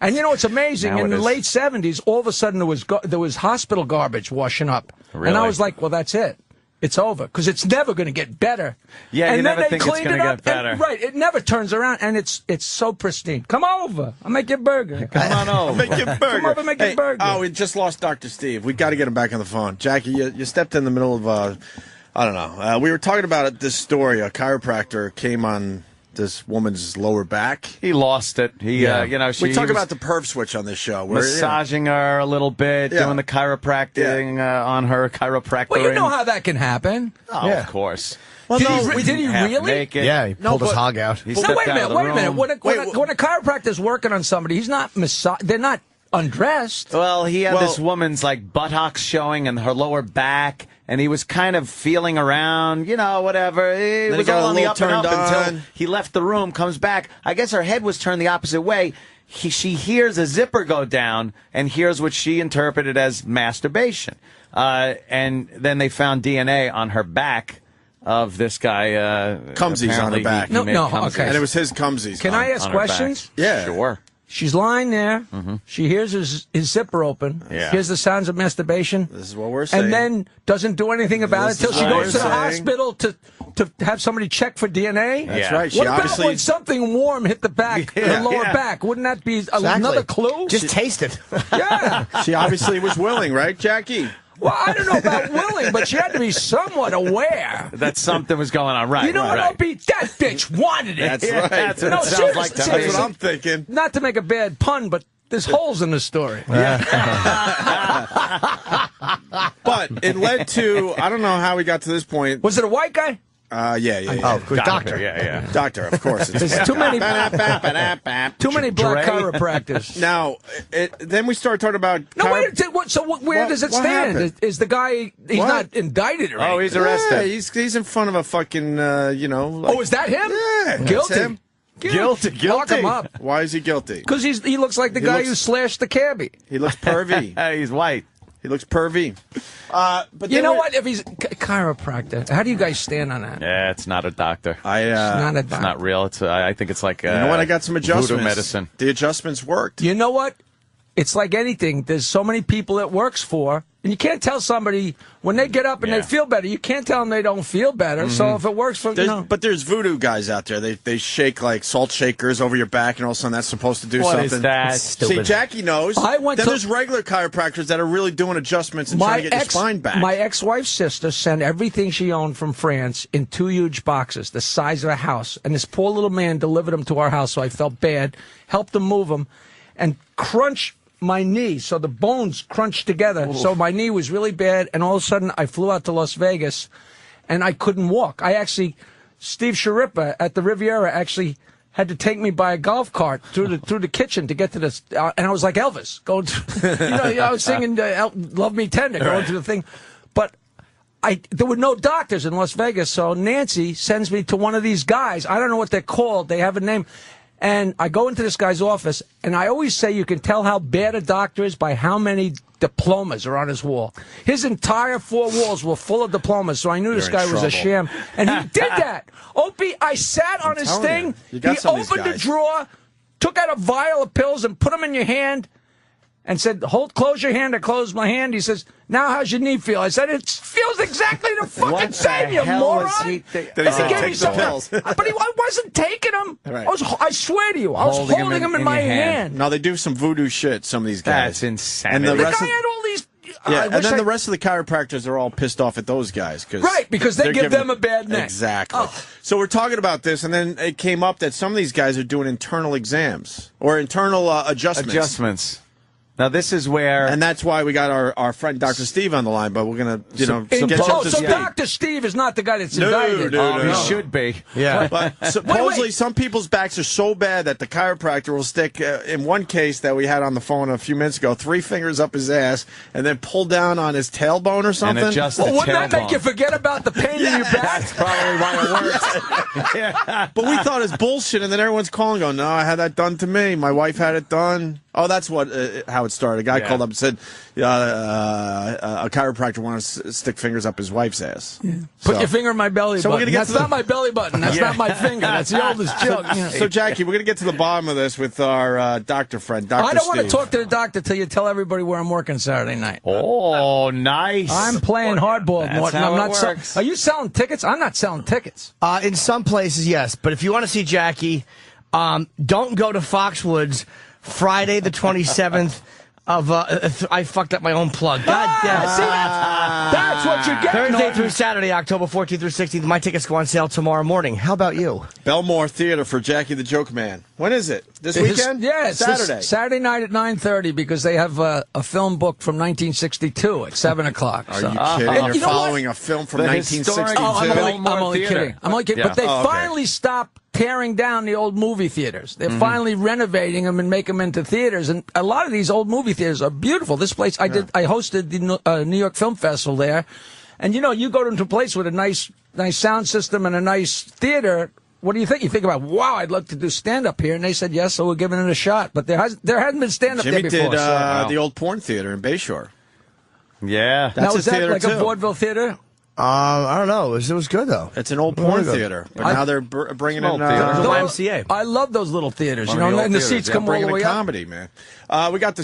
And it's amazing. Now in the late 70s, all of a sudden there was hospital garbage washing up. Really? And I was like, well, that's it. It's over because it's never going to get better. Yeah, and you then never think it's going to get better. Right, it never turns around, and it's so pristine. Come over, I'll make you a burger. Come on over. Make your burger. Come over, make your burger. Oh, we just lost Dr. Steve. We got to get him back on the phone. Jackie, you stepped in the middle of I don't know. We were talking about this story. A chiropractor came on this woman's lower back. He lost it. we talk about the perv switch on this show. Where, massaging her a little bit, doing the chiropractic on her chiropractor. Well, you know how that can happen. Oh, of course. Well, did he really? Naked. Yeah, he pulled his hog out. He No, stepped wait a out of minute. the room. When a chiropractor's working on somebody, he's not they're not undressed. Well, he had this woman's buttocks showing and her lower back, and he was kind of feeling around, whatever. He was all on the up and up until he left the room, comes back. I guess her head was turned the opposite way. She hears a zipper go down and hears what she interpreted as masturbation. And then they found DNA on her back of this guy. Cumsies on her back. Okay. And it was his cumsies. Can I ask questions? Yeah. Sure. She's lying there. Mm-hmm. She hears his zipper open. Yeah. Hears the sounds of masturbation. This is what we're saying. And then doesn't do anything about it till she goes to the hospital to have somebody check for DNA. That's right. She What about obviously when something warm hit the back, the lower back? Wouldn't that be another clue? Just taste it. Yeah. She obviously was willing, right, Jackie? Well, I don't know about willing, but she had to be somewhat aware that something was going on. Right. You know what? That bitch wanted it. That's right. That's what it sounds like to me. That's what I'm thinking. Not to make a bad pun, but there's holes in the story. But it led to, I don't know how we got to this point. Was it a white guy? Yeah. Oh, good doctor. Yeah. Doctor, of course. There's too many black chiropractors. Now, then we start talking about. No, where does it stand? Happened? Is the guy? He's not indicted or anything. Oh, he's arrested. Yeah, he's in front of a fucking. Oh, is that him? Yeah, guilty. That's him. Guilty. Lock him up. Why is he guilty? Because he looks like the guy who slashed the cabbie. He looks pervy. He's white. He looks pervy. But you know what? If he's chiropractor, how do you guys stand on that? Yeah, it's not a doctor. It's not a doctor. It's not real. I think it's like you know what? I got some adjustments. Voodoo medicine. The adjustments worked. You know what? It's like anything. There's so many people it works for, and you can't tell somebody when they get up and they feel better. You can't tell them they don't feel better. Mm-hmm. So if it works for but there's voodoo guys out there. They shake like salt shakers over your back, and all of a sudden that's supposed to do something. What is that? See, Jackie knows. There's regular chiropractors that are really doing adjustments and trying to get your spine back. My ex-wife's sister sent everything she owned from France in 2 huge boxes, the size of a house, and this poor little man delivered them to our house. So I felt bad, helped him move them, and crunch my knee, so the bones crunched together. Ooh. So my knee was really bad, and all of a sudden I flew out to Las Vegas, and I couldn't walk. Steve Sharippa at the Riviera actually had to take me by a golf cart through the kitchen to get to this, and I was like Elvis going through, I was singing "Love Me Tender" going through the thing, but there were no doctors in Las Vegas, so Nancy sends me to one of these guys. I don't know what they're called. They have a name. And I go into this guy's office, and I always say you can tell how bad a doctor is by how many diplomas are on his wall. His entire 4 walls were full of diplomas, so I knew this guy was a sham. And he did that. Opie, I sat on his thing. He opened a drawer, took out a vial of pills, and put them in your hand, and said, close your hand. I closed my hand. He says, now how's your knee feel? I said, it feels exactly the fucking same, you moron. He gave me some pills. But I wasn't taking them. Right. I swear to you, I was holding them in my hand. No, they do some voodoo shit, some of these guys. That's insane. And the guy had all these... and then the rest of the chiropractors are all pissed off at those guys. Right, because they give them a bad name. Exactly. So we're talking about this, and then it came up that some of these guys are doing internal exams or internal adjustments. Now, this is where... And that's why we got our friend Dr. Steve on the line, but we're going to, get you up to speed. Dr. Steve is not the guy that's invited. No. He should be. Yeah. But supposedly some people's backs are so bad that the chiropractor will stick, in one case that we had on the phone a few minutes ago, 3 fingers up his ass and then pull down on his tailbone or something. And adjust wouldn't that make you forget about the pain in your back? That's probably why it works. Yeah. But we thought it's bullshit, and then everyone's calling going, no, I had that done to me. My wife had it done. Oh, that's how it started. A guy called up and said a chiropractor wanted to stick fingers up his wife's ass. Yeah. Put your finger in my belly button. That's not my belly button. That's not my finger. That's the oldest joke. So, Jackie, we're going to get to the bottom of this with our doctor friend, Dr. Steve. I don't want to talk to the doctor till you tell everybody where I'm working Saturday night. Oh, nice. I'm playing hardball. That's Morton. how I'm not it works. Are you selling tickets? I'm not selling tickets. In some places, yes. But if you want to see Jackie, don't go to Foxwoods Friday the 27th of I fucked up my own plug. God damn. See, that's what you're getting. Thursday through Saturday, October 14th through 16th. My tickets go on sale tomorrow morning. How about you? Belmore Theater for Jackie the Joke Man. When is it? This weekend? Yes, Saturday. Saturday night at 9:30 because they have a film booked from 1962 at 7 o'clock. Are you kidding? You're following a film from 1962? I'm only kidding. But they finally stopped tearing down the old movie theaters. They're finally renovating them and make them into theaters. And a lot of these old movie theaters are beautiful. This place, I hosted the New York Film Festival there. And, you go into a place with a nice sound system and a nice theater. What do you think? You think about, wow, I'd love to do stand-up here. And they said yes, so we're giving it a shot. But there hasn't been stand-up there before. Jimmy did the old porn theater in Bayshore. Yeah. Now, is that like a vaudeville theater? I don't know. It was good, though. It's an old porn theater. But now they're bringing in the YMCA. I love those little theaters. And the seats come all the way up. Comedy, man. We got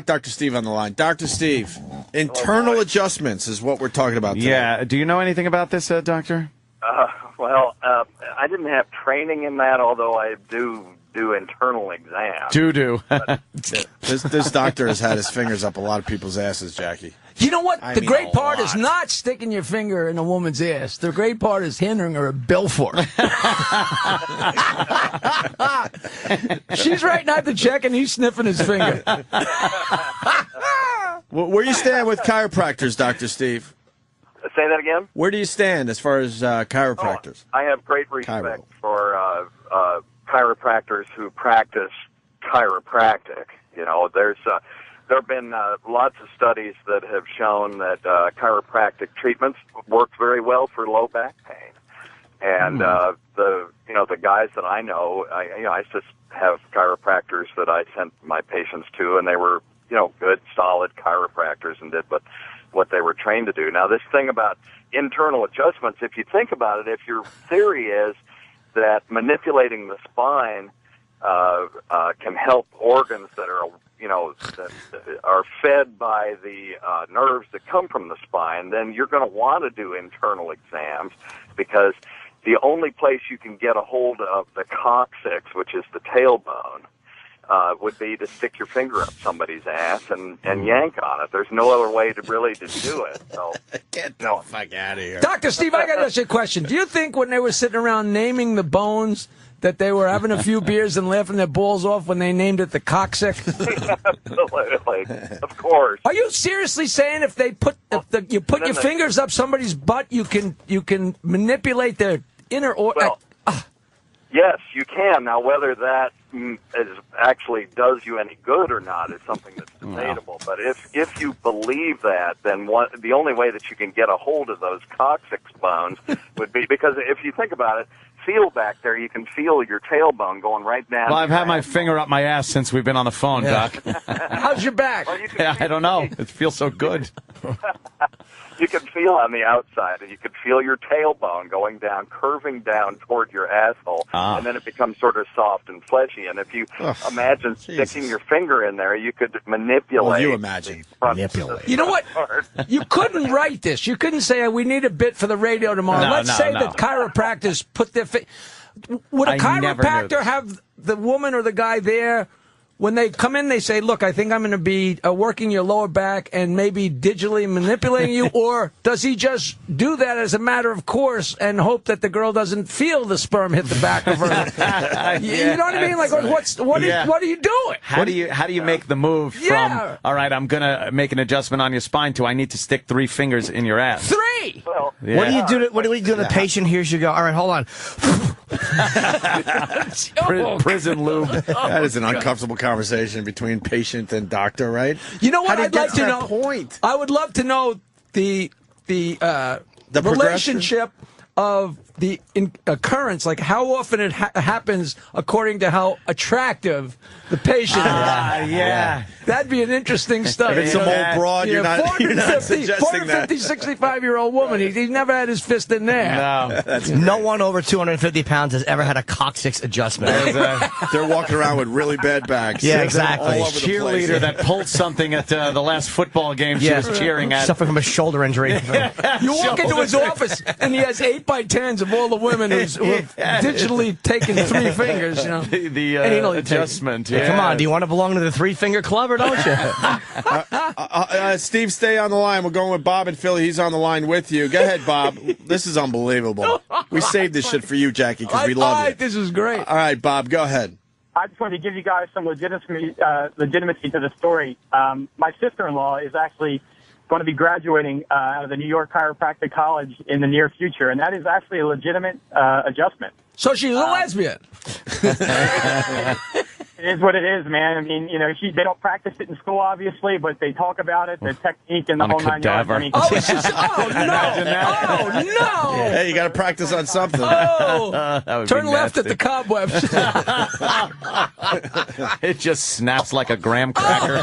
Dr. Steve on the line. Dr. Steve, internal adjustments is what we're talking about today. Yeah. Do you know anything about this, Doctor? Well, I didn't have training in that, although I do internal exams. This doctor has had his fingers up a lot of people's asses, Jackie. You know what? The great part is not sticking your finger in a woman's ass. The great part is handing her a bill for it. She's writing out the check and he's sniffing his finger. Where you stand with chiropractors, Dr. Steve? Say that again? Where do you stand as far as chiropractors? I have great respect for chiropractors who practice chiropractic. There have been lots of studies that have shown that chiropractic treatments work very well for low back pain. And the guys that I know, I just have chiropractors that I sent my patients to, and they were good, solid chiropractors and did what they were trained to do. Now, this thing about internal adjustments, if you think about it, if your theory is that manipulating the spine can help organs that are that are fed by the nerves that come from the spine, then you're going to want to do internal exams, because the only place you can get a hold of the coccyx, which is the tailbone, would be to stick your finger up somebody's ass and yank on it. There's no other way to do it. So get the fuck out of here. Dr. Steve, I got to ask you a question. Do you think when they were sitting around naming the bones that they were having a few beers and laughing their balls off when they named it the coccyx? Absolutely. Of course. Are you seriously saying if you put your fingers up somebody's butt, you can manipulate their inner organ? Yes, you can. Now, whether that actually does you any good or not is something that's debatable. But if you believe that, then the only way that you can get a hold of those coccyx bones would be, because if you think about it, feel back there, you can feel your tailbone going right down. Well, I've had my finger up my ass since we've been on the phone, Doc. How's your back? Well, I don't know. It feels so good. You can feel on the outside, and you can feel your tailbone going down, curving down toward your asshole, and then it becomes sort of soft and fleshy. And if you imagine sticking your finger in there, you could manipulate. Well, you imagine. Manipulate. You know what? You couldn't write this. You couldn't say, we need a bit for the radio tomorrow. Let's say that chiropractors put their... Would a chiropractor have the woman or the guy there... When they come in, they say, look, I think I'm going to be working your lower back and maybe digitally manipulating you, or does he just do that as a matter of course and hope that the girl doesn't feel the sperm hit the back of her? You know what I mean? Like, what are you doing? How do you make the move from, all right, I'm going to make an adjustment on your spine, to I need to stick 3 fingers in your ass? 3! Well, What do you do? What do you do? The patient hears you go. All right, hold on. Prison lube. That is an uncomfortable conversation between patient and doctor, right? You know what? How I'd like to know. Point? I would love to know the relationship of the occurrence, like how often it happens according to how attractive the patient is. Yeah. That'd be an interesting study. If it's some old broad, you're not suggesting that. 65-year-old woman, he's never had his fist in there. No. No one over 250 pounds has ever had a coccyx adjustment. They're walking around with really bad backs. Yeah, exactly. All over the Cheerleader place. that pulled something at the last football game she was cheering at. Suffering from a shoulder injury. You walk into his office, and he has 8x10s of all the women who have digitally taken 3 fingers. You know, the adjustment. Yeah. Come on, do you want to belong to the 3-finger club or don't you? Steve, stay on the line. We're going with Bob and Philly. He's on the line with you. Go ahead, Bob. This is unbelievable. We saved this shit for you, Jackie, because we love you. This is great. All right, Bob, go ahead. I just wanted to give you guys some legitimacy to the story. My sister-in-law is actually going to be graduating out of the New York Chiropractic College in the near future, and that is actually a legitimate adjustment. So she's a lesbian. It is what it is, man. I mean, you know, they don't practice it in school, obviously, but they talk about it, the technique, and the whole 9 yards. I mean, no! Oh, no! Hey, you got to practice on something. Oh, turn left at the cobwebs. It just snaps like a graham cracker.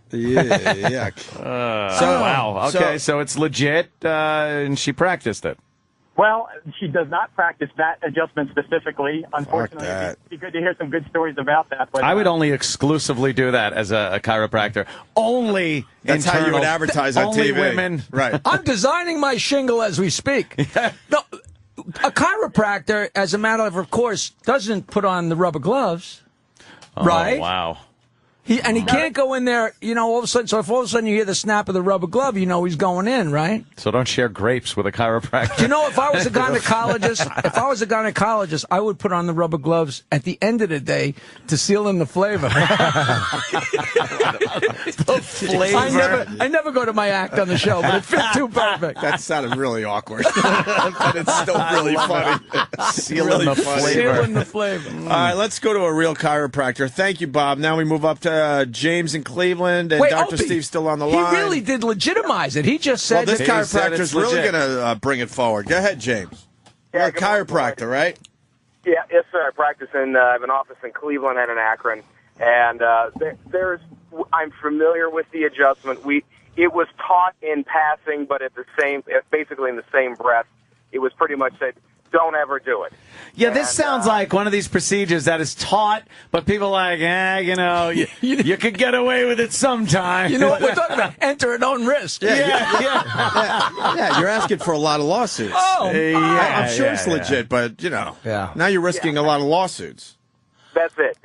Yeah. Wow. Okay, so it's legit, and she practiced it. Well, she does not practice that adjustment specifically. Unfortunately, it'd be good to hear some good stories about that. But I would only exclusively do that as a chiropractor. Only That's how you would advertise on only TV. Women. Right. I'm designing my shingle as we speak. No, a chiropractor, as a matter of course, doesn't put on the rubber gloves, right? Wow. He can't go in there, you know, all of a sudden. So if all of a sudden you hear the snap of the rubber glove, you know he's going in, right? So don't share grapes with a chiropractor. You know, if I was a gynecologist, I would put on the rubber gloves at the end of the day to seal in the flavor. The flavor. I never go to my act on the show, but it fit too perfect. That sounded really awkward, but it's still really funny. Sealing the flavor. Sealing the flavor. All right, let's go to a real chiropractor. Thank you, Bob. Now we move up to James in Cleveland, and Wait, Dr. Opie, Steve's still on the line. He really did legitimize it. He just said... Well, this chiropractor's really legit. going to bring it forward. Go ahead, James. You're a chiropractor, right? Yeah, yes, sir. I practice I have an office in Cleveland and in Akron, and I'm familiar with the adjustment. It was taught in passing, but basically in the same breath, it was pretty much said, don't ever do it. Yeah, this sounds like one of these procedures that is taught, but people are like, you know, you could get away with it sometime. You know what we're talking about? Enter at own risk. Yeah, you're asking for a lot of lawsuits. I'm sure it's legit, but, you know, now you're risking a lot of lawsuits. That's it.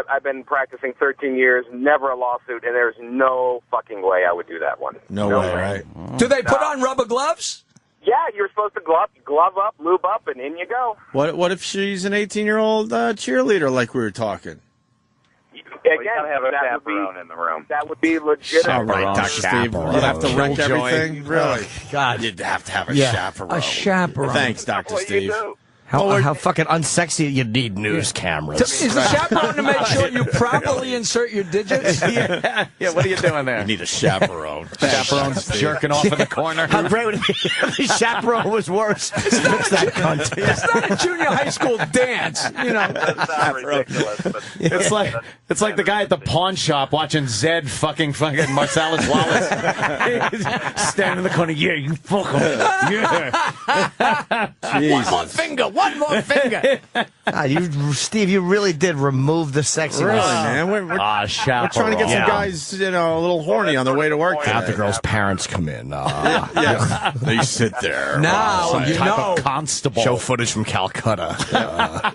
I've been practicing 13 years, never a lawsuit, and there's no fucking way I would do that one. No way, right? Do they put on rubber gloves? Yeah, you're supposed to glove up, lube up, and in you go. What if she's an 18-year-old cheerleader like we were talking? Yeah, Well, you gotta have a chaperone in the room. That would be legit. All right, Dr. Steve. You'd have to wreck everything? Really? God. You'd have to have a Yeah. chaperone. A chaperone. Thanks, Dr. Steve. How fucking unsexy you need news cameras. Is the chaperone to make sure you properly insert your digits? Yeah, what are you doing there? You need a chaperone. Chaperone's jerking off in the corner. How great would it be if the chaperone was worse? Fix that cunt. It's not a junior high school dance, you know. That's not ridiculous, but It's like the guy at the pawn shop watching Zed fucking Marcellus Wallace. Standing in the corner, yeah, you fuck him. Yeah. One more finger. Steve, you really did remove the sexiness. Really, man? We're chaperone. trying to get some guys, a little horny on their way to work. Have the girl's parents come in. Yeah. They sit there. Now, Some you type know. of constable. Show footage from Calcutta.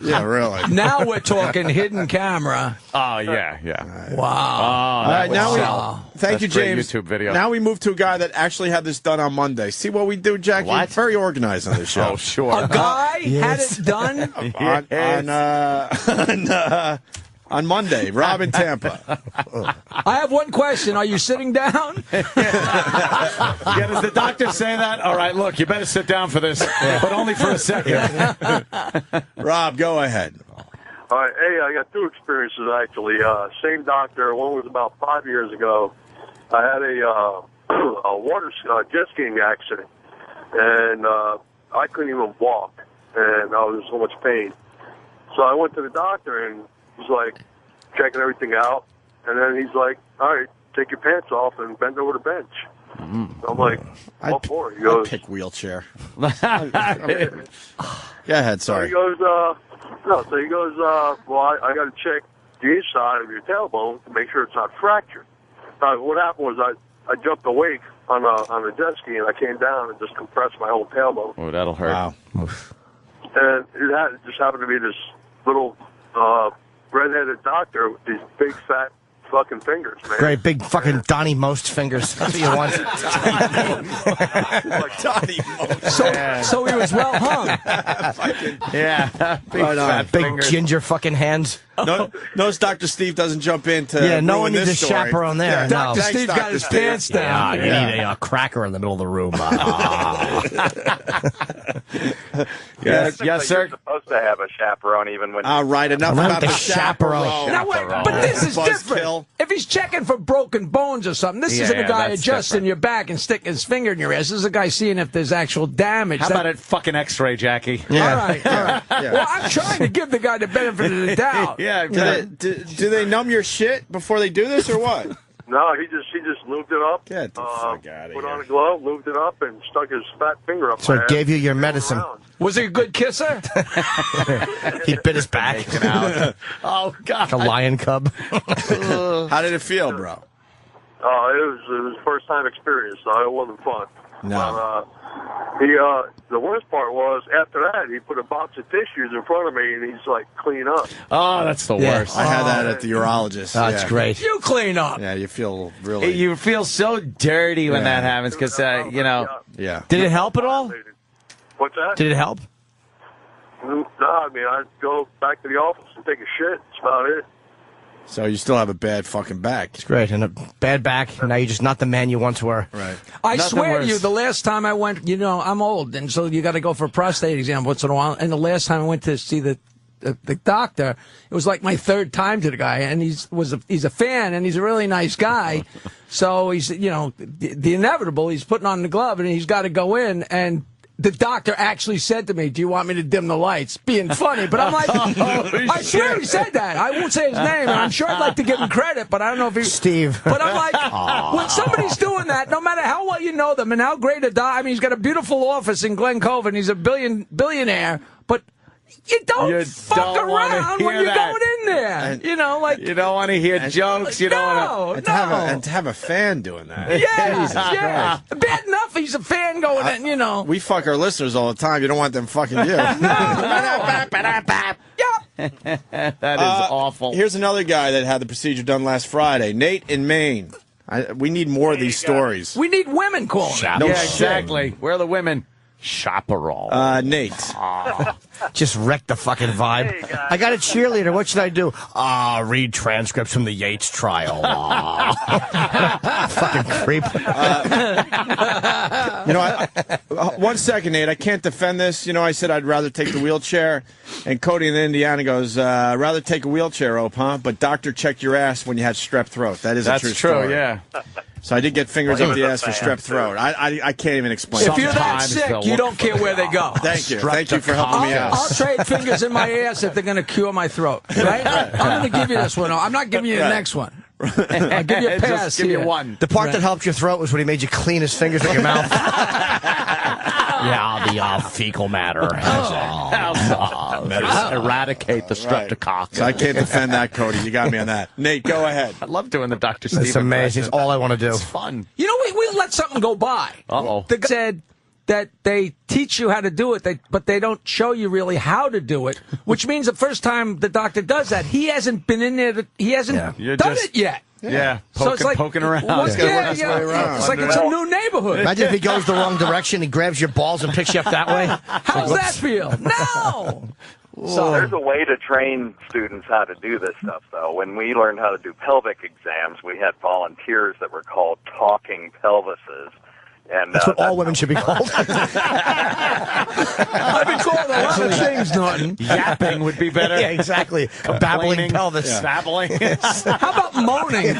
Yeah, really. Now we're talking hidden camera. Oh, yeah. Wow. All right, now thank you, That's great James. YouTube video. Now we move to a guy that actually had this done on Monday. See what we do, Jackie? What? Very organized on this show. Oh, sure. A guy had it done. On Monday, Rob in Tampa. I have one question. Are you sitting down? Yeah, does the doctor say that? All right, look, you better sit down for this, but only for a second. Rob, go ahead. All right, hey, I got two experiences actually. Same doctor. One was about 5 years ago. I had a water jet skiing accident, and I couldn't even walk, and I was in so much pain. So I went to the doctor, and he's like checking everything out, and then he's like, "All right, take your pants off and bend over the bench." I'm like, "What for?" He goes, Pick wheelchair. Go ahead, So sorry. he goes, well, I got to check the inside of your tailbone to make sure it's not fractured. What happened was I jumped awake on a jet ski, and I came down and just compressed my whole tailbone. Oh, that'll hurt. Wow. And it just happened to be this little redheaded doctor with these big fat fucking fingers, man. Great big fucking Donnie Most fingers. That's what you want. Donnie Most. So he was well hung. Yeah. Big Right on. fat Big fingers. ginger fucking hands. Notice Dr. Steve doesn't jump in to Yeah, no ruin one needs this a story. chaperone there. Yeah. No. Dr. Thanks, Steve got Dr. his Steve. pants down. You need a cracker in the middle of the room. Yes, You're sir. supposed to have a chaperone even when. All right, enough Not about the the chaperone. chaperone. Now wait, but this is different. Buzzkill. If he's checking for broken bones or something, this isn't a guy that's adjusting different. your back and sticking his finger in your ass. This is a guy seeing if there's actual damage. How about it fucking X-ray, Jackie? All right. Well, I'm trying to give the guy the benefit of the doubt. Yeah. Do they numb your shit before they do this or what? No, he just lubed it up. Get the fuck out of Put here. on a glove, lubed it up, and stuck his fat finger up So my it ass. gave you your medicine. Around. Was he a good kisser? He bit his back. Oh, God. Like a lion cub. How did it feel, bro? It was first time experience, so it wasn't fun. No. But, the worst part was after that he put a box of tissues in front of me and he's like, clean up. Oh, that's the Yeah. worst. I had that at the urologist. That's yeah. great. You clean up. Yeah, you feel really. You feel so dirty when Yeah. that happens because, Yeah. Did it help at all? What's that? Did it help? No, I mean I go back to the office and take a shit. That's about it. So you still have a bad fucking back. It's great. And a bad back. Now you're just not the man you once were. Right. I Nothing swear worse. to you, the last time I went, I'm old, and so you got to go for a prostate exam once in a while. And the last time I went to see the doctor, it was like my third time to the guy, and he's a fan, and he's a really nice guy. So he's, the inevitable. He's putting on the glove, and he's got to go in, and the doctor actually said to me, "Do you want me to dim the lights?" Being funny, but I'm like, I swear he said that. I won't say his name, and I'm sure I'd like to give him credit, but I don't know if he... Steve. But I'm like, when somebody's doing that, no matter how well you know them and how great a doctor... I mean, he's got a beautiful office in Glen Cove, and he's a billionaire, but... You don't fuck around when you're going in there. And- you don't want to hear jokes. You don't want to... And to have a fan doing that. Yeah. Bad enough he's a fan going in, We fuck our listeners all the time. You don't want them fucking you. That is awful. Here's another guy that had the procedure done last Friday. Nate in Maine. We need more of these stories. We need women calling. No yeah, shit. exactly. Where are the women? Chaperone. Nate. Just wrecked the fucking vibe. Hey, I got a cheerleader. What should I do? Read transcripts from the Yates trial. Fucking creep. 1 second, Nate. I can't defend this. I said I'd rather take the wheelchair. And Cody in Indiana goes, rather take a wheelchair, Ope, huh? But doctor checked your ass when you had strep throat. That's a true story. Yeah. So I did get fingers up the ass for strep throat. I can't even explain. If you're that sick, you don't care where they go. Thank you. Thank you for helping me out. I'll trade fingers in my ass if they're going to cure my throat. Right? I'm going to give you this one. I'm not giving you the next one. I'll give you a pass. Just give you one. The part that helped your throat was when he made you clean his fingers with your mouth. The fecal matter. Eradicate the streptococcus. So I can't defend that, Cody. You got me on that. Nate, go ahead. I love doing the Dr. Steve. It's amazing. It's all I want to do. It's fun. We let something go by. Uh-oh. The guy said that they teach you how to do it, but they don't show you really how to do it, which means the first time the doctor does that, he hasn't been in there, he hasn't done it yet. Yeah, So it's like, poking around. It's like it's a new neighborhood. Imagine if he goes the wrong direction, he grabs your balls and picks you up that way. How's that feel? No! So there's a way to train students how to do this stuff, though. When we learned how to do pelvic exams, we had volunteers that were called talking pelvises. And, that's what all women should be called. I've been called a lot of things, Norton. Yapping would be better. Yeah, exactly. A babbling pelvis. Yeah. Babbling. How about moaning?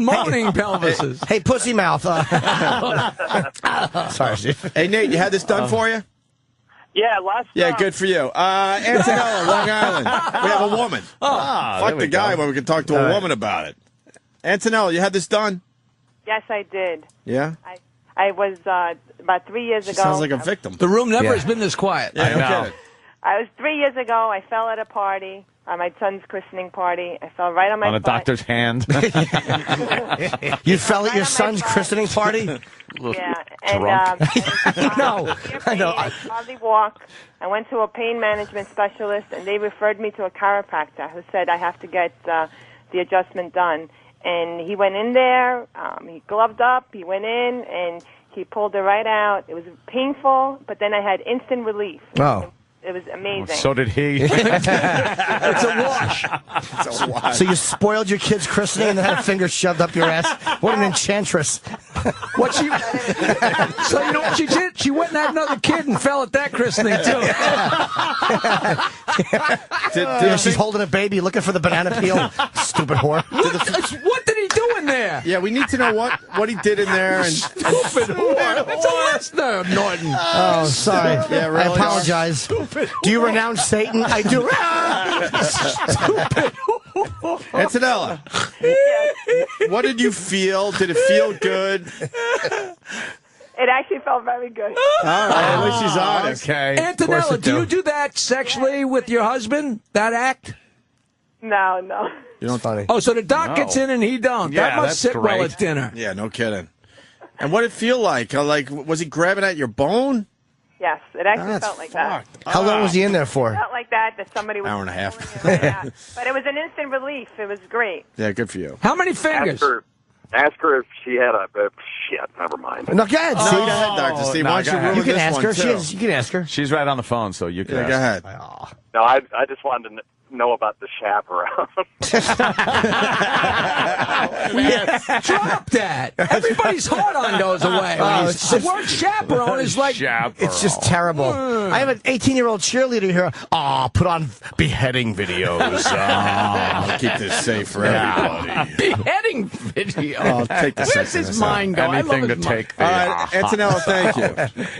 Moaning pelvises. Hey, pussy mouth. Sorry, Steve. Hey, Nate, you had this done for you? Yeah, last Yeah, good for you. Antonella, Long Island. We have a woman. Fuck the guy when we can talk to a woman about it. Antonella, you had this done? Yes, I did. Yeah? I was about 3 years ago. Sounds like a victim. The room never has been this quiet. Yeah, I know. I was 3 years ago. I fell at a party, my son's christening party. I fell right on my on a butt. doctor's hand. You fell at your son's christening party? Yeah. And, No. I know. I hardly walk. I went to a pain management specialist, and they referred me to a chiropractor who said I have to get the adjustment done. And he went in there, he gloved up, he went in, and he pulled it right out. It was painful, but then I had instant relief. Oh. It was amazing. So did he. It's a wash. It's a wash. So you spoiled your kid's christening and then had a finger shoved up your ass? What an enchantress. So you know what she did? She went and had another kid and fell at that christening, too. She's holding a baby looking for the banana peel. Stupid whore. What did he do in there? Yeah, we need to know what he did in there. And Stupid whore. It's a listener, Norton. Oh, sorry. Yeah, really? I apologize. Do you renounce Satan? I do. Stupid. Antonella, what did you feel? Did it feel good? It actually felt very good. All right, at least she's honest. Okay. Antonella, do you do that sexually with your husband, that act? No. You don't funny. Oh, so the doc gets in and he don't. Yeah, that must that's sit well great. at dinner. Yeah, no kidding. And what did it feel like? Was he grabbing at your bone? Yes, it actually felt like that. How long was he in there for? It felt like that somebody was... Hour and a half. Yeah. But it was an instant relief. It was great. Yeah, good for you. How many fingers? Ask her if she had a... shit, never mind. No, go ahead, Steve. Go ahead, Dr. Steve. Why don't you ruin You can this ask one, her. too? You can ask her. She's right on the phone, so you can Yeah, go ahead. No, I just wanted to know about the chaperone. Drop that. Everybody's heart on goes away. The word chaperone is like... It's just terrible. I have an 18-year-old cheerleader here. Put on beheading videos. I'll keep this safe for everybody. Beheading video. I'll take the Where's his mind go? Anything to his take All the... right, Antonella, thank you.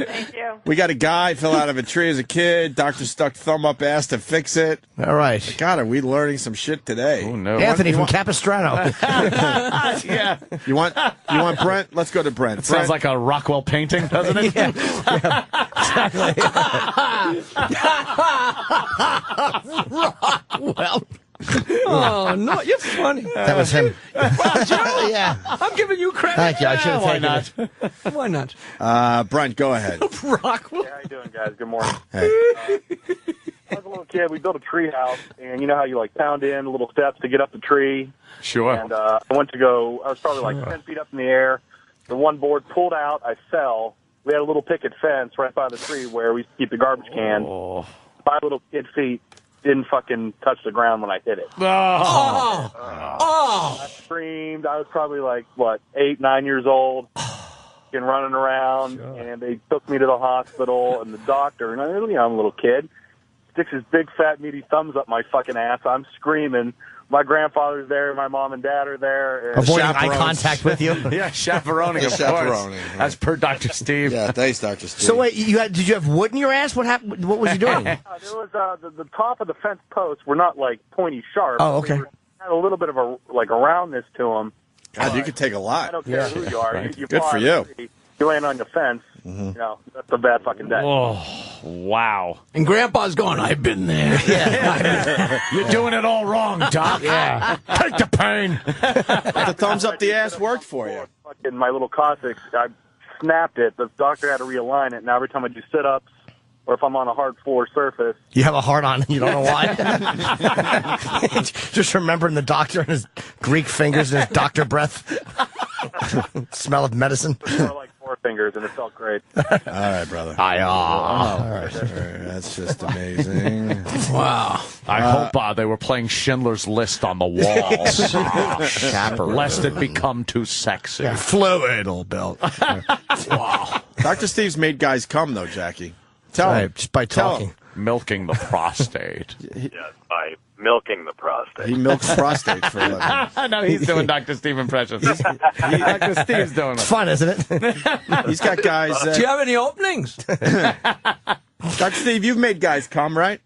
Thank you. We got a guy fell out of a tree as a kid. Doctor stuck thumb up ass to fix it. All right. God, are we learning some shit today? Oh, no. Anthony from Capistrano. Yeah. You want Brent? Let's go to Brent. It sounds like a Rockwell painting, doesn't it? Rockwell. Oh, no, you're funny. That was him. Yeah. I'm giving you credit. Thank you. I should have taken it. Why not? Brent, go ahead. Rockwell. How you doing, guys? Good morning. Hey. I was a little kid. We built a tree house, and you know how you pound in little steps to get up the tree. Sure. And I went to go. I was probably 10 feet up in the air. The one board pulled out. I fell. We had a little picket fence right by the tree where we keep the garbage can. my little kid feet didn't fucking touch the ground when I hit it. I screamed. I was probably like, 8, 9 years old, and running around, and they took me to the hospital, and the doctor, and I'm a little kid, sticks his big, fat, meaty thumbs up my fucking ass. I'm screaming. My grandfather's there. My mom and dad are there. And avoiding eye contact with you. Yeah, chaperoning, of course. As per Dr. Steve. Yeah, thanks, Dr. Steve. So wait, did you have wood in your ass? What happened? What was you doing? There was the top of the fence posts were not like pointy sharp. Oh, okay. Had a little bit of a roundness to them. God, you could take a lot. I don't care who you are. Right. You Good for you. You land on your fence. You know, that's a bad fucking day. Oh, wow. And Grandpa's going, I've been there. You're doing it all wrong, Doc. Yeah. Take the pain. But the thumbs up the ass worked for you. Fucking my little Cossacks, I snapped it. The doctor had to realign it. Now every time I do sit-ups, or if I'm on a hard floor surface. You have a heart on, you don't know why. Just remembering the doctor and his Greek fingers and his doctor breath. Smell of medicine. More like 4 fingers, and it felt great. All right, brother. All right. That's just amazing. Wow. I hope they were playing Schindler's List on the walls. Lest it become too sexy. Yeah, fluid, old belt. Wow. Dr. Steve's made guys come, though, Jackie. Tell him. Just by talking. Milking the prostate. Yes, by milking the prostate. He milks prostates for a living. No, he's doing Dr. Steve impressions. Dr. Steve's doing it. It's fun, isn't it? He's got guys. Do you have any openings? Dr. Steve, you've made guys come, right?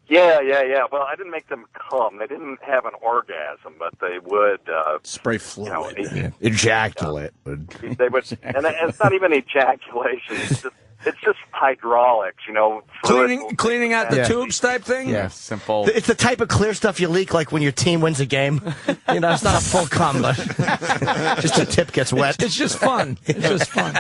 Yeah. Well, I didn't make them come. They didn't have an orgasm, but they would spray fluid. Ejaculate. They would, and it's not even ejaculation. It's just hydraulics, Cleaning out the tubes type thing? Yeah, simple. It's the type of clear stuff you leak like when your team wins a game. It's not a full cum, but just the tip gets wet. It's just fun. It's just fun.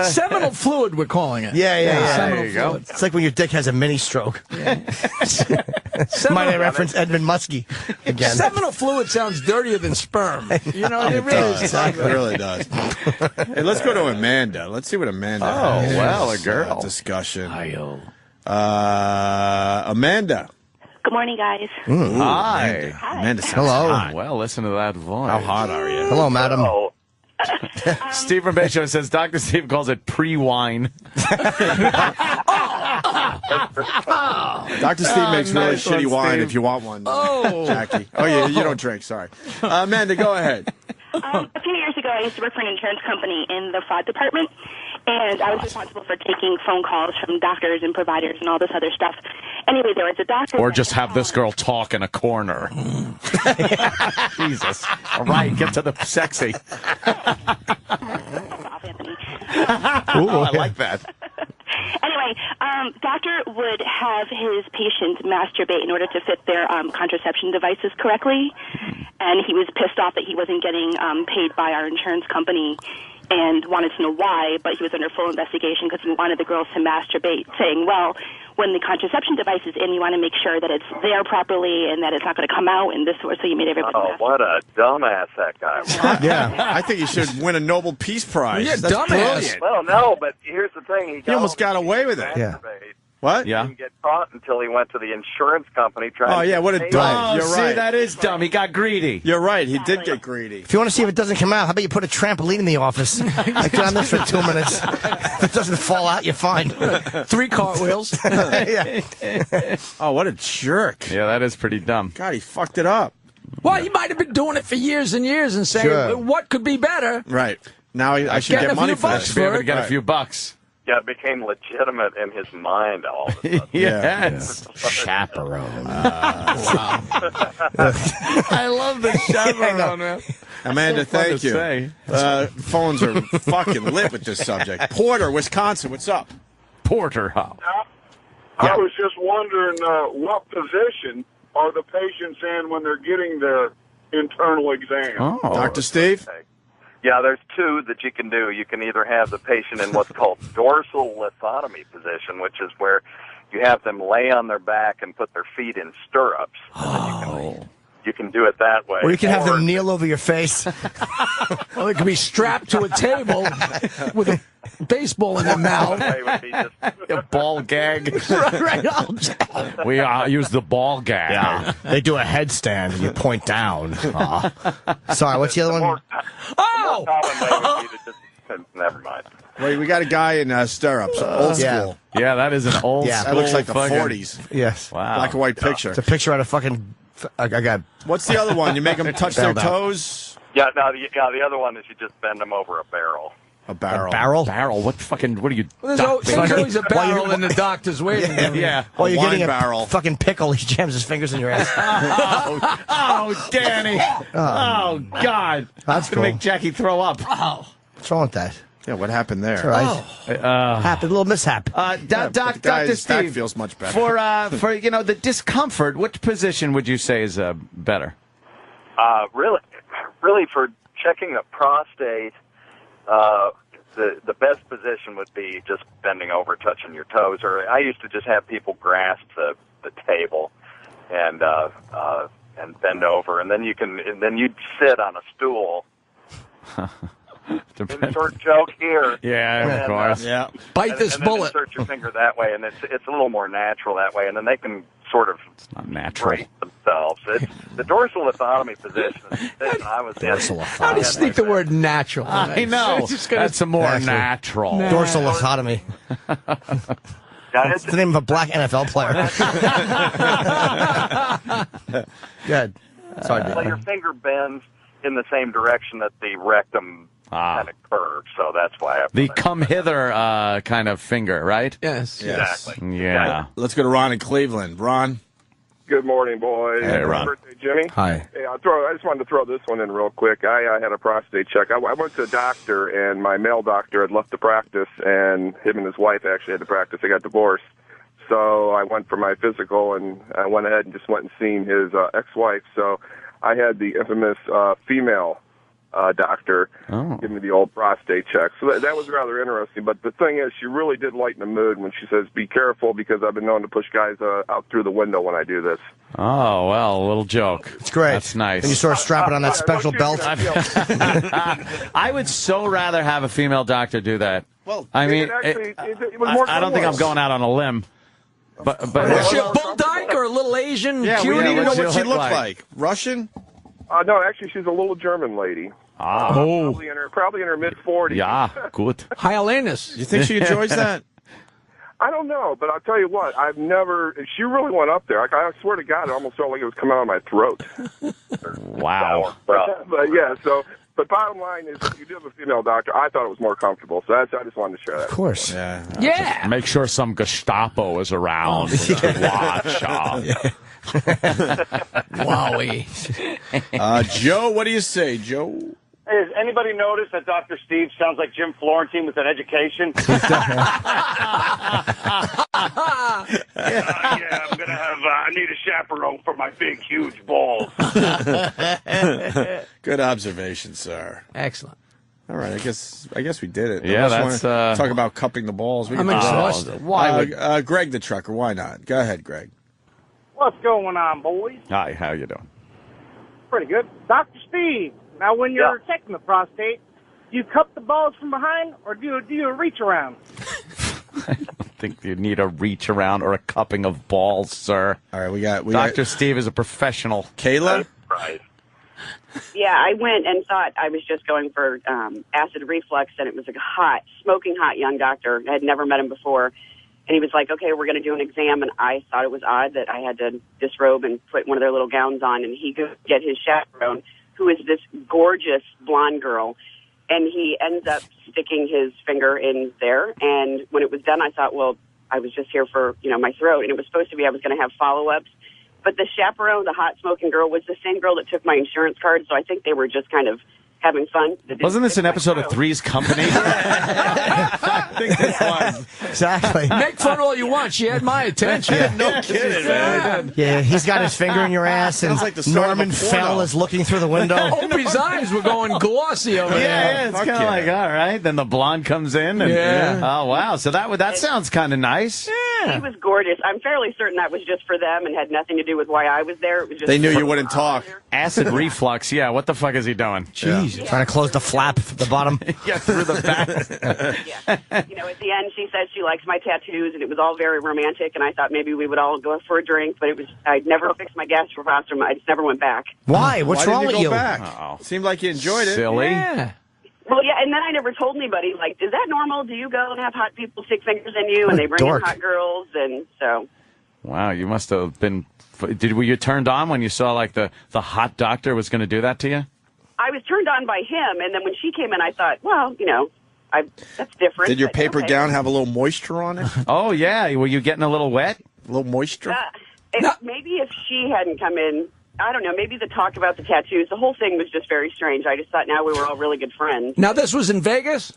Seminal fluid, we're calling it. Yeah. Seminal There you go. fluid. It's like when your dick has a mini stroke. Might I reference Edmund Muskie again? Seminal fluid sounds dirtier than sperm. It really is. Exactly. It really does. Hey, let's go to Amanda. Let's see what Amanda has. Well, a girl. Discussion. Amanda. Good morning, guys. Hi. Amanda sounds Hello. hot. Well, listen to that voice. How hot are you? Hello, madam. Steve from Bay Show says Dr. Steve calls it pre-wine. Dr. Steve makes really nice shitty one, wine Steve. if you want one, Jackie. Oh, yeah, you don't drink. Sorry. Amanda, go ahead. A few years ago, I used to work for an insurance company in the fraud department, and I was responsible for taking phone calls from doctors and providers and all this other stuff. Anyway, there was a doctor... Or just have this girl talk in a corner. Jesus. All right, get to the sexy. Ooh, I like that. Anyway, doctor would have his patients masturbate in order to fit their contraception devices correctly, and he was pissed off that he wasn't getting paid by our insurance company and wanted to know why, but he was under full investigation because he wanted the girls to masturbate, saying, well, when the contraception device is in, you want to make sure that it's there properly and that it's not going to come out and this sort. So you made everybody masturbate. What a dumbass that guy was. Yeah, I think he should win a Nobel Peace Prize. Yeah, That's dumbass. brilliant. Well, no, but here's the thing. He almost got away with it. Yeah. What? He didn't get caught until he went to the insurance company trying Oh, to yeah, what a get dumb. Oh, You're see, right. that is dumb. He got greedy. You're right. He did get greedy. If you want to see if it doesn't come out, how about you put a trampoline in the office? I've done this for 2 minutes. If it doesn't fall out, you're fine. 3 cartwheels. Yeah. Oh, what a jerk. Yeah, that is pretty dumb. God, he fucked it up. Well, he might have been doing it for years and years and saying, Sure. what could be better? Right. Now I should Getting get a money few for bucks this. Be able to get Right. a few bucks. Yeah, it became legitimate in his mind all of a sudden. Yes. Chaperone. I love the chaperone, man. Amanda, So fun thank to you. say. Phones are fucking lit with this subject. Porter, Wisconsin, what's up? Porter, how? I was just wondering what position are the patients in when they're getting their internal exam? Oh. Dr. Steve? Yeah, there's two that you can do. You can either have the patient in what's called dorsal lithotomy position, which is where you have them lay on their back and put their feet in stirrups. You can do it that way. Or you can have them kneel over your face. Well, it could be strapped to a table with a baseball in their mouth. A ball gag. Right. We use the ball gag. Yeah. They do a headstand and you point down. Sorry, what's the other one? Never mind. Wait, we got a guy in stirrups, old school. Yeah, that is an old That school. looks like the fucking- 40s. Yes. Wow. Black and white picture. It's a picture out of fucking. I got. What's the other one? You make them touch their Bailed out. toes? Yeah, no, the other one is you just bend them over a barrel. A barrel. A barrel? Barrel? What are you? There's always a barrel in the doctor's waiting room. Yeah. Well, you're getting barrel. a fucking pickle. He jams his fingers in your ass. Oh, Danny. Oh, God. That's going to cool. make Jackie throw up. What's wrong with that? Yeah, what happened there? It's all right. Happened, a little mishap. Dr. Guy's back Steve, feels much better. for the discomfort, which position would you say is better? Really, for checking the prostate, the best position would be just bending over, touching your toes. Or I used to just have people grasp the table and bend over, and then you'd sit on a stool. Insert joke here. Yeah, of course. Yeah. Bite this and bullet. Then insert your finger that way, and it's a little more natural that way, and then they can sort of Not natural. brace themselves. The dorsal lithotomy position is the I was in. How do you sneak the word natural? I know. That's a more natural. Dorsal lithotomy. That's the name of a black NFL player. Good. Sorry, Well, your finger bends in the same direction that the rectum kind of curves, so that's why I have The come hither kind of finger, right? Yes. Exactly. Yeah. Let's go to Ron in Cleveland. Ron? Good morning, boys. Hey, Ron. Happy birthday, Jimmy. Hi. Hey, I just wanted to throw this one in real quick. I had a prostate check. I went to a doctor, and my male doctor had left the practice, and him and his wife actually had to practice. They got divorced. So I went for my physical, and I went ahead and just went and seen his ex-wife. So I had the infamous female doctor give me the old prostate check. So that was rather interesting. But the thing is, she really did lighten the mood when she says, be careful, because I've been known to push guys out through the window when I do this. Oh, well, a little joke. It's great. That's nice. And you sort of strap it on that special belt. I would so rather have a female doctor do that. Well, I mean, it was more I don't think I'm going out on a limb. But Was she a bull dyke or a little Asian Yeah, we cutie? need to know what's what she she look looked like? like. Russian? No, actually, she's a little German lady. Oh. Probably in her mid-40s. Yeah, good. Hyolanus. You think she enjoys that? I don't know, but I'll tell you what, she really went up there. I swear to God, it almost felt like it was coming out of my throat. Wow. But yeah, but bottom line is, if you do have a female doctor, I thought it was more comfortable. So I just wanted to share that. Of course. Yeah. Yeah. Make sure some Gestapo is around to watch. Wowie. Joe, what do you say, Joe? Hey, has anybody noticed that Dr. Steve sounds like Jim Florentine with an education? Yeah, I'm going to have, I need a chaperone for my big, huge balls. Good observation, sir. Excellent. All right, I guess we did it. Yeah, Unless you that's, wanna talk about cupping the balls. We I'm can do that. exhausted. Why? Greg the trucker, why not? Go ahead, Greg. What's going on, boys? Hi, how you doing? Pretty good. Dr. Steve, now when you're checking the prostate, do you cup the balls from behind or do you a reach around? I don't think you need a reach around or a cupping of balls, sir. All right, we got Dr. Steve is a professional. Kayla? Right. Yeah, I went and thought I was just going for acid reflux, and it was a hot, smoking hot young doctor. I had never met him before. And he was like, okay, we're going to do an exam. And I thought it was odd that I had to disrobe and put one of their little gowns on. And he could get his chaperone, who is this gorgeous blonde girl. And he ends up sticking his finger in there. And when it was done, I thought, well, I was just here for, my throat. And it was supposed to be I was going to have follow-ups. But the chaperone, the hot smoking girl, was the same girl that took my insurance card. So I think they were just kind of having fun. Wasn't this an episode of Three's Company? I think this was. Exactly. Make fun all you want. She had my attention. Yeah, no kidding, man. Yeah, he's got his finger in your ass, and Sounds like the start of a Norman porno. Fell is looking through the window. Opie's eyes were going glossy over there. Yeah, it's kind of like, all right. Then the blonde comes in. And, Yeah. Oh, wow. So that sounds kind of nice. She was gorgeous. I'm fairly certain that was just for them and had nothing to do with why I was there. It was just They knew you wouldn't talk. Acid reflux. Yeah, what the fuck is he doing? Jeez, trying to close the flap at the bottom. Yeah, through the back. You know, at the end, she said she likes my tattoos, and it was all very romantic. And I thought maybe we would all go for a drink, but I'd never fixed my gastrostomy. I just never went back. Why? What's wrong with you? Back? Seemed like you enjoyed it. Silly. Yeah. Well, yeah, and then I never told anybody. Like, is that normal? Do you go and have hot people stick fingers in you, and they bring in hot girls, and so. Wow, you must have been. Were you turned on when you saw like the hot doctor was going to do that to you? I was turned on by him, and then when she came in, I thought, well, you know, that's different. Did your but paper okay. gown have a little moisture on it? Oh yeah, were you getting a little wet? A little moisture? Maybe if she hadn't come in, I don't know, maybe the talk about the tattoos, the whole thing was just very strange. I just thought now we were all really good friends. Now, this was in Vegas?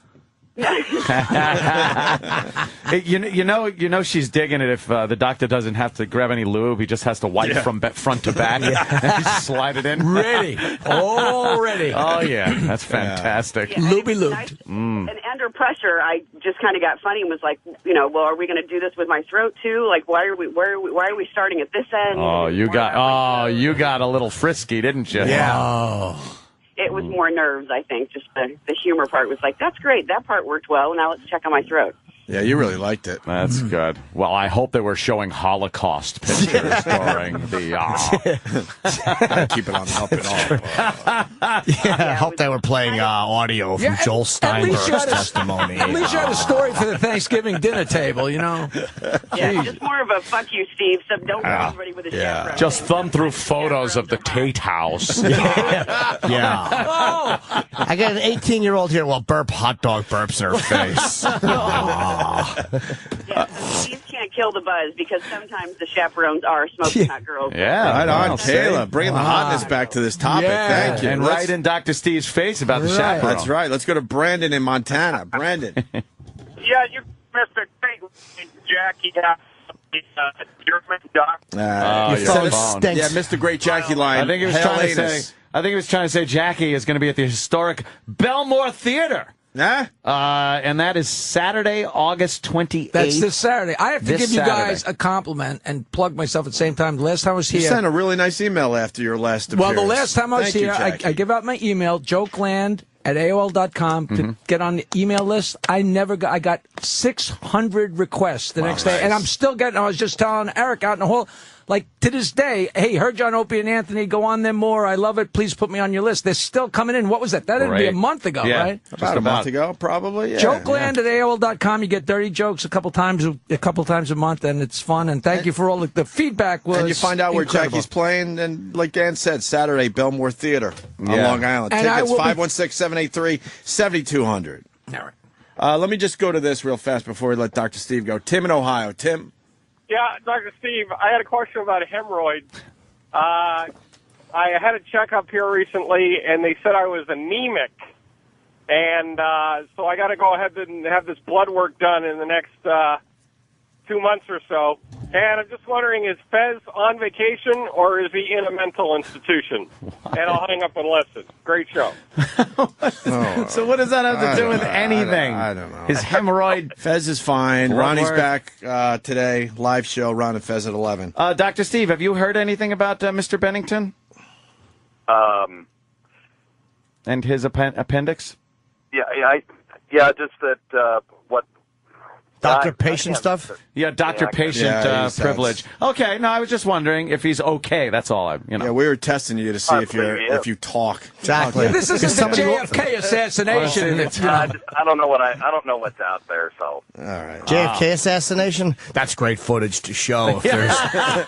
You know she's digging it if the doctor doesn't have to grab any lube. He just has to wipe from front to back. And slide it in. Ready. All ready. Oh, yeah. That's fantastic. Yeah, Looby lubed. And under pressure, I just kind of got funny and was like, you know, well, are we going to do this with my throat too? Like, why are we starting at this end? Oh, you got a little frisky, didn't you? Yeah. Oh. It was more nerves, I think. Just the humor part was like, that's great. That part worked well. Now let's check on my throat. Yeah, you really liked it. That's good. Well, I hope they were showing Holocaust pictures during the. Keep it on the up and off. I hope they were playing audio from Joel Steinberg's testimony. At least you had a story for the Thanksgiving dinner table, you know? Yeah, just more of a fuck you, Steve. So don't hurt everybody with a chaperone. Just thumb through photos of the Tate House. Yeah. Oh. I got an 18-year-old here will burp hot dog burps in her face. Yeah, Steve can't kill the buzz because sometimes the chaperones are smoking hot girls. Yeah, right on, Kayla. Bringing the hotness back to this topic. Yeah. Thank you. And right in Dr. Steve's face about the chaperone. That's right. Let's go to Brandon in Montana. Brandon. Yeah, you missed a great Jackie. German doctor. Yeah, Mr. Great Jackie line. I think he was trying to say Jackie is going to be at the historic Belmore Theater. Nah? And that is Saturday, August 28th. That's this Saturday. I have to give you guys Saturday. a compliment and plug myself at the same time. The last time I was here. You sent a really nice email after your last appearance. Well, the last time I was Thank you, here, Jackie. I give out my email, jokeland@AOL.com, to get on the email list. I got 600 requests the next day, and I'm still getting, I was just telling Eric out in the hall, like, to this day, hey, heard you on Opie and Anthony, go on there more, I love it, please put me on your list. They're still coming in. What was that? That didn't be a month ago, right? About a month ago, probably, yeah. Jokeland@AOL.com, you get 30 jokes a couple times a month, and it's fun, and thank you for all the feedback was And you find out where incredible. Jackie's playing, and like Dan said, Saturday, Belmore Theater on Long Island. And Tickets, 516-783-7200. All right. Let me just go to this real fast before we let Dr. Steve go. Tim in Ohio. Tim? Yeah, Dr. Steve, I had a question about hemorrhoids. I had a checkup here recently, and they said I was anemic. And so I got to go ahead and have this blood work done in the next 2 months or so. And I'm just wondering, is Fez on vacation, or is he in a mental institution? And I'll hang up and listen. Great show. So what does that have to do with anything? I don't know. His hemorrhoid. Fez is fine. Blood Ronnie's work. back today. Live show, Ron and Fez at 11. Dr. Steve, have you heard anything about Mr. Bennington and his appendix? Just that what Doctor-patient stuff? Yeah, doctor-patient privilege. Okay, no, I was just wondering if he's okay. That's all. Yeah, we were testing you to see if you talk. Exactly. This isn't the JFK assassination. I don't know what's out there. So all right, JFK assassination. That's great footage to show if there's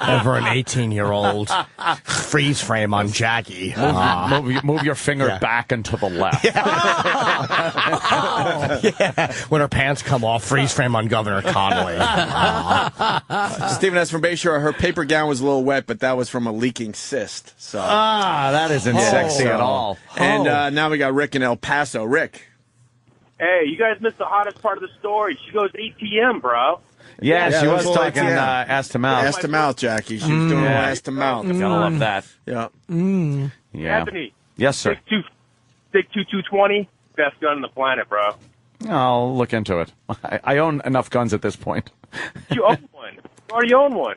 ever an 18-year-old freeze frame on Jackie. Move your finger back and to the left. When her pants come off, freeze frame on Governor Conway. Stephen S. from Bayshore, her paper gown was a little wet, but that was from a leaking cyst. So that isn't sexy at all. And now we got Rick in El Paso. Rick. Hey, you guys missed the hottest part of the story. She goes ATM, bro. Yeah, she was that's talking ATM. ass to mouth. Ass to mouth, Jackie. She was doing ass to mouth. Gotta love that. Yeah. Yeah. Anthony. Yes, sir. Stick 220, best gun on the planet, bro. I'll look into it. I own enough guns at this point. You own one. You already own one.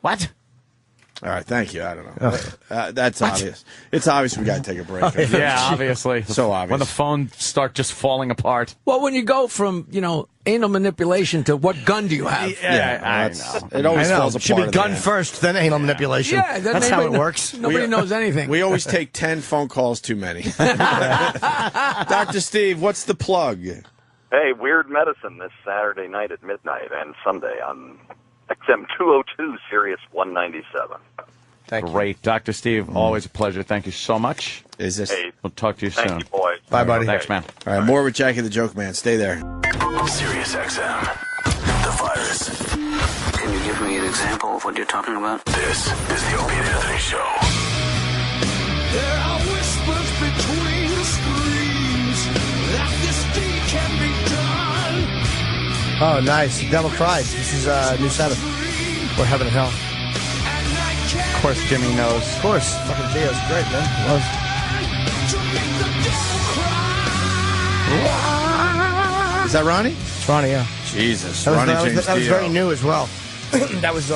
What? All right, thank you. I don't know. That's obvious. It's obvious we got to take a break. Yeah, obviously. So obvious. When the phones start just falling apart. Well, when you go from, anal manipulation to what gun do you have? I know. It always I know. falls apart. Should be in the gun end. first, then anal manipulation. Yeah, then that's how it nobody- works. Nobody knows anything. We always take 10 phone calls too many. Dr. Steve, what's the plug? Hey, Weird Medicine this Saturday night at midnight and Sunday on XM 202, Sirius 197. Great. Dr. Steve, always a pleasure. Thank you so much. Is this? Hey, We'll talk to you soon. thank you, boys. Bye, buddy. Thanks, man. All right, more with Jackie the Joke Man. Stay there. Sirius XM. The virus. Can you give me an example of what you're talking about? This is the Opie and Anthony Show. There are whispers between the screams that this deed can be done. Oh, nice. Devil Cries. This is New Sabbath. Or Heaven and Hell. Of course, Jimmy knows. Of course. Fucking Theo's great, man. Loves. Is that Ronnie? It's Ronnie, yeah. Jesus. That was, Ronnie that was- James that was Dio. very new as well. That was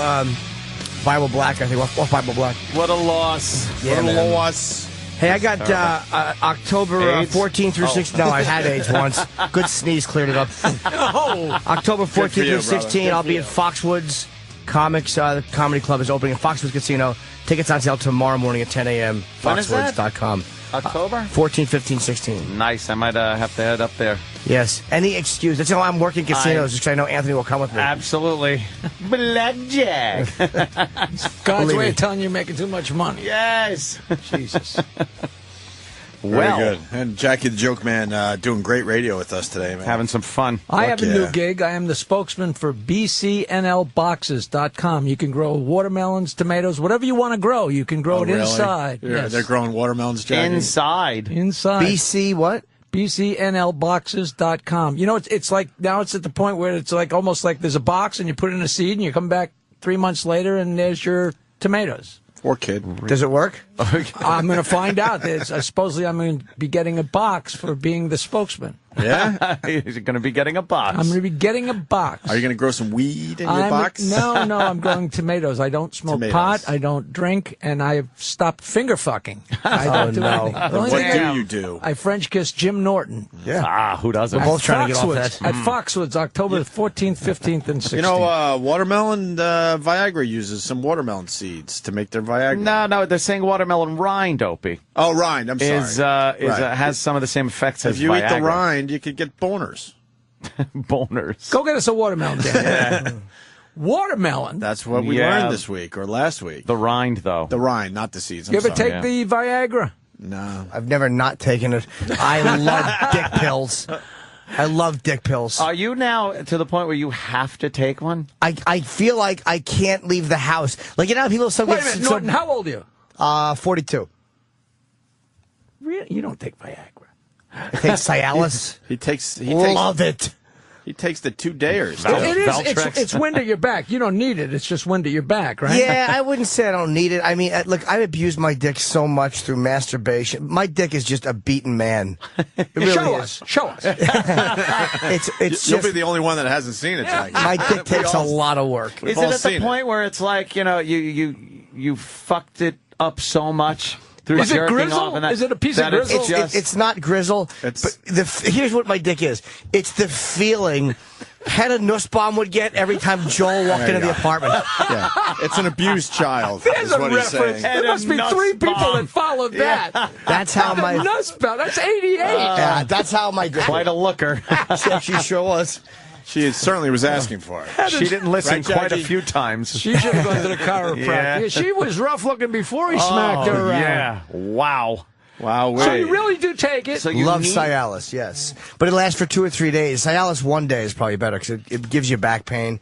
Bible Black, I think. Off Bible Black. What a loss. Yeah, what a man. loss. Hey, I got October AIDS? 14 through Oh. 16. No, I had AIDS once. Good sneeze cleared it up. October 14 you, through 16, brother. I'll be at Foxwoods Comics. The comedy club is opening at Foxwoods Casino. Tickets on sale tomorrow morning at 10 a.m. When is that? Foxwoods.com. October? 14, 15, 16. Nice. I might have to head up there. Yes. Any excuse. That's how I'm working casinos, just 'cause I know Anthony will come with me. Absolutely. Blackjack. God's Believe way me. of telling you you're making too much money. Yes. Jesus. Very good. And Jackie the Joke Man doing great radio with us today, man. Having some fun. I have a yeah. new gig. I am the spokesman for BCNLboxes.com. You can grow watermelons, tomatoes, whatever you want to grow. You can grow Oh, it really? inside. Yes. They're growing watermelons, Jackie? Inside. BC what? BCNLboxes.com. You know, it's like now it's at the point where it's like almost like there's a box and you put in a seed and you come back 3 months later and there's your tomatoes. Poor kid. Does it work? I'm going to find out. Supposedly I'm going to be getting a box for being the spokesman. Yeah? He's going to be getting a box. I'm going to be getting a box. Are you going to grow some weed in your box? No, I'm growing tomatoes. I don't smoke Tomatoes. pot. I don't drink, and I've stopped finger fucking. I don't do anything. The only What thing do I- you do? I French kiss Jim Norton. Yeah. Who doesn't? We're both trying to get off Foxwoods, that. At Foxwoods, October 14th, 15th, and 16th. You know, watermelon, Viagra uses some watermelon seeds to make their Viagra. No, they're saying watermelon rind, Opie. Oh, rind. I'm sorry. Right. Has some of the same effects as If you eat the Viagra. rind, you could get boners. Boners. Go get us a watermelon, Dan. Watermelon? That's what we Yeah. learned this week or last week. The rind, though. The rind, not the seeds. I'm You ever sorry. take the Viagra? No. I've never not taken it. I love dick pills. I love dick pills. Are you now to the point where you have to take one? I feel like I can't leave the house. Like, you know how people Wait a minute, Norton, how old are you? 42. Really? You don't take Viagra. I take Cialis. He takes. Love it. He takes the 2-dayers. It is. It's wind at your back. You don't need it. It's just wind at your back, right? Yeah, I wouldn't say I don't need it. I mean, look, I've abused my dick so much through masturbation. My dick is just a beaten man. It really Show is. us. Show us. It's You'll just be the only one that hasn't seen it, Jackie. my dick takes a lot of work. Is it at the point where it's like, you fucked it up so much through Is it jerking grizzle? off and that, Is it a piece of that it's grizzle? just- It's not grizzle. But here's what my dick is. It's the feeling Hedda Nussbaum would get every time Joel walked There into you the go. apartment. Yeah. It's an abused child. There's is a what he's reference. saying. There must be 3 people that followed that. That's how my Nussbaum. That's 88. yeah, that's how my dick. Quite a looker. She sure was. She certainly was asking for it. She didn't listen Right, quite a Jackie? few times. She should have gone to the chiropractor. Yeah. Yeah, she was rough looking before he smacked her around. Yeah. Wow. Wow. So wait. you really do take it. So you Love need- Cialis, yes. But it lasts for 2 or 3 days. Cialis 1 day is probably better because it gives you back pain.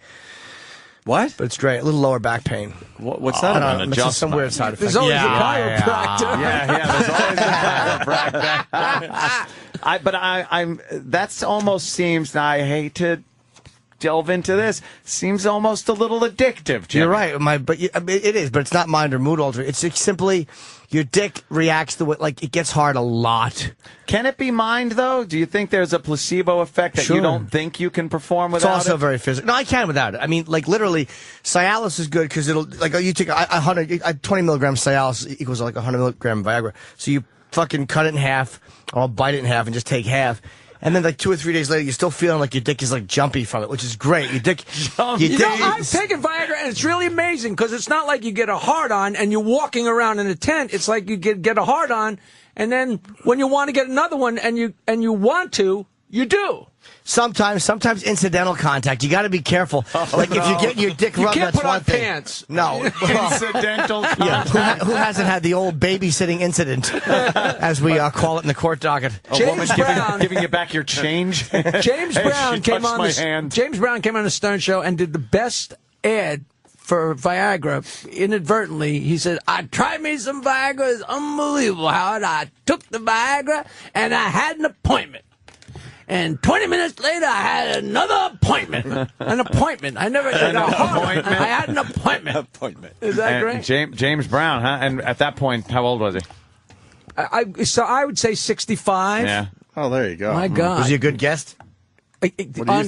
What? But it's great. A little lower back pain. What's I that? don't know. an It's just some adjustment. weird side effect. There's always a chiropractor. Yeah, there's always a chiropractor. I'm. That's almost seems. Now I hate to delve into this. Seems almost a little addictive. Jimmy. You're right. But it is. But it's not mind or mood altering. It's simply Your dick reacts the way, like, it gets hard a lot. Can it be mind, though? Do you think there's a placebo effect that you don't think you can perform without It's also it? very physical. No, I can without it. I mean, like, literally, Cialis is good because it'll, like, you take 20 milligrams Cialis equals like 100 milligram Viagra. So you fucking cut it in half, or bite it in half and just take half. And then, like, 2 or 3 days later, you're still feeling like your dick is, like, jumpy from it, which is great. Your dick... I've taken Viagra, and it's really amazing, because it's not like you get a hard-on and you're walking around in a tent. It's like you get a hard-on, and then when you want to get another one, and you want to, you do. Sometimes incidental contact. You got to be careful. Like, if you're getting your dick rubbed, that's one thing. Pants. No. Incidental contact. Yeah. Who hasn't had the old babysitting incident, as we call it in the court docket? A woman giving you back your change? James Brown She came touched on my the hand. James Brown came on the Stern Show and did the best ad for Viagra inadvertently. He said, I tried me some Viagra. It's unbelievable, Howard. I took the Viagra and I had an appointment. And 20 minutes later, I had another appointment. An appointment. I never got a appointment. I had an appointment. Is that great? James Brown, huh? And at that point, how old was he? So I would say 65. Yeah. Oh, there you go. My God. Was he a good guest?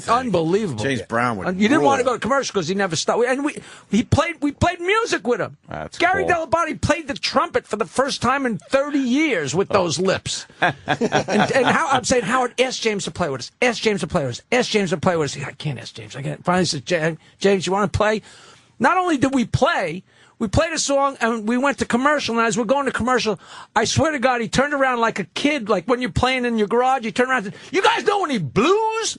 Unbelievable. James Brown would You didn't rule. want to go to commercial because he never stopped. And we played music with him. That's Gary cool. Dell'Abate played the trumpet for the first time in 30 years with those lips. and I'm saying, Howard, ask James to play with us. Ask James to play with us. Ask James to play with us. I can't ask James. I can't. Finally said, James, you want to play? Not only did we play, we played a song and we went to commercial. And as we're going to commercial, I swear to God, he turned around like a kid, like when you're playing in your garage. You turn around and said, "You guys know any blues?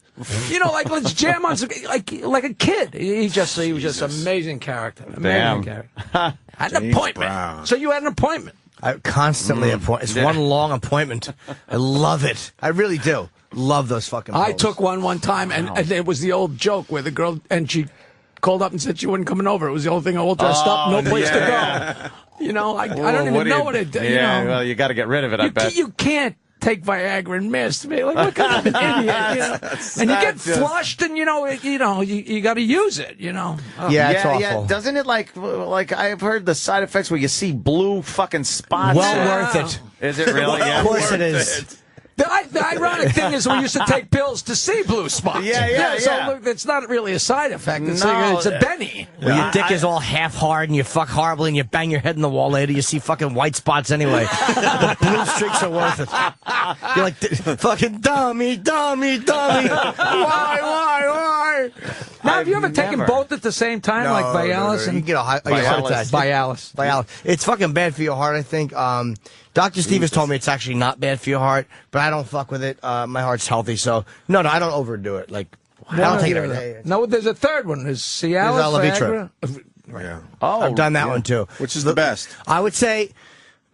You know, like let's jam on some, like a kid." He was just an amazing character. Amazing character. Had an appointment. Brown. So you had an appointment. I constantly appoint. It's one long appointment. I love it. I really do. Love those fucking pills. I took one time, and it was the old joke where the girl, and she called up and said she wasn't coming over. It was the whole thing, all dressed up, no place to go. You know, I don't even know what it did. Yeah, you know. well, you got to get rid of it, I bet. You can't take Viagra and miss. Like, what kind of an idiot? You know? And you get flushed, and you got to use it. You know. Yeah, it's awful. Yeah. Doesn't it like I've heard the side effects where you see blue fucking spots? Well worth it. Is it really? Of course it is. The ironic thing is we used to take pills to see blue spots. Yeah. So look, it's not really a side effect. It's a Benny. Well, your dick is all half hard and you fuck horribly and you bang your head in the wall later. You see fucking white spots anyway. The blue streaks are worth it. You're like, fucking dummy. Why? Now, have you ever taken both at the same time, like Vialis? No. You get a heart attack. Vialis. It's fucking bad for your heart, I think. Dr. Steve has told me it's actually not bad for your heart, but I don't fuck with it. My heart's healthy, so no, I don't overdo it. Like, I don't take it every day. No, there's a third one. There's Cialis, Viagra. Yeah. Oh, I've done that one too. Which is the best? I would say,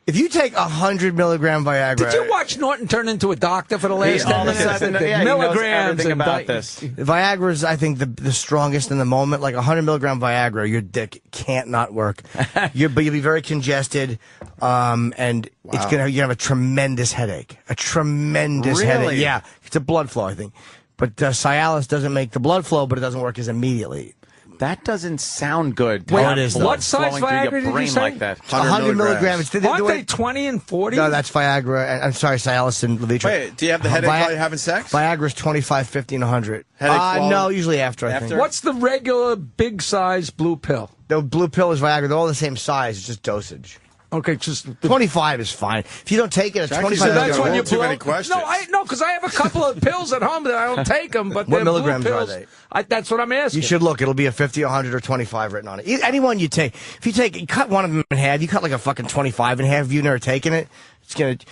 if you take 100 milligram Viagra. Did you watch Norton turn into a doctor for the last 10 minutes? Milligrams and about this. Viagra is, I think, the strongest in the moment. Like 100 milligram Viagra, your dick can't not work. But you'll be very congested, and you're gonna have a tremendous headache. A tremendous headache. Yeah, it's a blood flow, I think. But Cialis doesn't make the blood flow, but it doesn't work as immediately. That doesn't sound good. Wait, it is, though. What size Viagra did you say? Like that. 100 milligrams. Aren't they 20 and 40? No, that's Viagra. I'm sorry, Cialis and Levitra. Wait, do you have the headache while you're having sex? Viagra's 25, 50, and 100. Headache no, usually after, I think. What's the regular big size blue pill? The blue pill is Viagra. They're all the same size. It's just dosage. Okay, just 25 is fine. If you don't take it, it's 25. So that's when you too blow. many questions. No, because I have a couple of pills at home that I don't take them. But What they're milligrams blue are pills. they? That's what I'm asking. You should look. It'll be a 50, 100, or 25 written on it. Anyone you take. If you cut one of them in half, you cut like a fucking 25 in half. If you've never taken it, it's going to,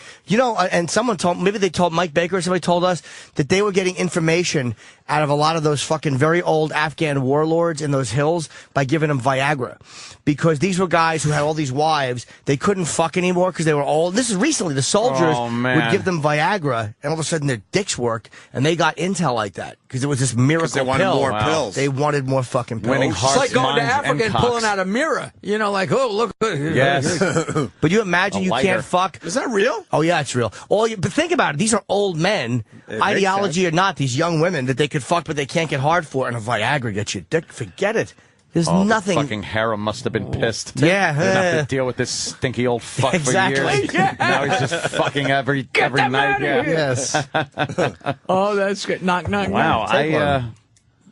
and someone maybe they told Mike Baker or somebody told us that they were getting information out of a lot of those fucking very old Afghan warlords in those hills by giving them Viagra. Because these were guys who had all these wives. They couldn't fuck anymore because they were old. This is recently. The soldiers would give them Viagra, and all of a sudden their dicks work, and they got intel like that because it was this miracle they wanted pill. more pills. They wanted more fucking pills. Winning hearts, It's like going to minds, Africa and cocks. pulling out a mirror. You know, like, oh, look. Yes. But you imagine you can't fuck. Is that real? Oh, yeah, it's real. But think about it. These are old men, ideology or not, these young women that they could fuck, but they can't get hard for, and a Viagra gets you dick. Forget it. There's nothing. The fucking harem must have been pissed. Yeah. Didn't have to deal with this stinky old fuck Exactly. for years. Yeah. Now he's just fucking every night. Yeah. Yes. Oh, that's good. Knock, knock, Wow. knock. Take one.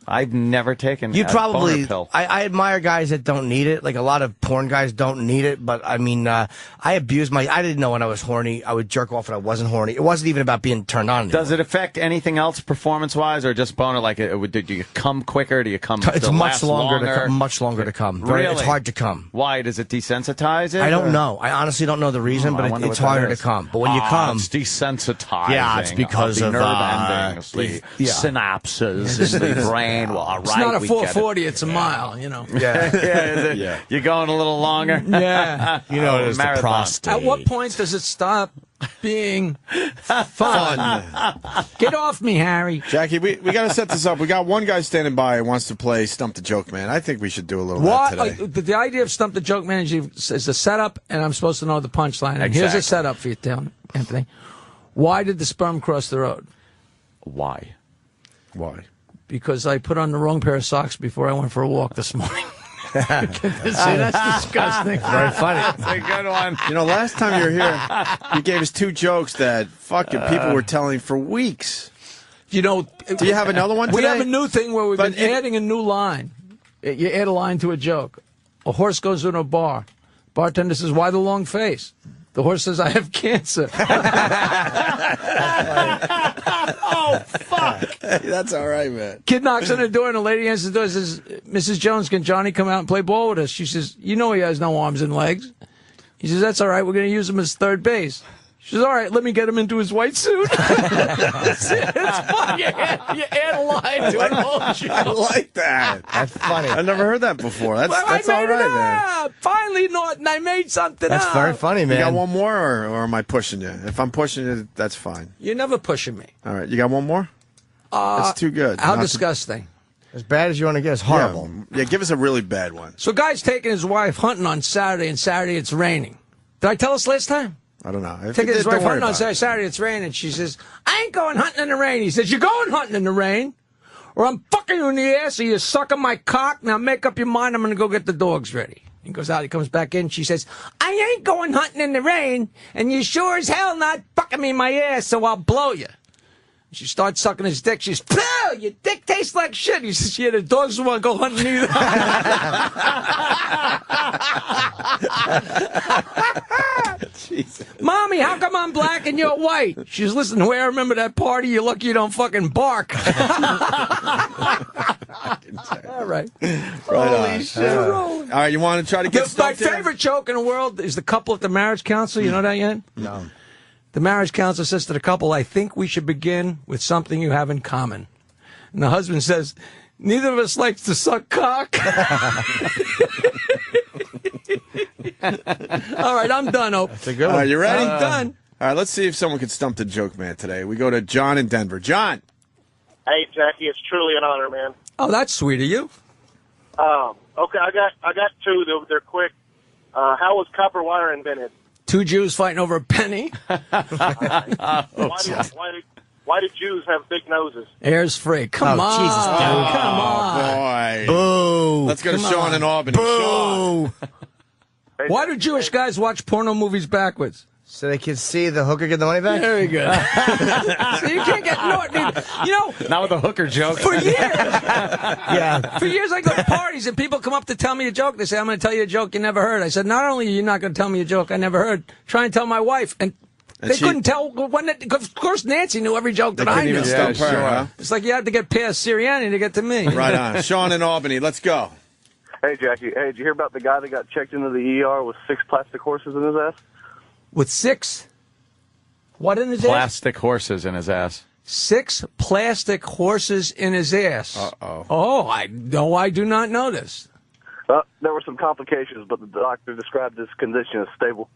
I've never taken You a probably. boner pill. I admire guys that don't need it. Like a lot of porn guys don't need it. But I mean, I abused I didn't know when I was horny. I would jerk off when I wasn't horny. It wasn't even about being turned on. Does it affect anything else performance-wise, or just boner? Like, do you come quicker? Do you come? It's much longer. Much longer to come. Really? It's hard to come. Why? Does it desensitize it? I don't or? know. I honestly don't know the reason, but it's harder to come. But when you come, it's desensitizing. Yeah, it's because of the of, nerve endings, the synapses in the brain. Well, all right, It's not a we get it. 440, it's a mile, you know. Yeah. You're going a little longer. Yeah. You know, it is the marathon. prostate. At what point does it stop being fun? Get off me, Harry. Jackie, we got to set this up. We got one guy standing by who wants to play Stump the Joke Man. I think we should do a little What? of that today. The idea of Stump the Joke Man is the setup, and I'm supposed to know the punchline. And here's a setup for you, Anthony. Why did the sperm cross the road? Why? Because I put on the wrong pair of socks before I went for a walk this morning. See, that's disgusting. Very funny. That's a good one. You know, last time you were here, you gave us 2 jokes that people were telling for weeks. You know, do you have another one today? We have a new thing where we've been adding a new line. You add a line to a joke. A horse goes into a bar. Bartender says, "Why the long face?" The horse says, "I have cancer." Oh, fuck. That's all right, man. Kid knocks on the door, and the lady answers the door and says, "Mrs. Jones, can Johnny come out and play ball with us?" She says, "You know he has no arms and legs." He says, "That's all right. We're going to use him as third base." She says, "All right, let me get him into his white suit." It's fun. You add a line to an old joke. I like that. That's funny. I've never heard that before. That's Well, all I made right, it man. up. Finally, Norton, I made something That's up. very funny, man. You got one more, or am I pushing you? If I'm pushing you, that's fine. You're never pushing me. All right, you got one more? That's too good. How Not disgusting. As bad as you want to get, it's horrible. Yeah, give us a really bad one. So, guy's taking his wife hunting on Saturday, and Saturday it's raining. Did I tell us last time? I don't know. If Taking you his did, wife don't worry hunting on about it. Saturday, it's raining. She says, "I ain't going hunting in the rain." He says, "You're going hunting in the rain, or I'm fucking you in the ass, or you're sucking my cock. Now make up your mind. I'm going to go get the dogs ready." He goes out. He comes back in. She says, "I ain't going hunting in the rain, and you sure as hell not fucking me in my ass, so I'll blow you." She starts sucking his dick. She's, "Pooh, your dick tastes like shit." He says, "Yeah, the dogs don't want to go hunting either." Jesus. "Mommy, how come I'm black and you're white?" She says, "Listen, the way I remember that party, you're lucky you don't fucking bark." All right. Holy shit. All right, you want to try to get My stumped here? favorite joke in the world is the couple at the marriage council. You know that yet? No. The marriage council says to the couple, "I think we should begin with something you have in common." And the husband says, "Neither of us likes to suck cock." All right, I'm done, Ope. That's a good one. All right, you ready? I'm done. All right, let's see if someone can stump the joke man today. We go to John in Denver. John. Hey, Jackie, it's truly an honor, man. Oh, that's sweet of you. Okay, I got 2. They're quick. How was copper wire invented? 2 Jews fighting over a penny. Why did Jews have big noses? Air's free. Come on. Jesus, dude. Come on. Boy. Boo. Let's go to Come Sean on. in Albany. Sean. Boo. Why do Jewish guys watch porno movies backwards? So they can see the hooker get the money back? Very good. So you can't get Norton. You know, Not with a hooker joke. for years, Yeah. for years I go to parties and people come up to tell me a joke. They say, "I'm going to tell you a joke you never heard." I said, "Not only are you not going to tell me a joke I never heard, try and tell my wife." And they she- couldn't tell. Of course, Nancy knew every joke that I couldn't knew. even stump her, sure. huh? It's like you had to get past Sirianni to get to me. Right on. Sean in Albany. Let's go. Hey, Jackie. Hey, did you hear about the guy that got checked into the ER with 6 plastic horses in his ass? With 6. What in his ass? Plastic horses in his ass. 6 plastic horses in his ass. Uh-oh. Oh, I do not know this. There were some complications, but the doctor described his condition as stable.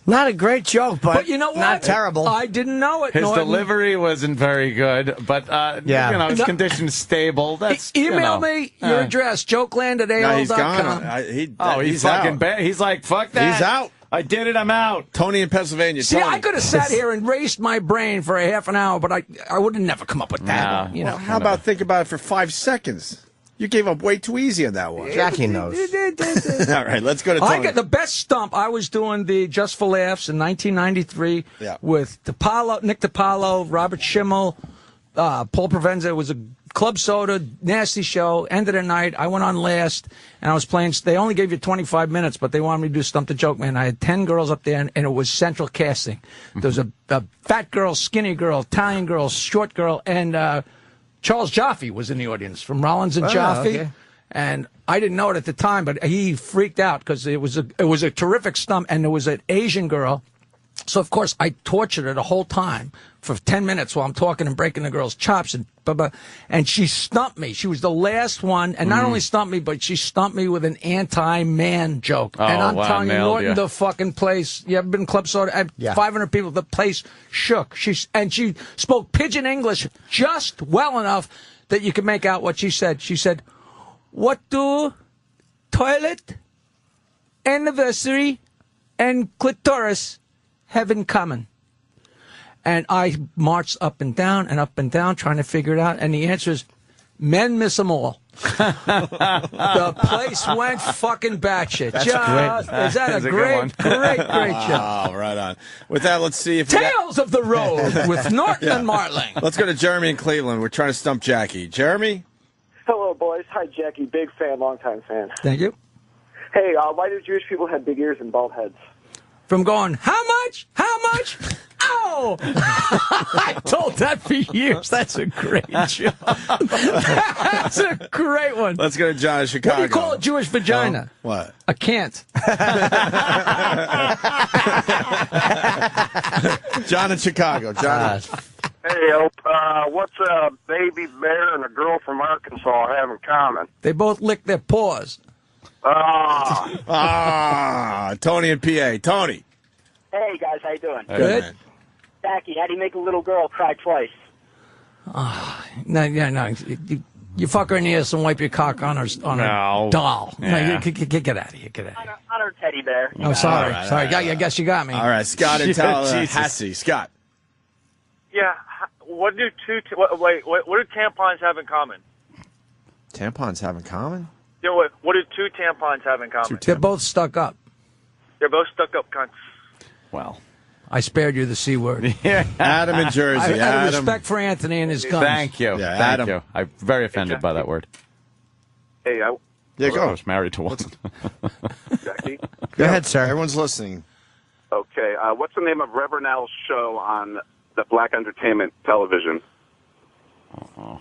Not a great joke, but you know what? not terrible. I didn't know it. His Norton. delivery wasn't very good, but Yeah. you know, his No. condition's stable. That's Email me your address, jokeland@AOL.com. No, he's gone. he's he's fucking out. bad. He's like, fuck that. He's out. I did it. I'm out. Tony in Pennsylvania. See, Tony. I could have sat here and raced my brain for a half an hour, but I would have never come up with that. You know. Well, how about think about it for 5 seconds? You gave up way too easy on that one. Jackie knows. All right, let's go to Tony. I got the best stump. I was doing the Just for Laughs in 1993 with Nick DiPaolo, Robert Schimmel, Paul Provenza. It was a club soda, nasty show. End of the night, I went on last, and I was playing. They only gave you 25 minutes, but they wanted me to do Stump the Joke Man. I had 10 girls up there, and it was central casting. There was a fat girl, skinny girl, Italian girl, short girl, and Charles Jaffe was in the audience from Rollins and Jaffe. Okay. And I didn't know it at the time, but he freaked out because it was a terrific stump, and there was an Asian girl. So, of course, I tortured her the whole time for 10 minutes while I'm talking and breaking the girl's chops. And blah, blah, and she stumped me. She was the last one. And not only stumped me, but she stumped me with an anti-man joke. And I'm telling you, Norton, the fucking place, you ever been Club Soda? 500 people, the place shook. She spoke pidgin English just well enough that you could make out what she said. She said, "What do toilet, anniversary, and clitoris have in common?" And I marched up and down trying to figure it out. And the answer is, men miss them all. The place went fucking batshit. That's great. Is that a great show? Oh, right on. With that, let's see if Tales of the Road with Norton and Marling. Let's go to Jeremy in Cleveland. We're trying to stump Jackie. Jeremy? Hello, boys. Hi, Jackie. Big fan, long-time fan. Thank you. Hey, why do Jewish people have big ears and bald heads? From going, how much? How much? Oh! I told that for years. That's a great joke. That's a great one. Let's go to John in Chicago. What do you call a Jewish vagina? No? What? A can't. John in Chicago. John. Hey, what's a baby bear and a girl from Arkansas have in common? They both lick their paws. Tony in PA. Tony. Hey, guys, how you doing? Good. Jackie, how do you make a little girl cry twice? No. You fuck her in the ass and wipe your cock on her doll. Yeah. No, get out of here. Get out of here. On her teddy bear. Oh, sorry. Sorry. I guess you got me. All right, Scott in Tallahassee. Scott. Yeah. What do tampons have in common? Tampons have in common? You know what do two tampons have in common? They're both stuck up. They're both stuck up cunts. Well, I spared you the C word. Adam in Jersey. Out of respect for Anthony and his guns. Thank you. Yeah, Thank Adam. you. I'm very offended by that word. Hey, I was married to one. Jackie? Go ahead, sir. Everyone's listening. Okay, what's the name of Reverend Al's show on the Black Entertainment Television? You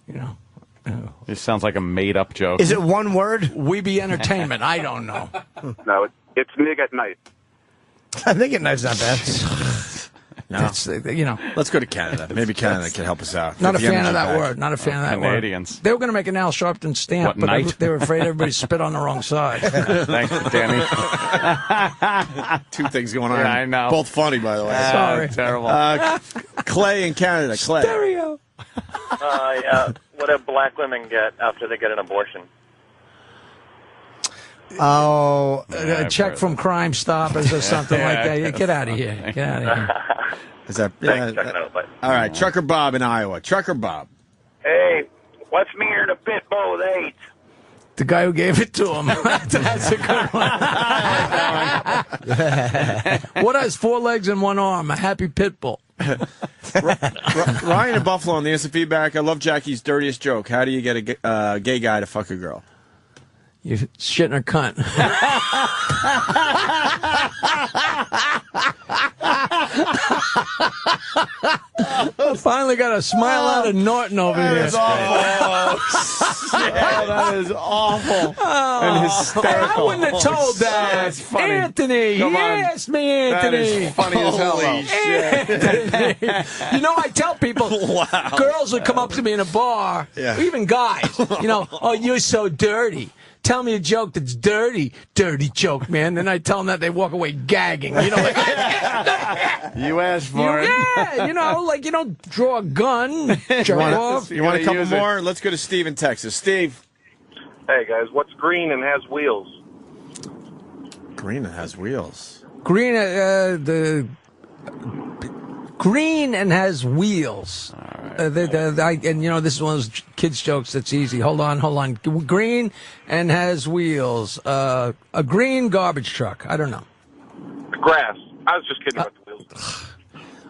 know. This sounds like a made-up joke. Is it one word? Weeby Entertainment. I don't know. No, it's Nig at Night. I think it's not bad. No. That's, Let's go to Canada. Maybe Canada can help us out. Not a Get the fan of energy that back. word. Not a fan of that Canadians. word. They were going to make an Al Sharpton stamp, What, but night? they were afraid everybody spit on the wrong side. Thanks, Danny. Two things going on. Yeah, I know. Both funny, by the way. Sorry. Terrible. Clay in Canada. Clay. Stereo. What do black women get after they get an abortion? Oh, A check from Crime Stoppers or something like that. Get out of here. Get out of here. Is that? Thanks, checking out, bye. All right, Trucker Bob in Iowa. Trucker Bob. Hey, what's me or the pit bull with AIDS? The guy who gave it to him. That's a good one. What has 4 legs and 1 arm? A happy pit bull. Ryan in Buffalo on the instant feedback. I love Jackie's dirtiest joke. How do you get a gay guy to fuck a girl? You shit in her cunt. I finally got a smile out of Norton over here. That is awful. That is awful. And hysterical. I wouldn't have told that. That's funny. Anthony, Come he on. asked me, Anthony. That is funny as hell. Holy shit. You know, I tell people, girls would come up to me in a bar, even guys, oh, you're so dirty. Tell me a joke that's dirty. Dirty joke, man. Then I tell them that, they walk away gagging. You asked for it. Yeah, you don't draw a gun, jerk off. You want a couple more? Let's go to Steve in Texas. Steve. Hey, guys, what's green and has wheels? Green and has wheels. Green, green and has wheels. And this is one of those kids' jokes that's easy. Hold on. Green and has wheels. A green garbage truck. I don't know. Grass. I was just kidding about the wheels.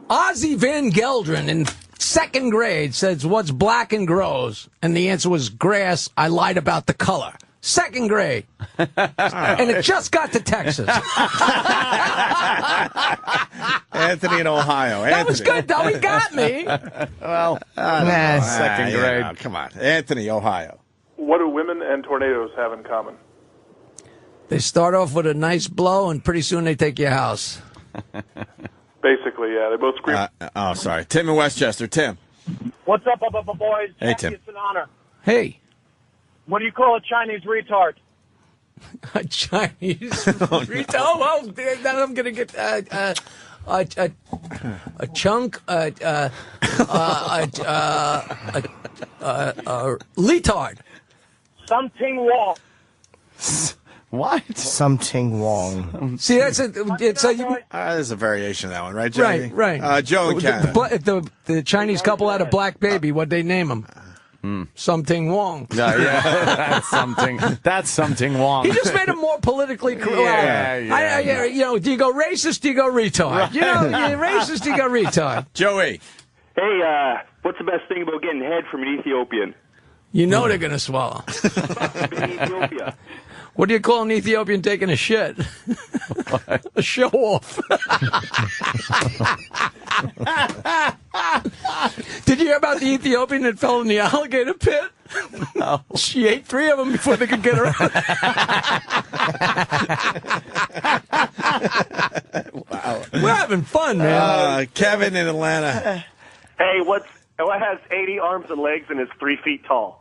Ozzie Van Gelderen in 2nd grade says, "What's black and grows?" And the answer was grass. I lied about the color. 2nd grade. And it just got to Texas. Anthony in Ohio. That was good, though. He got me. Well, second grade. Come on. Anthony, Ohio. What do women and tornadoes have in common? They start off with a nice blow, and pretty soon they take your house. Basically, yeah. They both scream. Sorry. Tim in Westchester. Tim. What's up, boys? Hey, Jackie, Tim. It's an honor. Hey. What do you call a Chinese retard? A Chinese retard? Oh, well, now I'm going to get a chunk, letard. Something wrong. What? Something wrong. See, there's a variation of that one, right, Jamie? Right. Joe in Canada. The Chinese couple had a black baby. What'd they name him? Something Wong. Yeah, that's something Wong. He just made him more politically correct. Do you go racist? Do you go retard? You're racist. Do you go retard? Joey. Hey, what's the best thing about getting head from an Ethiopian? You know they're going to swallow. Ethiopia. What do you call an Ethiopian taking a shit? A show off. Did you hear about the Ethiopian that fell in the alligator pit? No. She ate 3 of them before they could get her out. Wow. We're having fun, man. Kevin in Atlanta. Hey, what has 80 arms and legs and is 3 feet tall?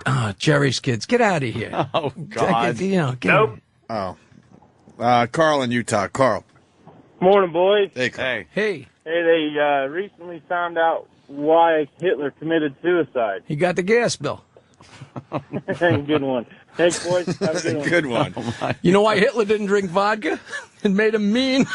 Oh, Jerry's kids. Get out of here. Oh, God. Nope. Oh. Carl in Utah. Carl. Morning, boys. Hey, Carl. Hey. Hey, they recently found out why Hitler committed suicide. He got the gas bill. Good one. Thanks, boys. Have a good one. Good one. You know why Hitler didn't drink vodka? It made him mean.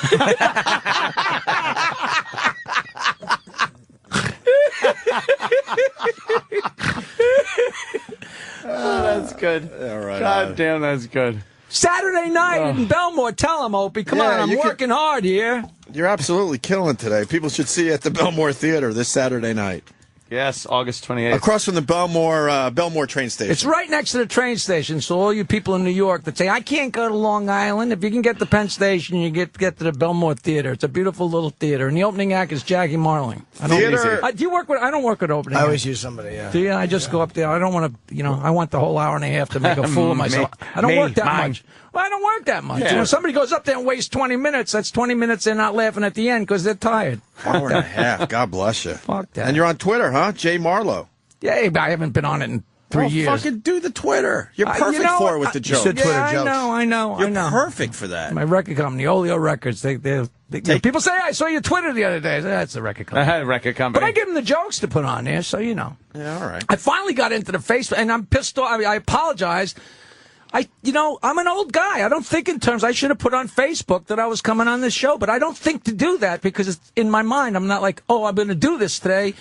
Oh, that's good. All right. God damn, that's good. Saturday night in Belmore. Tell him, Opie. Come on, I'm working hard here. You're absolutely killing today. People should see you at the Belmore Theater this Saturday night. Yes, August 28th. Across from the Belmore train station. It's right next to the train station, so all you people in New York that say, I can't go to Long Island, if you can get to Penn Station, you get to the Belmore Theater. It's a beautiful little theater, and the opening act is Jackie Marling. Do you work with, I don't work with opening I always acts. use somebody, yeah. Do you? I just go up there. I don't want to, I want the whole hour and a half to make a fool of myself. I don't work that much. Well, I don't work that much. Yeah. Somebody goes up there and wastes 20 minutes, that's 20 minutes they're not laughing at the end because they're tired. Hour and a half. God bless you. Fuck that. And you're on Twitter, huh? Jay Marlowe. Yeah, but I haven't been on it in 3 years. Fucking do the Twitter. You're perfect for it with the jokes. I know. You're perfect for that. My record company, Oleo Records, they people say, I saw your Twitter the other day. That's the record company. Record company. But I give them the jokes to put on there, so you know. Yeah, all right. I finally got into the Facebook, and I'm pissed off. I apologize. I'm an old guy. I don't think in terms. I should have put on Facebook that I was coming on this show, but I don't think to do that because it's in my mind. I'm not like, I'm going to do this today.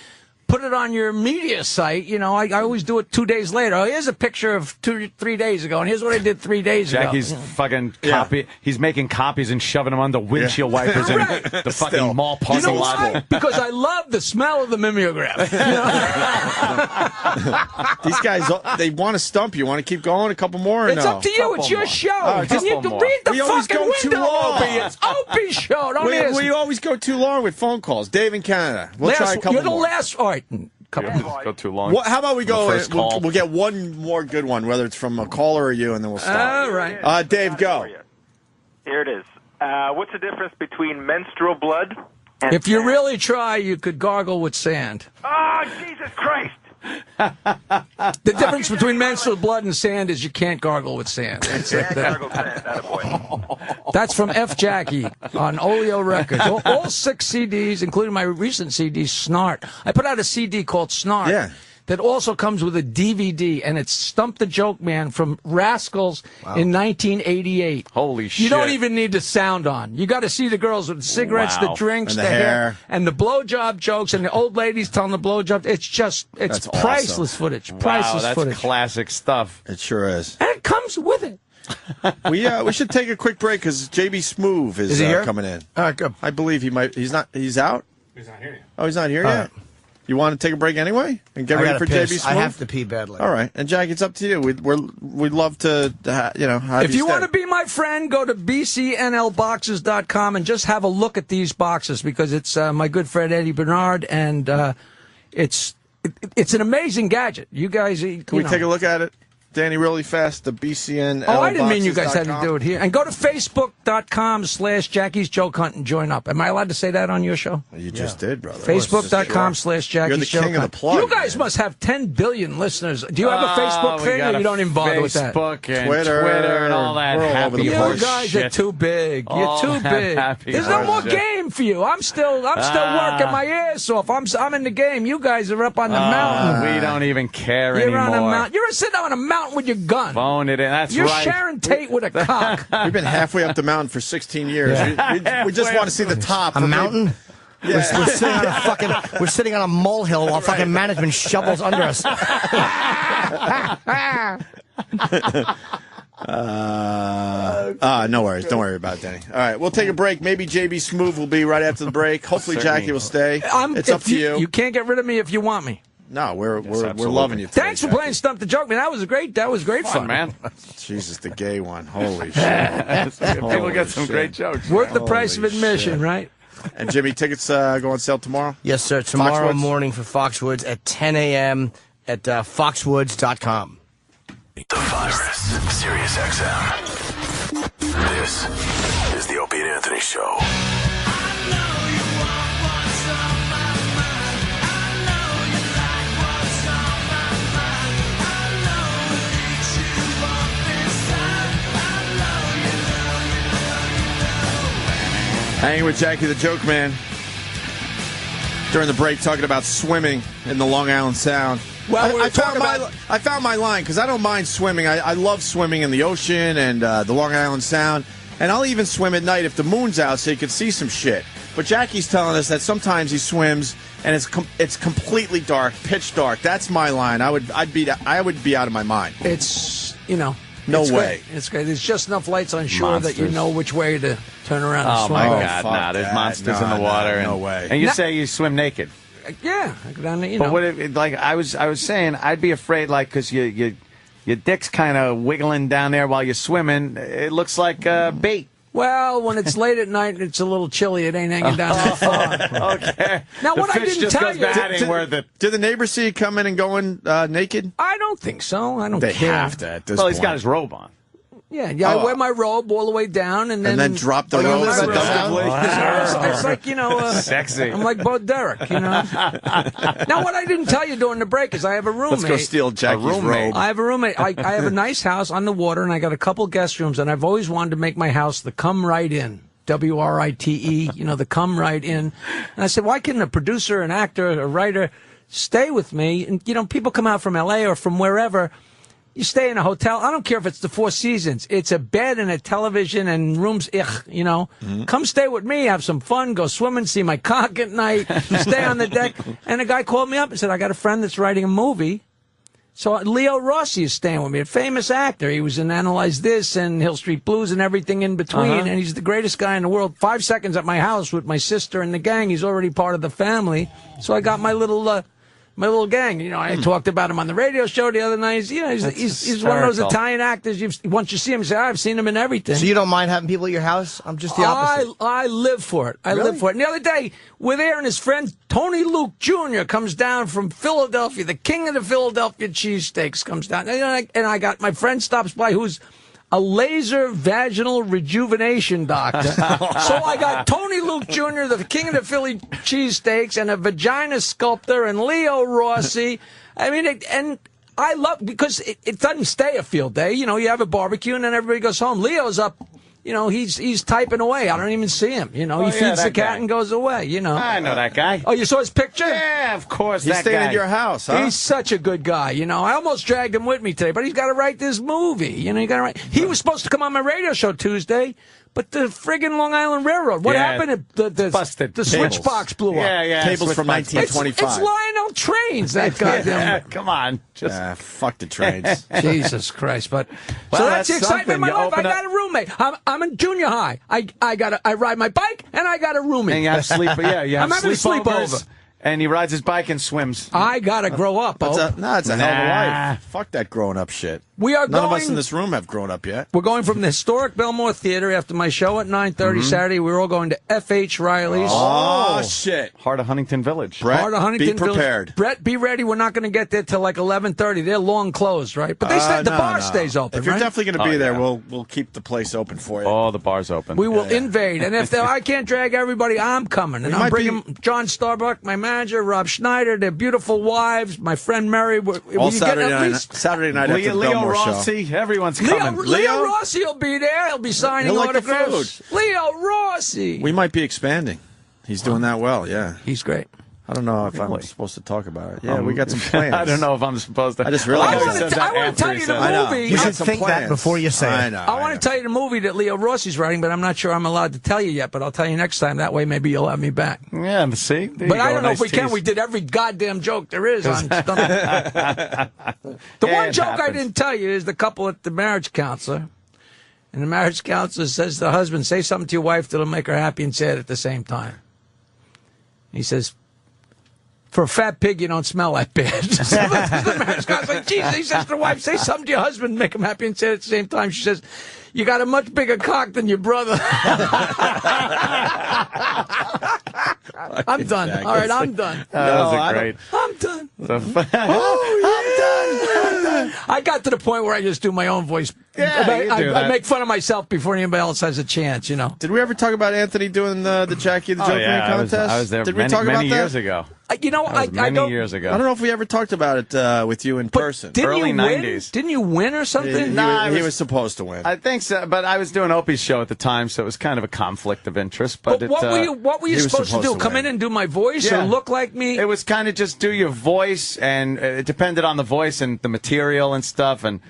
Put it on your media site. I always do it 2 days later. Oh, here's a picture of 3 days ago, and here's what I did 3 days ago. Jackie's fucking copy. He's making copies and shoving them under windshield wipers in the fucking mall parking lot. Why? Because I love the smell of the mimeograph. These guys, they want to stump you. Want to keep going a couple more? Or It's up to you. It's your show. Can you read the fucking window, Opie? It's Opie's show. We always go too long with phone calls. Dave in Canada. We'll try a couple more. You're the last. All right. Go too long. How about we go? We'll get one more good one, whether it's from a caller or you, and then we'll stop. All right. Dave, go. Here it is. What's the difference between menstrual blood and If you really try, you could gargle with sand. Oh, Jesus Christ! The difference between menstrual blood and sand is you can't gargle with sand. That's from F. Jackie on Oleo Records. All 6 CDs, including my recent CD, Snart. I put out a CD called Snart. Yeah. that also comes with a DVD, and it's Stump the Joke Man from Rascals in 1988. Holy shit. You don't even need the sound on. You got to see the girls with the cigarettes, the drinks, And the hair, hair. and the blowjob jokes, and the old ladies telling the blowjob. It's That's priceless awesome. footage. Wow, Priceless that's footage. classic stuff. It sure is. And it comes with it. We should take a quick break because JB Smoove is he here? coming in. All right, good. I believe he might. He's not. He's out. He's not here yet. Oh, he's not here All yet. right. You want to take a break anyway and get I ready gotta for piss. JB Smoove? I have to pee badly. All right, and Jack, it's up to you. We'd love to have If you stay. want to be my friend, go to bcnlboxes.com and just have a look at these boxes because it's my good friend Eddie Bernard, and it's an amazing gadget. You guys, Can we take a look at it, Danny, really fast? The BCN. Oh, I didn't mean you guys had to do it here. And go to facebook.com/Jackie's Joke Hunt and join up. Am I allowed to say that on your show? You just did, brother. Facebook.com/Jackie's You're the Joke king of the Hunt. plug. You guys must have 10 billion listeners. Do you have a Facebook thing, or you don't even bother with that? Facebook and Twitter and all that. We're all over the happy place. You guys shit. are too big. You're All too that big. happy There's no more shit. game for you. I'm still working my ass off. I'm in the game. You guys are up on the mountain. We don't even care You're anymore. on a mountain. You're sitting on a mountain with your gun. Phone it in. That's You're right. Sharon Tate with a cock. We've been halfway up the mountain for 16 years. We just want to see the top. A mountain? Yeah. We're sitting on a molehill while fucking management shovels under us. No worries. Don't worry about it, Danny. All right, we'll take a break. Maybe JB Smoove will be right after the break. Hopefully, Jackie will stay. It's up to you. You can't get rid of me if you want me. No, we're loving you. Today, Thanks for Jackie. playing Stump the Joke, man. That was great fun, man. Jesus, the gay one. Holy shit. People get some great jokes. Worth the price of Holy admission, shit. right? And Jimmy, tickets go on sale tomorrow? Yes, sir. Tomorrow Foxwoods? morning for Foxwoods at 10 a.m. at foxwoods.com. The Virus, Sirius XM. This is the Opie and Anthony Show. Hanging with Jackie the Joke Man. During the break, talking about swimming in the Long Island Sound. Well, I found my line because I don't mind swimming. I love swimming in the ocean and the Long Island Sound. And I'll even swim at night if the moon's out so you can see some shit. But Jackie's telling us that sometimes he swims and it's completely dark, pitch dark. That's my line. I would be out of my mind. It's, No it's way. Great. It's great. There's just enough lights on shore that you Monsters. know which way to turn around and Oh, swim. my over. God. fuck Nah, there's that. monsters in No, the water. no and, way. And you Now- say you swim naked. Yeah, I go down there, But what if, like, I was saying, I'd be afraid, like, because your dick's kind of wiggling down there while you're swimming. It looks like bait. Well, when it's late at night, it's a little chilly. It ain't hanging down that far. Okay. Now, what the I fish didn't just tell goes you- batting where the. Did the neighbors see you come in and going naked? I don't think so. I don't They care. have to at this Well, point. he's got his robe on. Yeah, I wear my robe all the way down, and then drop the you robe live at the seductively. It's like, Sexy. I'm like Bo Derek, Now, what I didn't tell you during the break is I have a roommate. Let's go steal Jackie's roommate. robe. I have a roommate. I have a nice house on the water, and I got a couple guest rooms, and I've always wanted to make my house the come right in. WRITE, the come right in. And I said, why couldn't a producer, an actor, a writer stay with me? And, people come out from L.A. or from wherever. You stay in a hotel. I don't care if it's the Four Seasons. It's a bed and a television and rooms. Come stay with me. Have some fun. Go swimming. See my cock at night. Stay on the deck. And a guy called me up and said, I got a friend that's writing a movie. So Leo Rossi is staying with me, a famous actor. He was in Analyze This and Hill Street Blues and everything in between. And he's the greatest guy in the world. 5 seconds at my house with my sister and the gang. He's already part of the family. So I got my little gang. I talked about him on the radio show the other night. He's one of those Italian actors. Once you see him, you say, I've seen him in everything. So you don't mind having people at your house? I'm just the opposite. I live for it. I live for it. And the other day, we're there, and his friend Tony Luke Jr. comes down from Philadelphia. The king of the Philadelphia cheesesteaks comes down. And I got my friend stops by who's a laser vaginal rejuvenation doctor. So I got Tony Luke Jr., the king of the Philly cheesesteaks, and a vagina sculptor, and Leo Rossi. I mean, and I love, because it doesn't stay a field day. You have a barbecue, and then everybody goes home. Leo's up he's typing away. I don't even see him. He feeds the cat and goes away. I know that guy. Oh, you saw his picture? Yeah, of course. He's staying at your house, huh? He's such a good guy. I almost dragged him with me today, but he's got to write this movie. He got to write. He was supposed to come on my radio show Tuesday. But the friggin' Long Island Railroad, what happened? The busted. The switch box blew up. Yeah. Cables from 1925. It's Lionel Trains, that goddamn. Come on. Fuck the trains. Jesus Christ. But Well, so that's the excitement of my You life. I open got a roommate. I'm in junior high. I ride my bike and I got a roommate. And you have sleep. Yeah, you have I'm having a sleepovers. sleepover. And he rides his bike and swims. I gotta grow up. It's a hell of a Nah. life. Fuck that growing up shit. We are None of us going- in this room have grown up yet. We're going from the historic Belmore Theater after my show at 9:30 Saturday. We're all going to F.H. Riley's. Oh, shit. Heart of Huntington Village. Brett, Heart of Huntington be Village. prepared. Brett, be ready. We're not going to get there till like 11:30. They're long closed, right? But the bar stays open. If you're right? definitely going to be Oh, there, yeah. we'll keep the place open for you. Oh, the bar's open. We will invade, and if I can't drag everybody, I'm coming, and We I'm might bringing John Starbuck, my manager, Rob Schneider, their beautiful wives, my friend Mary. All Will you get Saturday at night, least- Saturday night after the Leo Belmore Rossi. show. Everyone's Leo coming. Rossi will be there. He'll be signing He'll like the autographs. Leo Rossi. We might be expanding. He's doing that well, yeah. He's great. I don't know if I'm supposed to talk about it. Yeah, we got some plans. I don't know if I'm supposed to. I just realized I want to tell you the movie. You should think that before you say I it. know. I want to tell you the movie that Leo Rossi's writing, but I'm not sure I'm allowed to tell you yet. But I'll tell you next time. That way, maybe you'll have me back. Yeah, see? There But you I go. don't know Nice if we can. tease. We did every goddamn joke there is on Stump. The Yeah, one it joke I happens. didn't tell you is the couple at the marriage counselor. And the marriage counselor says to the husband, say something to your wife that'll make her happy and sad at the same time. He says, for a fat pig, you don't smell that bad. The marriage counselor, like, Jesus, he says to the wife, say something to your husband, make him happy and sad at the same time. She says, you got a much bigger cock than your brother. I'm done. All right, I'm done. That was great. I'm done. Oh, I got to the point where I just do my own voice. Yeah, you do I that. make fun of myself before anybody else has a chance, Did we ever talk about Anthony doing the Jackie the Oh, Joker yeah, contest? I was there Did we many, talk about many that? years ago. I Many don't. years ago. I don't know if we ever talked about it with you in person. Didn't Early you win? 90s. Didn't you win or something? He was supposed to win. I think so, but I was doing Opie's show at the time, so it was kind of a conflict of interest. But What were you he was supposed to do? supposed to Come win. in and do my voice or Yeah. look like me? It was kind of just do your voice, and it depended on the voice and the material and stuff. And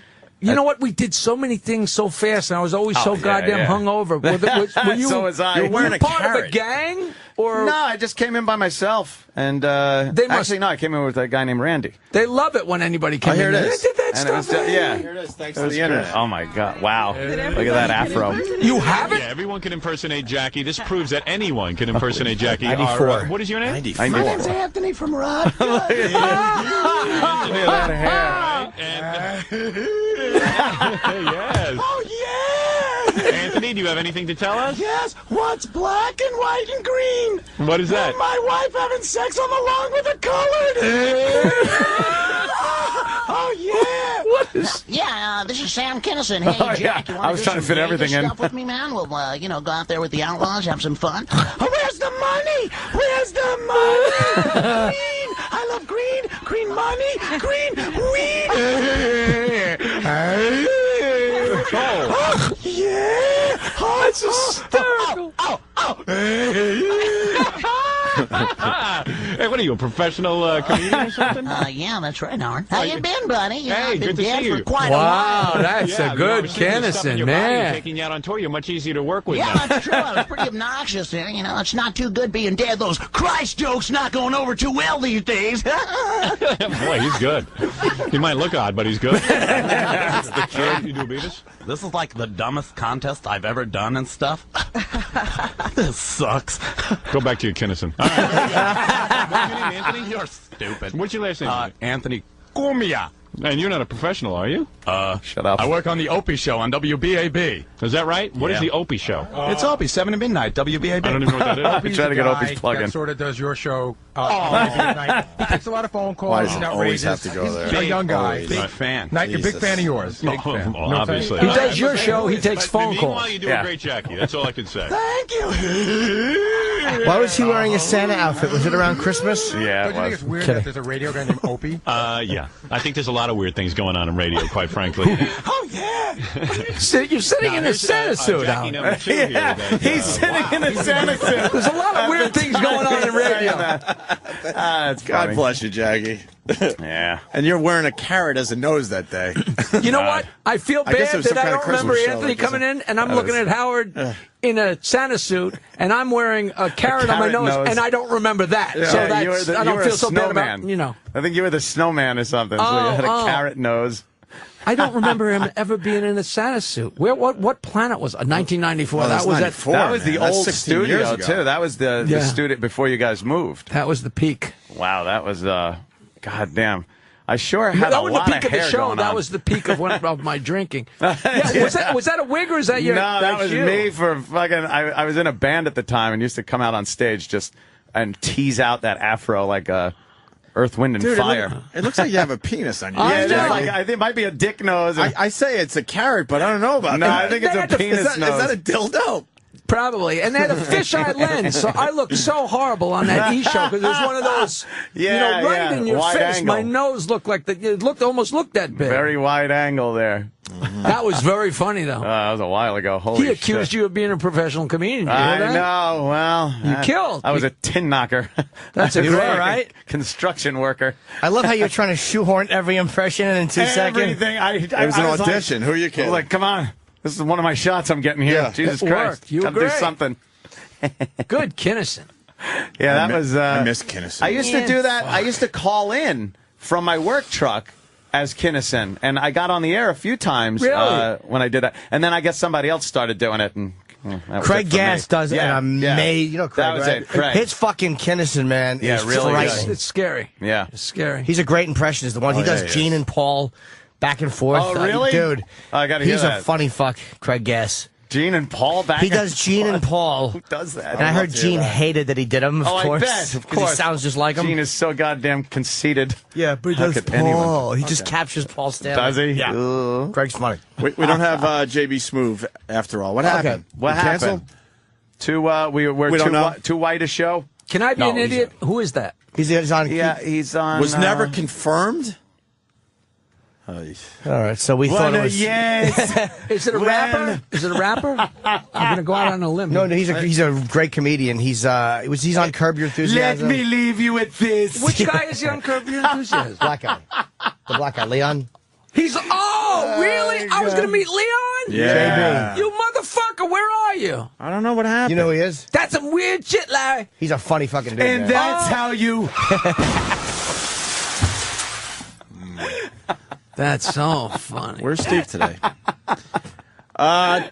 You know what? We did so many things so fast, and I was always so yeah, goddamn yeah. hungover. Were you, So was I. Were You're wearing you a part of a carrot. gang? Or No, I just came in by myself. And actually, no, I came in with a guy named Randy. They love it when anybody comes here in. it is. They did that And it was, stuff. yeah. Here it is, thanks It to was the good. internet. Oh, my God. Wow. Look at that afro. You haven't? Yeah, everyone can impersonate Jackie. This proves that anyone can impersonate Jackie. 94. What is your name? 94. My name's Anthony from Rod. Look at that hair. Yes. Oh, yeah! Anthony, do you have anything to tell us? Yes, what's black and white and green? What is that? My wife having sex on the lawn with a colored. Oh, yeah! What is? Yeah, this is Sam Kinison. Hey, Oh, Jack, yeah. you want I was do trying to some fit Vegas everything in. stuff with me, man? We'll, go out there with the Outlaws, have some fun. Oh, where's the money? Where's the money? Green! I love green! Green money! Green weed! Oh, yeah! Oh, That's hysterical. Hey, what are you, a professional comedian or something? Yeah, that's right, Howard. How you been, buddy? Hey, I've been good to dead see for you. quite a while. Wow, that's Yeah, a good we're seeing the stuff in Kennison, your body and man. taking you out on tour. You're much easier to work with Yeah, now. that's true. I was pretty obnoxious there. It's not too good being dead. Those Christ jokes not going over too well these days. Boy, he's good. He might look odd, but he's good. That's the kid. You do Beavis? This is like the dumbest contest I've ever done and stuff. This sucks. Go back to your Kinnison. All right. What's your name, Anthony? You're stupid. What's your last name? Anthony Cumia. And you're not a professional, are you? Shut up. I work on the Opie Show on WBAB. Is that right? What is Yeah. the Opie Show? It's Opie, 7 to midnight, WBAB. I don't even know what that is. I'm trying to get Opie's plug in. Sort of does your show. He takes a lot of phone calls. Why does He's it always outrageous. have to go there? He's a young guy. Always. Big fan. A big Jesus. fan of yours. Big fan. Well, You know what I'm saying? obviously. He does your show. He takes But phone meanwhile, calls. you do a great Jackie. That's all I can say. Thank you! Why was he wearing a Santa outfit? Was it around Christmas? Yeah, Don't you think it's weird that there's a radio guy named Opie? Yeah. I think there's a lot of weird things going on in radio, quite frankly. Oh, yeah. You're sitting in a Santa suit, Jackie Al. number 2 here. That, He's sitting in a Santa suit. There's a lot of weird things going on in radio. It's God funny. bless you, Jackie. Yeah. And you're wearing a carrot as a nose that day. You know what? I feel I guess bad it was that some I kind of don't remember Christmas show, Anthony like, coming in, and I'm that looking was- at Howard in a Santa suit, and I'm wearing a carrot on my carrot nose, nose. and I don't remember that. Yeah, So you were that's, the- I you don't were feel a so bad about, snowman. you know. I think you were the snowman or something, so you had a carrot nose. I don't remember him ever being in a Santa suit. What planet was it? 1994. Oh, that was 94, That was the man. That's old 16 years studio, ago. too. That was the Yeah. studio before you guys moved. That was the peak. Wow, that was, goddamn. I sure had That a was the lot peak of the hair show. going That on. was the peak of my drinking. Yeah, was that a wig or is that your? No, that that's was you? me for fucking. I was in a band at the time and used to come out on stage just and tease out that afro like Earth, Wind, and Dude, Fire. it looks like you have a penis on you. Yeah, head, it is Jackie. like, I think it might be a dick nose. I say it's a carrot, but I don't know about No, that. I think it's a penis is that, nose. Is that a dildo? Probably, and they had a fisheye lens, so I looked so horrible on that E show because it was one of those, Yeah, right yeah, in your wide face. angle. My nose looked like it almost looked that big. Very wide angle there. That was very funny though. That was a while ago. Holy He accused shit. you of being a professional comedian. Did you I hear that? know. Well, You killed. I was a tin knocker. That's a You were, great, right? Construction worker. I love how you're trying to shoehorn every impression in 2 seconds. Everything. It was an was audition. Who are you I kidding? was like, come on. This is one of my shots I'm getting here. Yeah. Jesus It Christ. worked. You were Gotta do great. something. Good Kinnison. Yeah, that was. I miss Kinnison. I used to do that. I used to call in from my work truck as Kinnison, and I got on the air a few times Really? when I did that. And then I guess somebody else started doing it. And that was Craig it for Gass me. does Yeah, an yeah. amazing. You know Craig, That was right? it, Craig. His fucking Kinnison, man. Yeah, is really frightening. good. It's scary. Yeah. It's scary. He's a great impressionist. The one he yeah, does, he Gene is. and Paul, back and forth. Oh, really? Dude, I gotta hear he's that. a funny fuck. Craig Gass. Gene and Paul back. He does Gene and Paul. Who does that? And I heard Gene hated that he did him. Of Oh, course, I bet. Of 'cause he course. sounds just like him. Gene is so goddamn conceited. Yeah, but he How does could anyone- Paul. He just captures Paul Stanley. Does he? Yeah. Ugh. Greg's funny. We don't have JB Smoove after all. What happened? What We canceled? happened? We're We don't too, know. Too white a show? Can I be No, an idiot? Who is that? He's on. Yeah, he's on. Was never confirmed. All right, so we thought it was. Yes. Is it a rapper? Is it a rapper? I'm going to go out on a limb. No, he's a great comedian. He's on Curb Your Let Enthusiasm. me leave you with this. Which guy is he on Curb Your Enthusiasm? Black guy, the black guy, Leon. He's really? I was going to meet Leon. Yeah. You motherfucker! Where are you? I don't know what happened. You know who he is? That's some weird shit, Larry. He's a funny fucking dude. And man. that's how you. That's so funny. Where's Steve today?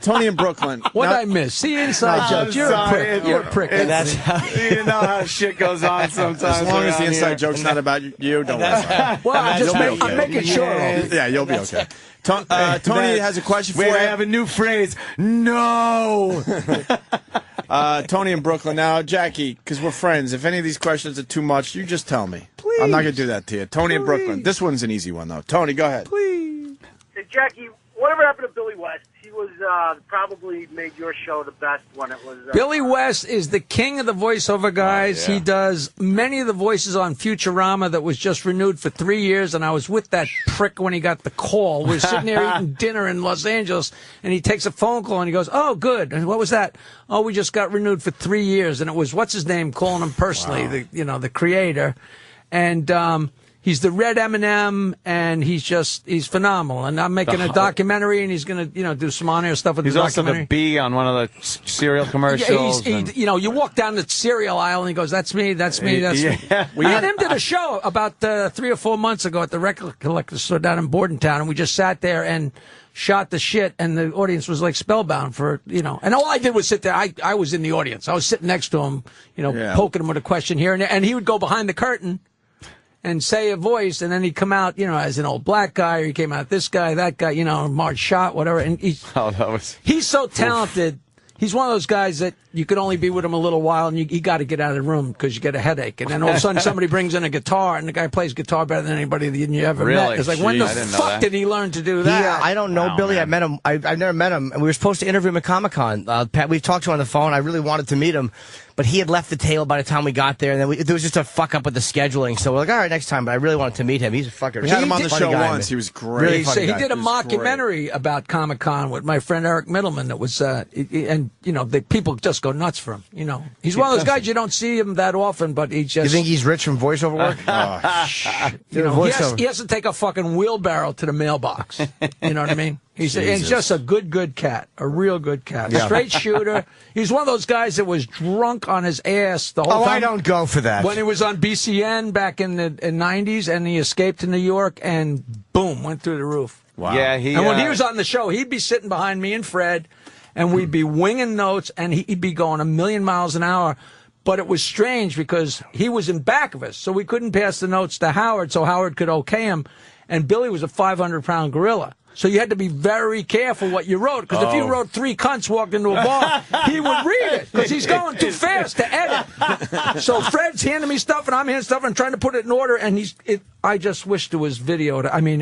Tony in Brooklyn. What Now- I miss? See inside I'm jokes. You're a sorry. prick. You're a prick. It's- That's how. You know how shit goes on sometimes. As long as the around inside here. joke's not about you, don't worry about it. Well, You'll be I'm making sure. okay. Yeah, you'll be okay. Tony has a question for Wait, you. I have a new phrase. No. Tony in Brooklyn. Now, Jackie, because we're friends, if any of these questions are too much, you just tell me. Please. I'm not going to do that to you. Tony in Brooklyn. This one's an easy one, though. Tony, go ahead. Please. Hey, Jackie, whatever happened to Billy West? He was probably made your show the best when it was. Billy West is the king of the voiceover guys. Oh, yeah. He does many of the voices on Futurama that was just renewed for 3 years, and I was with that prick when he got the call. We were sitting there eating dinner in Los Angeles, and he takes a phone call, and he goes, "Oh, good. And what was that? Oh, we just got renewed for 3 years." And it was, what's his name, calling him personally, the creator. And he's the Red M&M, and he's phenomenal. And I'm making a documentary, and he's going to, do some on-air stuff with He's the also documentary. the bee on one of the cereal commercials. Yeah, you walk down the cereal aisle and he goes, "That's me, that's me, that's me." Yeah. We had him did a show about 3 or 4 months ago at the record collector store down in Bordentown, and we just sat there and shot the shit, and the audience was like spellbound for, and all I did was sit there. I was in the audience. I was sitting next to him, poking him with a question here and there, and he would go behind the curtain and say a voice, and then he'd come out, as an old black guy, or he came out this guy, that guy, Marge Schott, whatever. And he's so talented. He's one of those guys that you could only be with him a little while, and you got to get out of the room because you get a headache. And then all of a sudden, somebody brings in a guitar, and the guy plays guitar better than anybody that you ever met. It's like, when the fuck did he learn to do that? Yeah, I don't know Billy. Man. I met him. I've never met him, and we were supposed to interview him at Comic-Con. Pat, we've talked to him on the phone. I really wanted to meet him, But he had left the table by the time we got there, and then there was just a fuck up with the scheduling. So we're like, all right, next time. But I really wanted to meet him. He's a fucker. We had him on the funny show guy, once. man. He was great. Really funny He guy. did a He was mockumentary about Comic-Con with my friend Eric Middleman that was, and, you know, people just go nuts for him. You know, he's one of those guys, you don't see him that often, but he just... You think he's rich from voiceover work? You know, he has to take a fucking wheelbarrow to the mailbox. You know what I mean? He's just a good cat, a real good cat, Yeah. straight shooter. He's one of those guys that was drunk on his ass the whole time. I don't go for that. When he was on BCN back in the 90s, and he escaped to New York, and boom, went through the roof. Wow. Yeah, and when he was on the show, he'd be sitting behind me and Fred, and we'd be winging notes, and he'd be going a million miles an hour. But it was strange because he was in back of us, so we couldn't pass the notes to Howard so Howard could okay him. And Billy was a 500-pound gorilla. So you had to be very careful what you wrote, because if you wrote 3 cunts walked into a bar, he would read it, because he's going too fast to edit. So Fred's handing me stuff, and I'm handing stuff, and trying to put it in order, and I just wish there was video. I mean,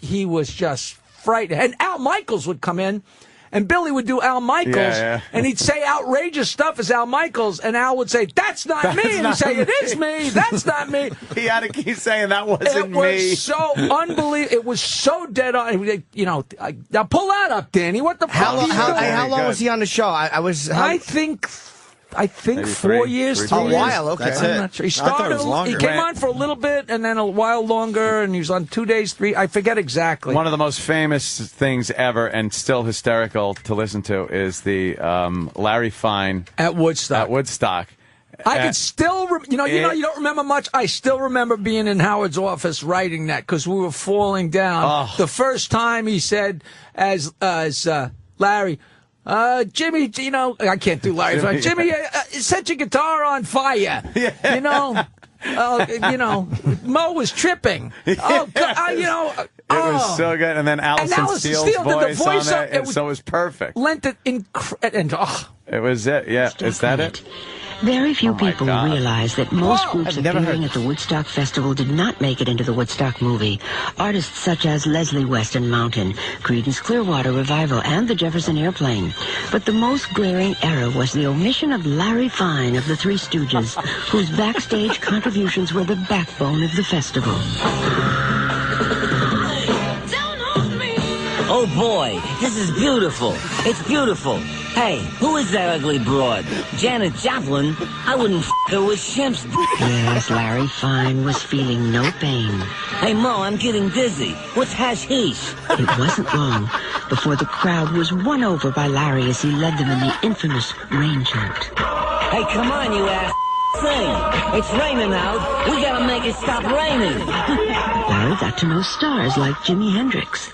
he was just frightened. And Al Michaels would come in, and Billy would do Al Michaels, and he'd say outrageous stuff as Al Michaels, and Al would say, "That's not me," and he'd say, "It is me. That's not me." He had to keep saying that wasn't me. It was so unbelievable. It was so dead on. You know, now pull that up, Danny. What the fuck? How long was he on the show? I think Maybe 4 years, 3 years. A while, okay. That's I'm it. not sure. He I thought it started. was longer. He came on for a little bit, and then a while longer, and he was on 2 days, 3. I forget exactly. One of the most famous things ever, and still hysterical to listen to, is the Larry Fine at Woodstock. I can still, you don't remember much. I still remember being in Howard's office writing that because we were falling down. The first time he said, as Larry, Jimmy, you know, I can't do Larry Fine. Jimmy, set your guitar on fire. You know. Mo was tripping. Oh, God, It was so good. And then Allison Steele's voice on it, and so it was perfect. Lent it It was it, yeah. Is that it? Very few people God. realize that most groups I've never appearing heard at the Woodstock Festival did not make it into the Woodstock movie. Artists such as Leslie West and Mountain, Creedence Clearwater Revival, and the Jefferson Airplane. But the most glaring error was the omission of Larry Fine of the Three Stooges, whose backstage contributions were the backbone of the festival. Oh boy, this is beautiful. It's beautiful. Hey, who is that ugly broad? Janet Joplin? I wouldn't f*** her with Shemp's. Yes, Larry Fine was feeling no pain. Hey Mo, I'm getting dizzy. What's hashish? It wasn't long before the crowd was won over by Larry as he led them in the infamous rain chant. Hey, come on, you ass thing. It's raining out. We gotta make it stop raining. Larry got to know stars like Jimi Hendrix.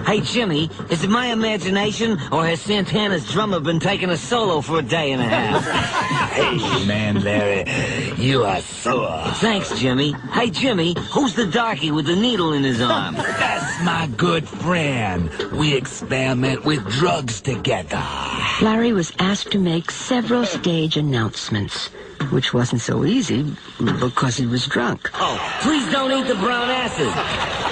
Hey, Jimmy, is it my imagination, or has Santana's drummer been taking a solo for a day and a half? Hey, man, Larry, you are sore. Thanks, Jimmy. Hey, Jimmy, who's the darky with the needle in his arm? That's my good friend. We experiment with drugs together. Larry was asked to make several stage announcements, which wasn't so easy because he was drunk. Oh, please don't eat the brown acid.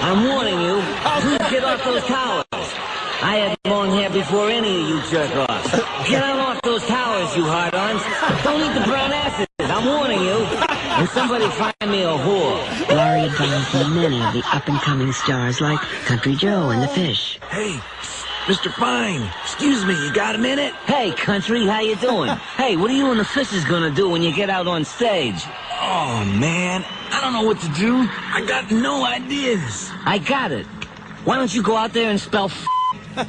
I'm warning you. Please get off those towers. I had long hair before any of you jerk-offs. Get on off those towers, you hard-ons. Don't eat the brown acid. I'm warning you. And somebody find me a whore. Larry advised many of the up-and-coming stars like Country Joe and the Fish. Hey, Mr. Fine, excuse me, you got a minute? Hey, Country, how you doing? Hey, what are you and the Fishes gonna do when you get out on stage? Oh, man, I don't know what to do. I got no ideas. I got it. Why don't you go out there and spell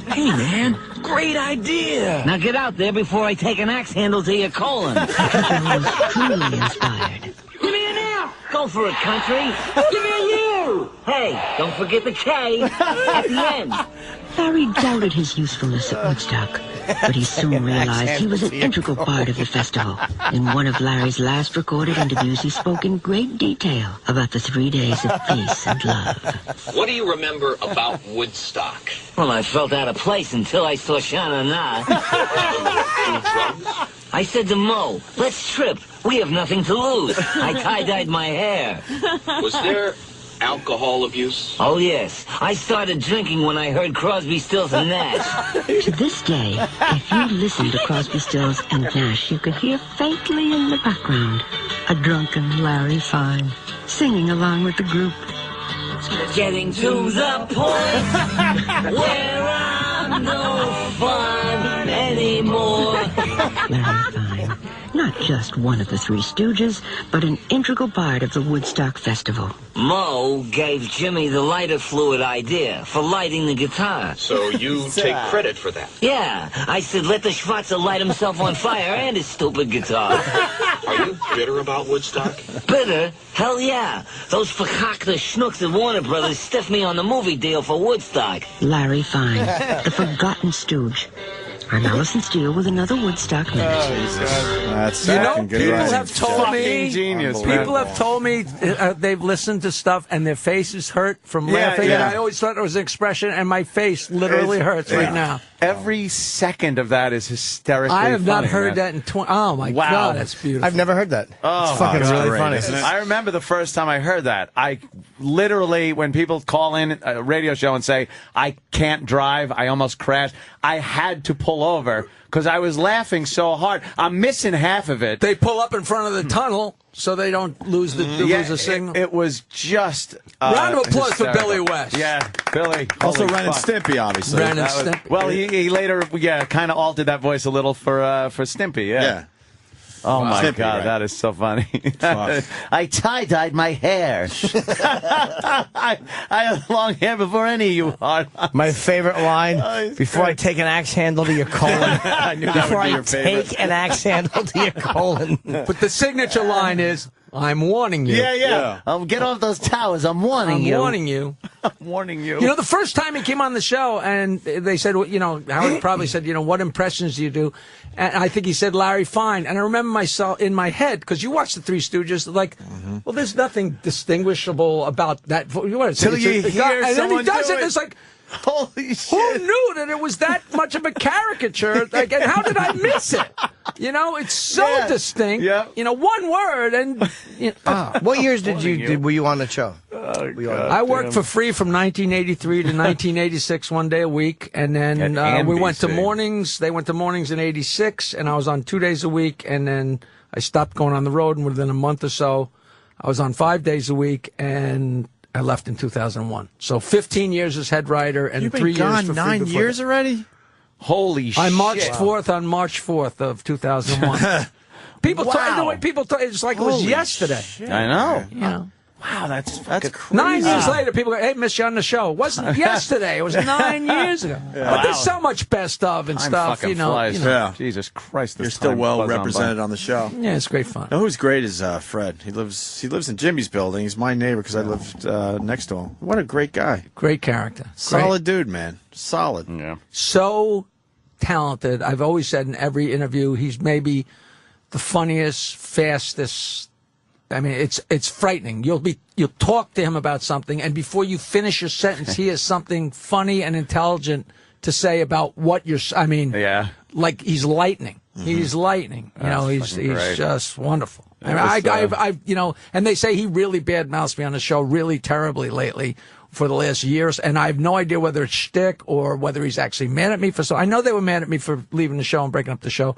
Hey, man, great idea. Now get out there before I take an axe handle to your colon. Joe was truly inspired. Give me an F. Go for it, Country. Give me a U. Hey, don't forget the K at the end. Larry doubted his usefulness at Woodstock, but he soon realized he was an integral part of the festival. In one of Larry's last recorded interviews, he spoke in great detail about the 3 days of peace and love. What do you remember about Woodstock? Well, I felt out of place until I saw Shana Na. I said to Mo, let's trip. We have nothing to lose. I tie-dyed my hair. Was there alcohol abuse? Oh, yes. I started drinking when I heard Crosby, Stills, and Nash. To this day, if you listen to Crosby, Stills, and Nash, you could hear faintly in the background a drunken Larry Fine singing along with the group. Getting to the point where I'm no fun anymore. Larry Fine, not just one of the Three Stooges, but an integral part of the Woodstock Festival. Mo gave Jimmy the lighter fluid idea for lighting the guitar. So you take credit for that? Yeah, I said let the Schwarzer light himself on fire and his stupid guitar. Are you bitter about Woodstock? Bitter? Hell yeah. Those verkackte schnooks at Warner Brothers stiffed me on the movie deal for Woodstock. Larry Fine, the forgotten stooge. I'm Allison Steele with another Woodstock Minute. That's people have told me. Genius, people have told me they've listened to stuff and their faces hurt from laughing. And I always thought it was an expression, and my face literally hurts right now. Every second of that is hysterically I have not funny, heard man. that in 20. Oh my God, that's beautiful. I've never heard that. Oh, it's fucking really great, funny. I remember the first time I heard that. I literally, when people call in a radio show and say, I can't drive, I almost crashed, I had to pull over because I was laughing so hard. I'm missing half of it. They pull up in front of the tunnel so they don't lose the lose the signal. It was just round of applause hysterical. for Billy West. Yeah, Billy. Also Holy Ren and fuck. Stimpy, obviously. Ren and That was- Stimpy. well, he later, kind of altered that voice a little for Stimpy. Yeah. Oh my Stimpy, God, right. that is so funny. I tie-dyed my hair. I had long hair before any of you hard. My favorite line, before I take an axe handle to your colon. I knew that Before would be I your favorite. take an axe handle to your colon. But the signature line is, I'm warning you. Yeah. Get off those towers. I'm warning you. I'm warning you. I'm warning you. You know, the first time he came on the show, and they said, well, you know, Howard probably said, you know, what impressions do you do? And I think he said Larry Fine. And I remember myself in my head, because you watch the Three Stooges, like, well, there's nothing distinguishable about that. What is it? Till you hear and then he someone does do it, it. it's like, holy shit. who knew that it was that much of a caricature? Like, and how did I miss it? You know, it's so distinct. Yeah. You know, one word, and you know, What years were you on the show? I worked for free from 1983 to 1986, one day a week, and then we went to NBC. mornings. They went to mornings in '86, and I was on 2 days a week, and then I stopped going on the road, and within a month or so, I was on 5 days a week, and I left in 2001. So 15 years as head writer, and You've been 3 years gone for free 9 before years that. already? Holy shit. I marched forth on March 4th of 2001. People talk, the way people talk, it's like it was Holy yesterday. I know. You know. Wow, that's crazy. 9 years later, people go, hey, miss you on the show. It wasn't yesterday. It was 9 years ago. But there's so much best of and Time stuff, fucking you know. flies. Yeah. Jesus Christ. You're still well represented on the show. Yeah, it's great fun. Know who's great is Fred. He lives in Jimmy's building. He's my neighbor because I lived next to him. What a great guy. Great character. Solid dude, man. Solid. Yeah. So talented. I've always said in every interview, he's maybe the funniest, fastest. I mean, it's frightening. You'll talk to him about something, and before you finish your sentence, he has something funny and intelligent to say about what you're. I mean, Yeah. like he's lightning. He's lightning. You know, he's fucking great. just wonderful. I It mean, was, I've you know, and they say he really badmouths me on the show really terribly lately for the last years, and I have no idea whether it's shtick or whether he's actually mad at me for so. I know they were mad at me for leaving the show and breaking up the show,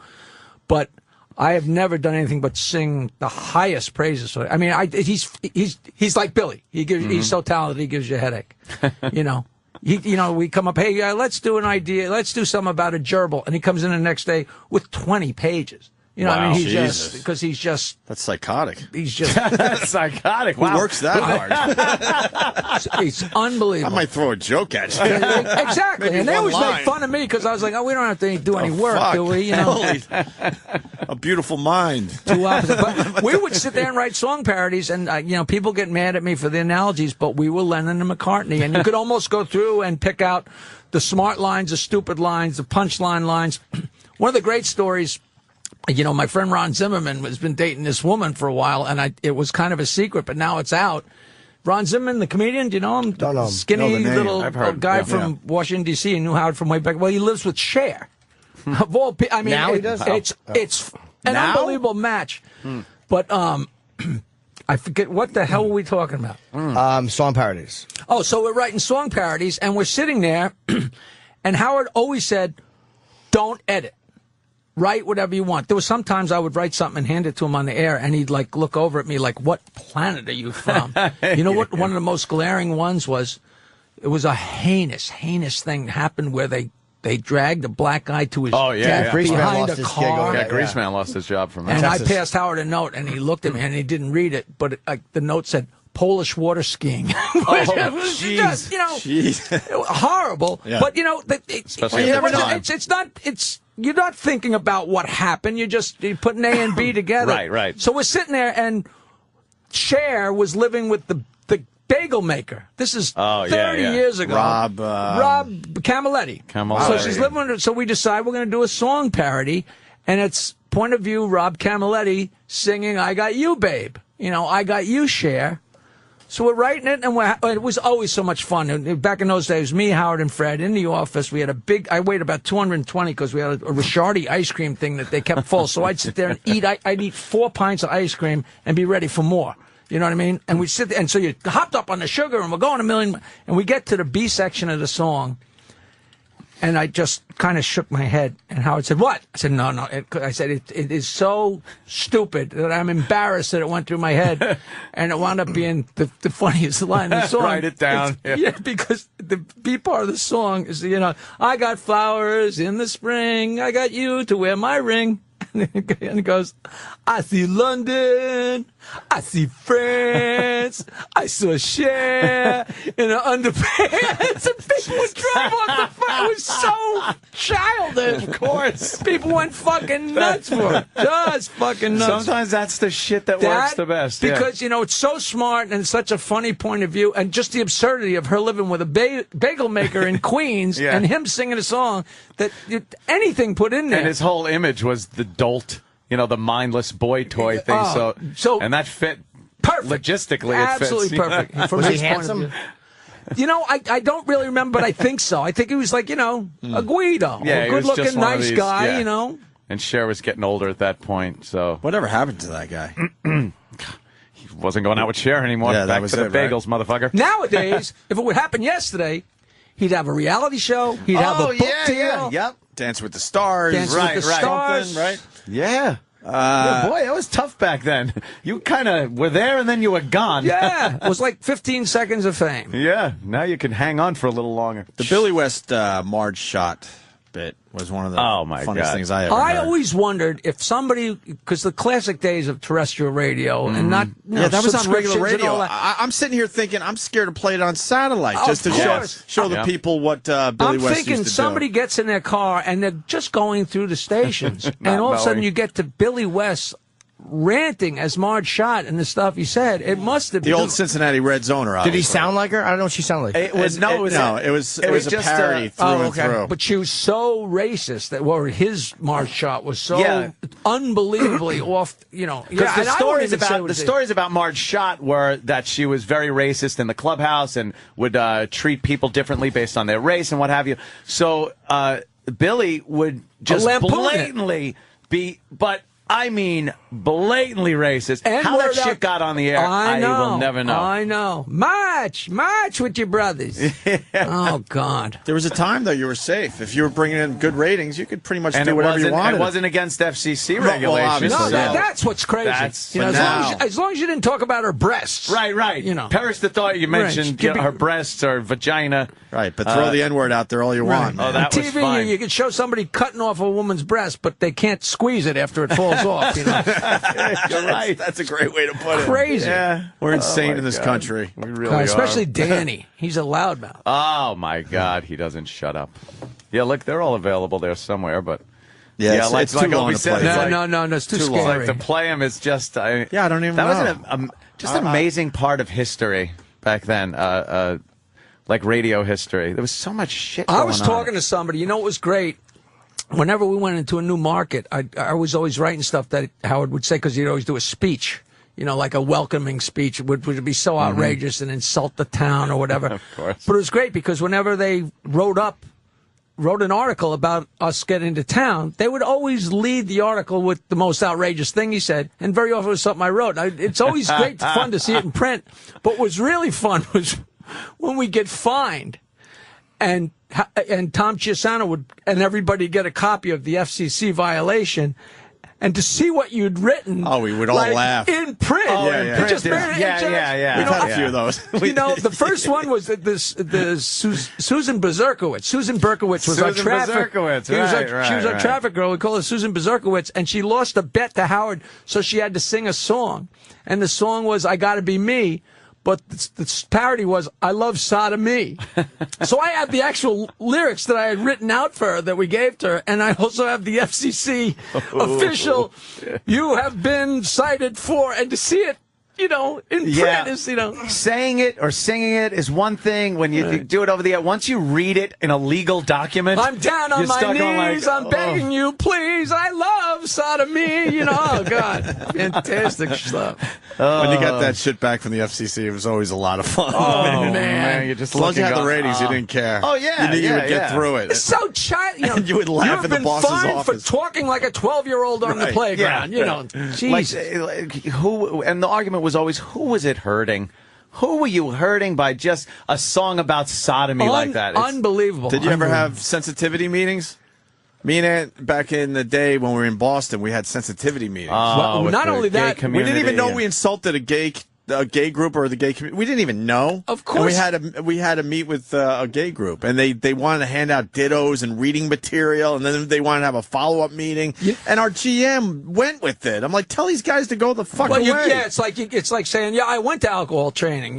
but I have never done anything but sing the highest praises. I mean, he's like Billy. He gives he's so talented. He gives you a headache. You know. We come up, hey, let's do an idea. Let's do something about a gerbil. And he comes in the next day with 20 pages. You know, Wow, I mean, he's just. That's psychotic. He's just. That's psychotic. Who works that hard? It's unbelievable. I might throw a joke at you. Exactly. Maybe And they one always line. make fun of me because I was like, we don't have to do any work, Fuck. do we? You know, Holy- a beautiful mind. two opposites. But we would sit there and write song parodies, and people get mad at me for the analogies, but we were Lennon and McCartney, and you could almost go through and pick out the smart lines, the stupid lines, the punchline lines. One of the great stories. My friend Ron Zimmerman has been dating this woman for a while, and it was kind of a secret, but now it's out. Ron Zimmerman, the comedian, do you know him? Don't know him. Skinny Know the name. little I've heard. guy Yeah. from Washington, D.C., and knew Howard from way back. Well, he lives with Cher. Of all, I mean, Now he does? it's an Now? unbelievable match. But I forget what the hell were we talking about. Song parodies. Oh, so we're writing song parodies, and we're sitting there, and Howard always said, "Don't edit. Write whatever you want." There was sometimes I would write something and hand it to him on the air, and he'd like look over at me like, "What planet are you from?" You know what? One of the most glaring ones was, it was a heinous thing that happened where they dragged a black guy to his death behind a car. Yeah, Greaseman lost his job from that. And I passed Howard a note, and he looked at me, and he didn't read it, but the note said, "Polish water skiing." Jeez. You know, horrible. Yeah. But, you know, you're not thinking about what happened. You're putting A and B together. Right. So we're sitting there, and Cher was living with the bagel maker. This is 30 years ago. Rob Camilletti. So she's living with her. So we decide we're going to do a song parody, and it's point of view Rob Camilletti singing "I Got You, Babe." You know, "I Got You, Cher." So we're writing it, and it was always so much fun. And back in those days, me, Howard, and Fred in the office, we had I weighed about 220 because we had a Ricciardi ice cream thing that they kept full. So I'd sit there and eat. I'd eat 4 pints of ice cream and be ready for more. You know what I mean? And we sit there, and so you hopped up on the sugar, and we're going a million, and we get to the B section of the song, and I just kind of shook my head, and Howard said, "What?" I said, "No." I said, it is so stupid that I'm embarrassed that it went through my head, and it wound up being the funniest line in the song. Write it down. Yeah, because the B part of the song is, you know, "I got flowers in the spring, I got you to wear my ring." And it goes, "I see London, I see France, I saw Cher in her underpants." And people would drive off the phone. It was so childish. Of course. People went fucking nuts for it. Just fucking nuts. Sometimes that's the shit that works the best. Because, you know, it's so smart and such a funny point of view, and just the absurdity of her living with a bagel maker in Queens and him singing a song that anything put in there. And his whole image was the dolt, you know, the mindless boy toy thing. And that fit perfect. Logistically, absolutely it fits. perfect. Was he handsome? You know, I don't really remember, but I think so. I think he was like, you know, a Guido, a good-looking, nice guy, you know. And Cher was getting older at that point, so whatever happened to that guy? He wasn't going out with Cher anymore. Yeah, that Back was to the it, right? bagels, motherfucker. Nowadays, if it would happen yesterday, he'd have a reality show. He'd have a book deal. Yep. Dance with the Stars. Dance with the Stars. Right? Yeah. Boy, that was tough back then. You kind of were there and then you were gone. Yeah, it was like 15 seconds of fame. Yeah, now you can hang on for a little longer. The Billy West Marge Shot bit was one of the funniest things I ever heard. I always wondered if somebody, because the classic days of terrestrial radio and not that was on regular subscriptions and all radio. that. I'm sitting here thinking I'm scared to play it on satellite just to show the people what Billy I'm West thinking used to somebody do. gets in their car and they're just going through the stations, and all of a sudden you get to Billy West ranting as Marge Shot and the stuff he said. It must have The been old Cincinnati Reds owner. Did he sound like her? I don't know what she sounded like. It was a just parody through and through. But she was so racist that his Marge Shot was so unbelievably off. You know, because the stories about Marge Shot were that she was very racist in the clubhouse and would treat people differently based on their race and what have you. So Billy would just blatantly be, but I mean, blatantly racist. And how that shit got on the air, I will never know. I know. March with your brothers. Oh, God. There was a time, though, you were safe. If you were bringing in good ratings, you could pretty much do whatever you wanted. It wasn't against FCC regulations. No, that's what's crazy. As long as you didn't talk about her breasts. Right. You know. Perish the thought you mentioned her breasts or vagina. Right, but throw the N-word out there all you want. Oh, that on was TV, fine. you can show somebody cutting off a woman's breast, but they can't squeeze it after it falls off. You know? You're right. That's a great way to put it. Crazy. Yeah. We're insane in this country. We really especially are. Danny. He's a loudmouth. Oh, my God. He doesn't shut up. Yeah, look, they're all available there somewhere, but... Yeah, it's too long to play. No, it's too scary. Like to play them is just... I don't even know. That was just an amazing part of history back then, like radio history. There was so much shit going on. I was talking to somebody. You know what was great? Whenever we went into a new market, I was always writing stuff that Howard would say, because he'd always do a speech, you know, like a welcoming speech, which would be so outrageous and insult the town or whatever. Of course. But it was great because whenever they wrote up wrote an article about us getting to town, they would always lead the article with the most outrageous thing he said, and very often it was something I wrote. It's always great fun to see it in print, but what was really fun was when we get fined, and Tom Chiusano would and everybody get a copy of the FCC violation. And to see what you'd written, we would all laugh in print. Oh, yeah. in print. Yeah. We've had a few of those. The first one was Susan Bezerkowitz. Susan Berkowitz was our traffic. She was our traffic girl. We call her Susan Bezerkowitz, and she lost a bet to Howard, so she had to sing a song, and the song was "I Gotta Be Me." But the parody was, I love sodomy. So I have the actual lyrics that I had written out for her that we gave to her. And I also have the FCC official, you have been cited for, and to see it, in print is, Saying it or singing it is one thing. When you do it over the air, once you read it in a legal document, I'm down on my knees. I'm begging you, please. I love sodomy. Oh, God. Fantastic stuff. When you got that shit back from the FCC, it was always a lot of fun. Oh, man. You're just as long as you had the ratings, you didn't care. Oh, yeah. You knew you would get through it. It's so child. You would laugh in the boss's office. You've been fined for talking like a 12-year-old on the playground. Jesus. And the argument was always, who was it hurting? Who were you hurting by just a song about sodomy like that? Unbelievable. Did you ever have sensitivity meetings? Me and Aunt, back in the day when we were in Boston, we had sensitivity meetings. Not only that, we didn't even know we insulted a gay group or the gay community. We didn't even know. Of course. And we had to meet with a gay group, and they wanted to hand out dittos and reading material, and then they wanted to have a follow-up meeting. And our GM went with it. I'm like, tell these guys to go the fuck away. It's like saying, I went to alcohol training,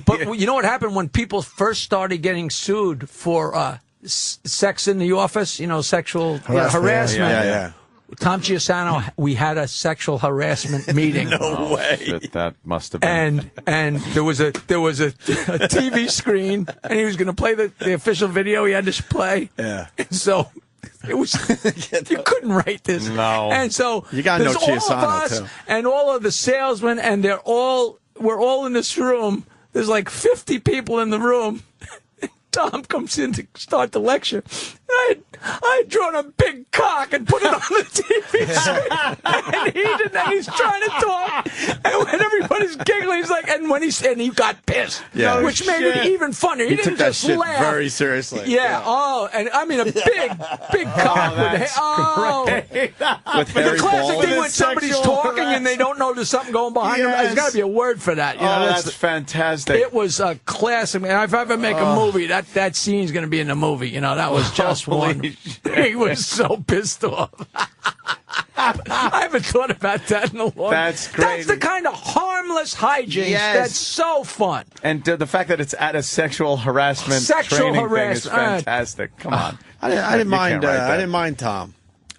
But you know what happened when people first started getting sued for sex in the office, sexual harassment. Yeah. Tom Chiusano, we had a sexual harassment meeting. No way. Shit, that must have been. And there was a TV screen, and he was going to play the official video he had to play. Yeah. And so it was you couldn't write this. No. And so you got to know all of Chiusano us too. And all of the salesmen, and we're all in this room. There's like 50 people in the room. Tom comes in to start the lecture. I had drawn a big cock and put it on the TV screen. And he's trying to talk. And when everybody's giggling, he's like, and he got pissed. Yeah. Which made it even funnier. He didn't took that just shit laugh. very seriously. Yeah. Oh, and I mean a big cock with with but hairy the classic balls. thing when somebody's talking and they don't know there's something going behind them, there's got to be a word for that. That's fantastic. It was a classic. Man, if I ever make a movie, that scene's going to be in the movie. That was just one. He was so pissed off. I haven't thought about that in a long time. That's great. That's the kind of harmless hijinks that's so fun. And the fact that it's at a sexual harassment training thing is fantastic. Come on. I didn't mind. I didn't mind Tom.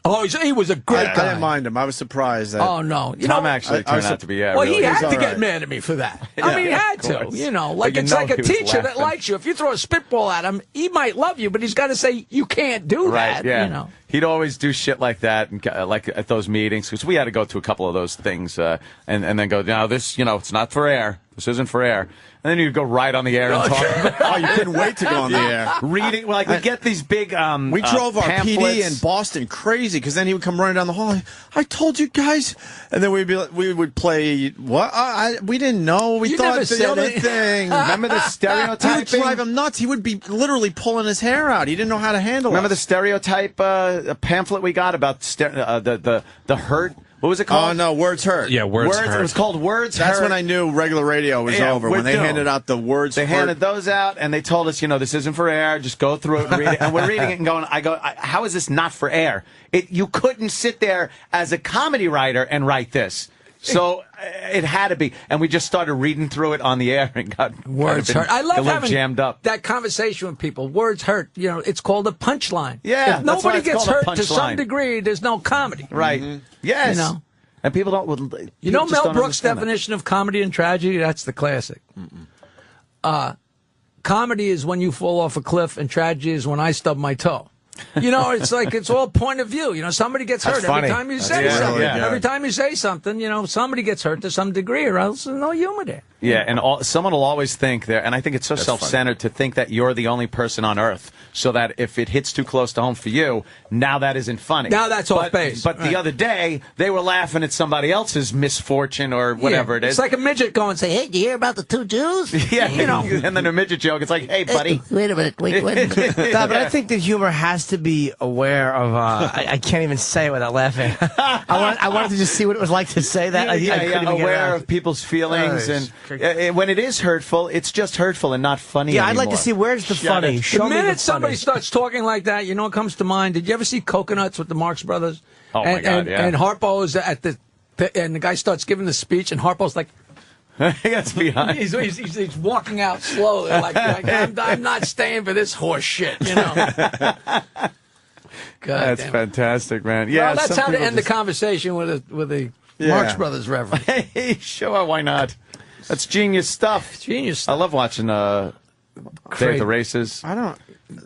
Oh, he was a great guy. I didn't mind him. I was surprised. Oh, no. Tom actually turned out to be, well, really. he had to right. get mad at me for that. I mean, he had to. It's like a teacher that likes you. If you throw a spitball at him, he might love you, but he's got to say, you can't do that. Yeah. He'd always do shit like that, and like at those meetings, because we had to go to a couple of those things, and then go, now this, it's not for air. This isn't for air. And then you'd go right on the air and talk. Oh, you couldn't wait to go on the air. Reading, we get these big we drove our pamphlets. PD in Boston crazy, because then he would come running down the hall. I told you guys. And then we would play, what? We didn't know. We thought the other thing. Remember the stereotyping? He would drive him nuts. He would be literally pulling his hair out. He didn't know how to handle it. Remember the stereotype pamphlet we got about the hurt? What was it called? Oh, no, Words Hurt. Yeah, Words Hurt. It was called Words Hurt. That's when I knew regular radio was over, when they handed out the Words Hurt. They handed those out, and they told us, this isn't for air. Just go through it and read it. And we're reading it and going, how is this not for air? You couldn't sit there as a comedy writer and write this. So it had to be. And we just started reading through it on the air and got Words Hurt. I love having jammed up. That conversation with people. Words hurt. It's called a punchline. Yeah. If nobody gets hurt to some degree, there's no comedy. Right. Mm-hmm. Yes. And people don't. Mel Brooks' definition of comedy and tragedy? That's the classic. Comedy is when you fall off a cliff, and tragedy is when I stub my toe. You know, it's like it's all point of view. You know, somebody gets That's hurt funny. every time you say That's something. really good. Every time you say something, you know, somebody gets hurt to some degree, or else there's no humor there. Yeah, and someone will always think there, and I think it's so self-centered to think that you're the only person on earth, so that if it hits too close to home for you, now that isn't funny. Now that's off base. But the other day, they were laughing at somebody else's misfortune or whatever it is. It's like a midget going and say, "Hey, do you hear about the 2 Jews?" Yeah, you know. And then a midget joke. It's like, "Hey, buddy, Wait a minute. Wait a minute. But I think that humor has to be aware of. I can't even say it without laughing. I wanted to just see what it was like to say that. I couldn't even get it aware out. of people's feelings, Nice. and when it is hurtful, it's just hurtful and not funny. Yeah, I'd like anymore. to see where's the funny. Show The me the minute somebody funny. starts talking like that, you know what comes to mind? Did you ever see Coconuts with the Marx Brothers? Oh, my God, yeah. And Harpo is at and the guy starts giving the speech, and Harpo's like, he gets behind. he's walking out slowly, like I'm not staying for this horse shit, you know. God That's damn it. fantastic, man. Yeah, Well, that's some how to people end just- the conversation with a Yeah. Marx Brothers reference. Hey, sure, why not? That's genius stuff. Genius stuff. I love watching Day of the Races. I don't.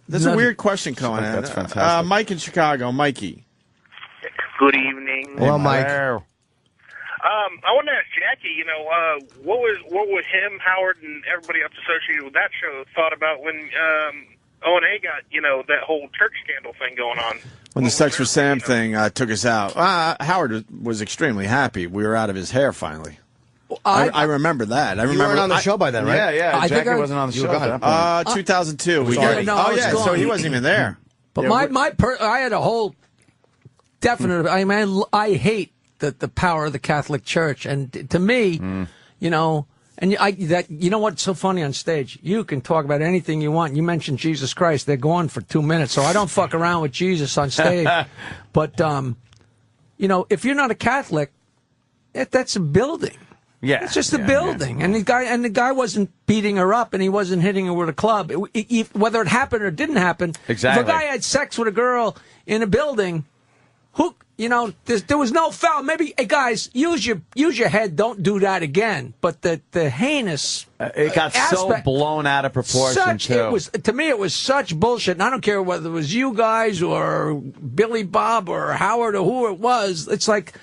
There's a weird question coming in. That's fantastic. Mike in Chicago. Mikey. Good evening. Well, Mike. I want to ask Jackie, you know, what would him, Howard, and everybody else associated with that show thought about when O&A got, you know, that whole church scandal thing going on? When the Sex for Sam thing took us out, Howard was extremely happy. We were out of his hair finally. I remember that. I remember weren't on the show by then, right? Yeah. Jackie wasn't on the show at that point. 2002. We Yeah, no, I was so gone. he wasn't even there. But Yeah, I had a whole definite. I mean, I hate the power of the Catholic Church, and to me, you know, and you know what's so funny on stage? You can talk about anything you want. You mentioned Jesus Christ, they're gone for 2 minutes, so I don't fuck around with Jesus on stage. But you know, if you're not a Catholic, that's a building. Yeah, it's just a building, and the guy wasn't beating her up, and he wasn't hitting her with a club. Whether it happened or didn't happen, exactly. If a guy had sex with a girl in a building, who you know, there was no foul. Maybe, hey guys, use your head. Don't do that again. But the heinous it got so blown out of proportion too. To me, it was such bullshit. And I don't care whether it was you guys or Billy Bob or Howard or who it was. It's like.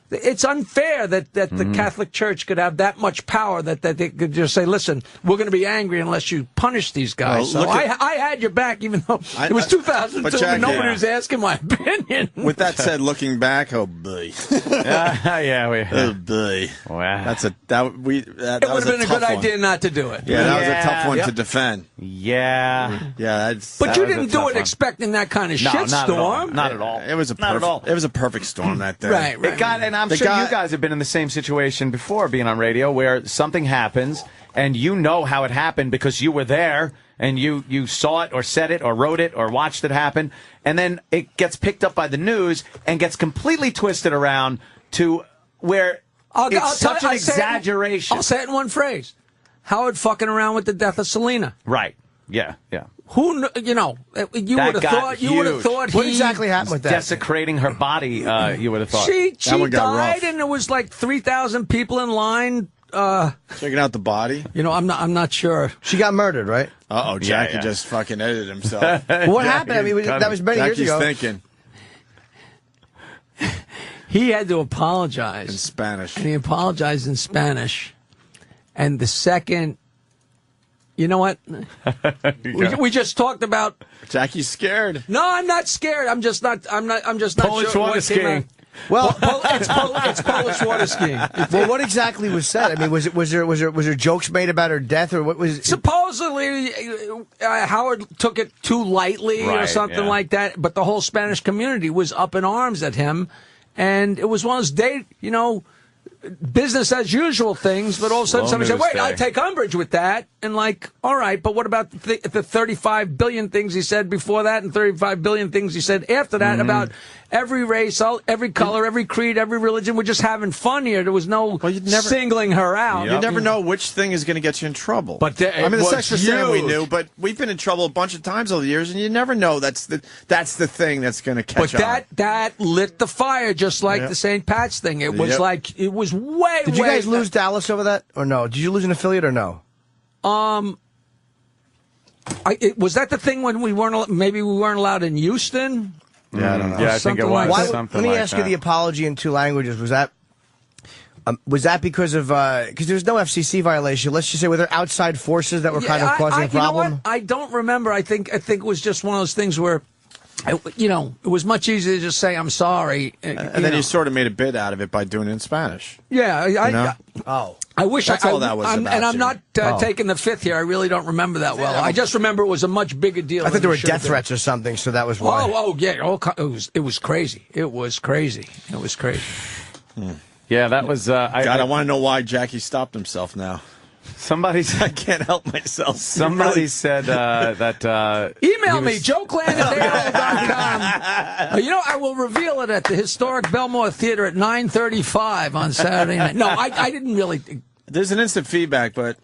It's unfair that the Catholic Church could have that much power that they could just say, listen, we're going to be angry unless you punish these guys. Well, so I had your back, even though it was 2002 and nobody was asking my opinion. With that said, looking back, oh boy, oh boy, wow, that would have been a good idea not to do it. Yeah, that was a tough one to defend. Yeah. But you didn't do it expecting that kind of shitstorm. Not at all. It was a Not at all. It was a perfect storm that day. Right. It got, and I'm sure you guys have been in the same situation before, being on radio, where something happens and you know how it happened because you were there and you saw it or said it or wrote it or watched it happen, and then it gets picked up by the news and gets completely twisted around to where it's such an exaggeration. I'll say it in one phrase. Howard fucking around with the death of Selena. Right. Yeah. Who, you know, you would have thought. You would have thought. What exactly happened with that? Desecrating her body. You would have thought She That one got died, rough. and there was like 3,000 people in line. Checking out the body. You know, I'm not sure. She got murdered, right? Uh-oh, Jackie just fucking edited himself. What happened? I mean, that was many years ago. Jackie's thinking. He had to apologize in Spanish. And he apologized in Spanish. And the second, you know what? We just talked about. Jackie's scared. No, I'm not scared. I'm just not Polish sure water what came skiing. out. Well, it's Polish water skiing. Well, what exactly was said? I mean, was there jokes made about her death, or what was? Supposedly, Howard took it too lightly or Right, something yeah. like that. But the whole Spanish community was up in arms at him, and it was one of those business as usual things. But all of a sudden, Slow somebody said, news "Wait, I day. take umbrage with that." And like, all right, but what about the 35 billion things he said before that, and 35 billion things he said after that about every race, every color, every creed, every religion? We're just having fun here. There was no singling her out. You never know which thing is going to get you in trouble. But I mean, the was Sex for Sam we huge. knew, but we've been in trouble a bunch of times over the years, and you never know. That's the thing that's going to catch But on. that lit the fire, just like Yep. the St. Pat's thing. It was Yep. like it was way. Did you way- guys lose Dallas over that, or no? Did you lose an affiliate or no? Was that the thing when we weren't allowed in Houston? Yeah, I don't know. Yeah, I think it was Let something me like ask that. you the apology in 2 languages. Was that because of because there was no FCC violation? Let's just say, were there outside forces that were kind of causing a problem? You know what? I don't remember. I think it was just one of those things where, it was much easier to just say I'm sorry. And then you sort of made a bit out of it by doing it in Spanish. Yeah. I wish That's all that was about, and I'm Jimmy. not taking the fifth here. I really don't remember that well. I just remember it was a much bigger deal. I think than there it were should have death been. threats or something, so that was why. It was crazy. It was crazy. It was crazy. Yeah, that was. I want to know why Jackie stopped himself now. Somebody said, I can't help myself. Somebody said that. Email me, jokeland@AOL.com. I will reveal it at the historic Belmore Theater at 9:35 on Saturday night. No, I didn't really. There's an instant feedback, but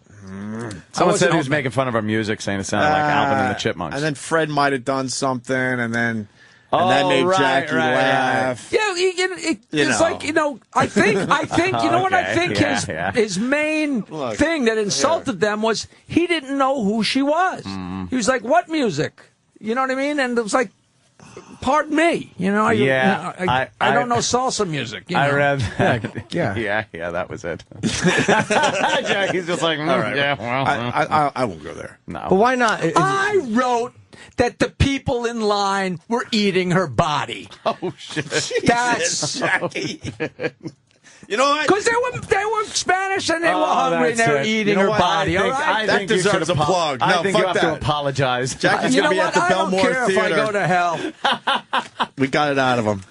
Someone said he was making fun of our music, saying it sounded like Alvin and the Chipmunks. And then Fred might have done something, and that made Jackie laugh. Yeah, it's like I think you know what I think his main thing that insulted them was he didn't know who she was. He was like, "What music?" You know what I mean? And it was like, pardon me, I don't know salsa music. I read that. Yeah. Yeah, that was it. Jackie's just like, All right. yeah, well, I won't go there. No. But why not? I wrote that the people in line were eating her body. Oh shit! That's Jackie. You know what? Because they were Spanish and they were hungry and they were eating her body. All right? That deserves a plug. No, I think you fuck have to that. apologize. Jackie's going to be at the Belmore I don't care Theater. if I go to hell. We got it out of him.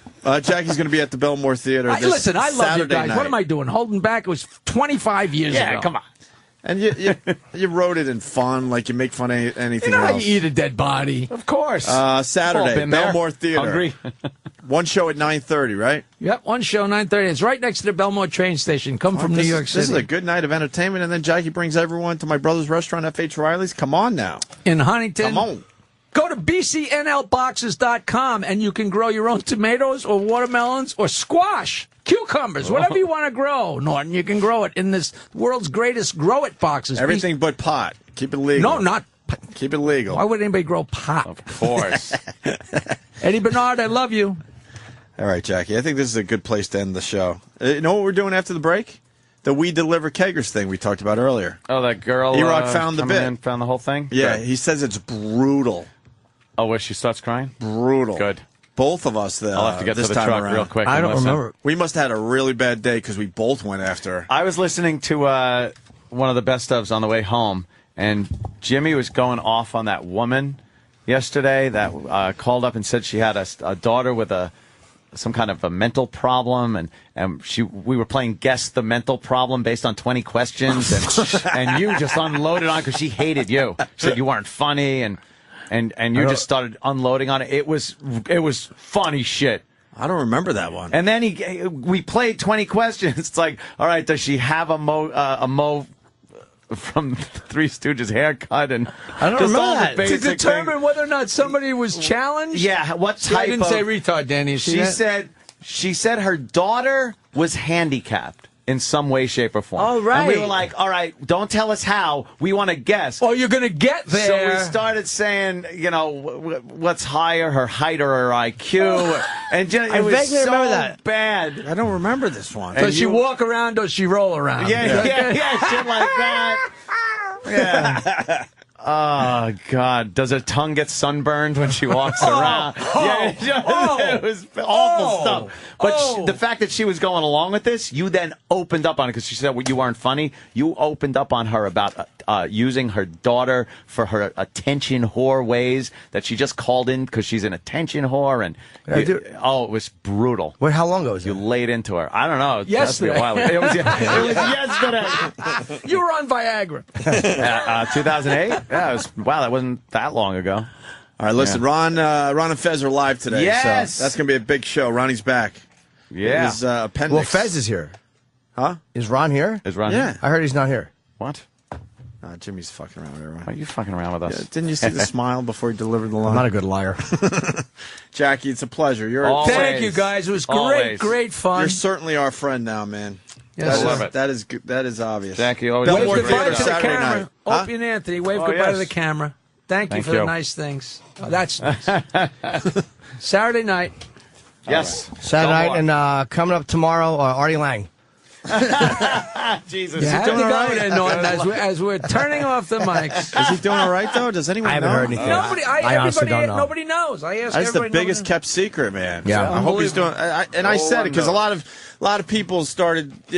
Jackie's going to be at the Belmore Theater this Listen, I love you Saturday guys. night. What am I doing? Holding back? It was 25 years ago. Yeah, come on. And you wrote it in fun, like you make fun of anything You know how else. you eat a dead body. Of course. Saturday, been there. Belmore Theater. Hungry. One show at 9:30, right? Yep, one show, 9:30. It's right next to the Belmore train station. Come from New York City. This is a good night of entertainment, and then Jackie brings everyone to my brother's restaurant, F.H. Riley's. Come on now. In Huntington. Come on. Go to bcnlboxes.com and you can grow your own tomatoes or watermelons or squash, cucumbers, whatever you want to grow, Norton. You can grow it in this world's greatest grow it boxes. Everything but pot. Keep it legal. No, not. Keep it legal. Why would anybody grow pot? Of course. Eddie Bernard, I love you. All right, Jackie. I think this is a good place to end the show. You know what we're doing after the break? The We Deliver Keggers thing we talked about earlier. Oh, that girl. E-Rock found the coming bit. in, found the whole thing. Yeah, Good. he says it's brutal. Oh, where she starts crying. Brutal. Good. Both of us. I'll have to get this to the time truck around. real quick. I and don't listen. remember. We must have had a really bad day because we both went after her. I was listening to one of the best ofs on the way home, and Jimmy was going off on that woman yesterday that called up and said she had a daughter with some kind of a mental problem, and we were playing Guess the Mental Problem based on 20 questions, and you just unloaded on because she hated you. She said you weren't funny, and you just started unloading on it. It was funny shit. I don't remember that one. And then we played 20 questions. It's like, all right, does she have a Mo from Three Stooges haircut? And I don't just remember all the that. To basic determine things. whether or not somebody was challenged? Yeah, what See, I type didn't of... say retard, Danny. She said her daughter was handicapped in some way, shape, or form. Oh, right. And we were like, all right, don't tell us how. We want to guess. Oh, you're going to get there. So we started saying, what's higher, her height or her IQ? And it was vaguely so remember that. bad. I don't remember this one. Does she walk around or does she roll around? Yeah, shit like that. Yeah. Oh, God. Does her tongue get sunburned when she walks around? It was awful stuff. But the fact that she was going along with this, you then opened up on it because she said you weren't funny. You opened up on her about using her daughter for her attention whore ways, that she just called in because she's an attention whore. And it was brutal. Wait, how long ago was it? You laid into her. I don't know. Yesterday. It was yesterday. You were on Viagra. 2008? Yeah, wow, that wasn't that long ago. All right, listen, Ron and Fez are live today. Yes. So that's going to be a big show. Ronnie's back. Yeah. His appendix. Well, Fez is here. Huh? Is Ron here? Is Ron Yeah. here? I heard he's not here. What? Jimmy's fucking around with everyone. Why are you fucking around with us? Yeah, didn't you see the smile before he delivered the line? I'm not a good liar. Jackie, it's a pleasure. Thank you, guys. It was great, Always. great fun. You're certainly our friend now, man. Yes, I love it. That is obvious. Jackie, always Wave Belmore goodbye Theater to the Saturday camera. night. Huh? Opie and Anthony, wave Oh, goodbye to yes. the camera. Thank you for the nice things. Oh, that's nice. Saturday night. Yes. Saturday night, and coming up tomorrow, Artie Lang. Jesus. You Is he had doing to all go right? there, Norton, as we're turning off the mics. Is he doing all right, though? Does anyone I haven't know? heard anything. Nobody, honestly don't know. Nobody knows. I asked That's the everybody. biggest kept secret, man. Yeah. So I hope he's doing. I said it because a no. lot of people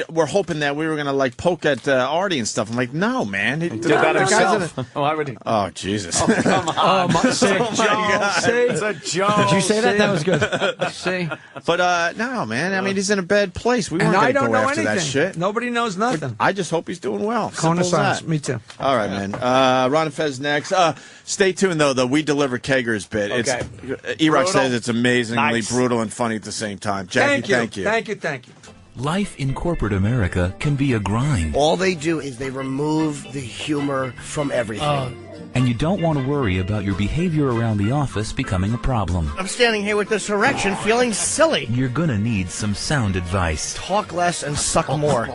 were hoping that we were going to like poke at Artie and stuff. I'm like, no, man. He Did that himself. Why would he? Oh Jesus! Come on. See? It's a joke. Did you say that? That was good. See? But no, man. I mean, he's in a bad place. We And weren't I going to don't go know after anything. that shit. Nobody knows nothing. I just hope he's doing well. Cone Simple of as silence. that. Me too. All right, man. Ron and Fez next. Stay tuned, though. The We Deliver Keggers bit. Okay. E-Rock says it's amazingly Nice. brutal and funny at the same time. Jackie, thank you. Thank you. Life in corporate America can be a grind. All they do is they remove the humor from everything. And you don't want to worry about your behavior around the office becoming a problem. I'm standing here with this erection feeling silly. You're gonna need some sound advice Talk less and suck more.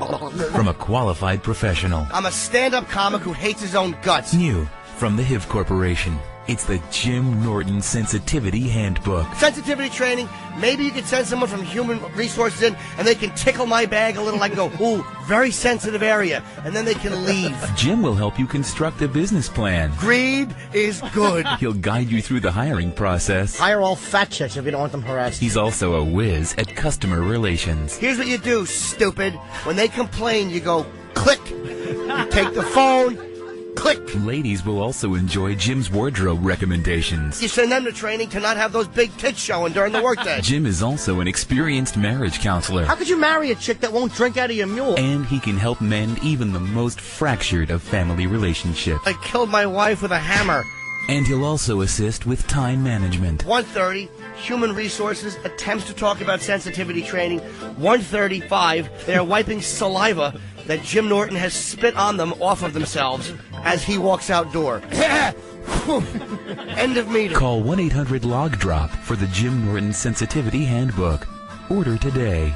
from a qualified professional. I'm a stand-up comic who hates his own guts. New from the HIV Corporation. It's the Jim Norton Sensitivity Handbook. Sensitivity training. Maybe you could send someone from Human Resources in, and they can tickle my bag a little. I can go, ooh, very sensitive area, and then they can leave. Jim will help you construct a business plan. Greed is good. He'll guide you through the hiring process. Hire all fat chicks if you don't want them harassed. He's also a whiz at customer relations. Here's what you do, stupid. When they complain, you go, click. You take the phone, click. Ladies will also enjoy Jim's wardrobe recommendations. You send them to training to not have those big tits showing during the workday. Jim is also an experienced marriage counselor. How could you marry a chick that won't drink out of your mule? And he can help mend even the most fractured of family relationships. I killed my wife with a hammer. And he'll also assist with time management. 1:30, Human Resources attempts to talk about sensitivity training. 1:35, they're wiping saliva that Jim Norton has spit on them off of themselves as he walks outdoor. End of meeting. Call 1-800-LOG-DROP for the Jim Norton Sensitivity Handbook. Order today.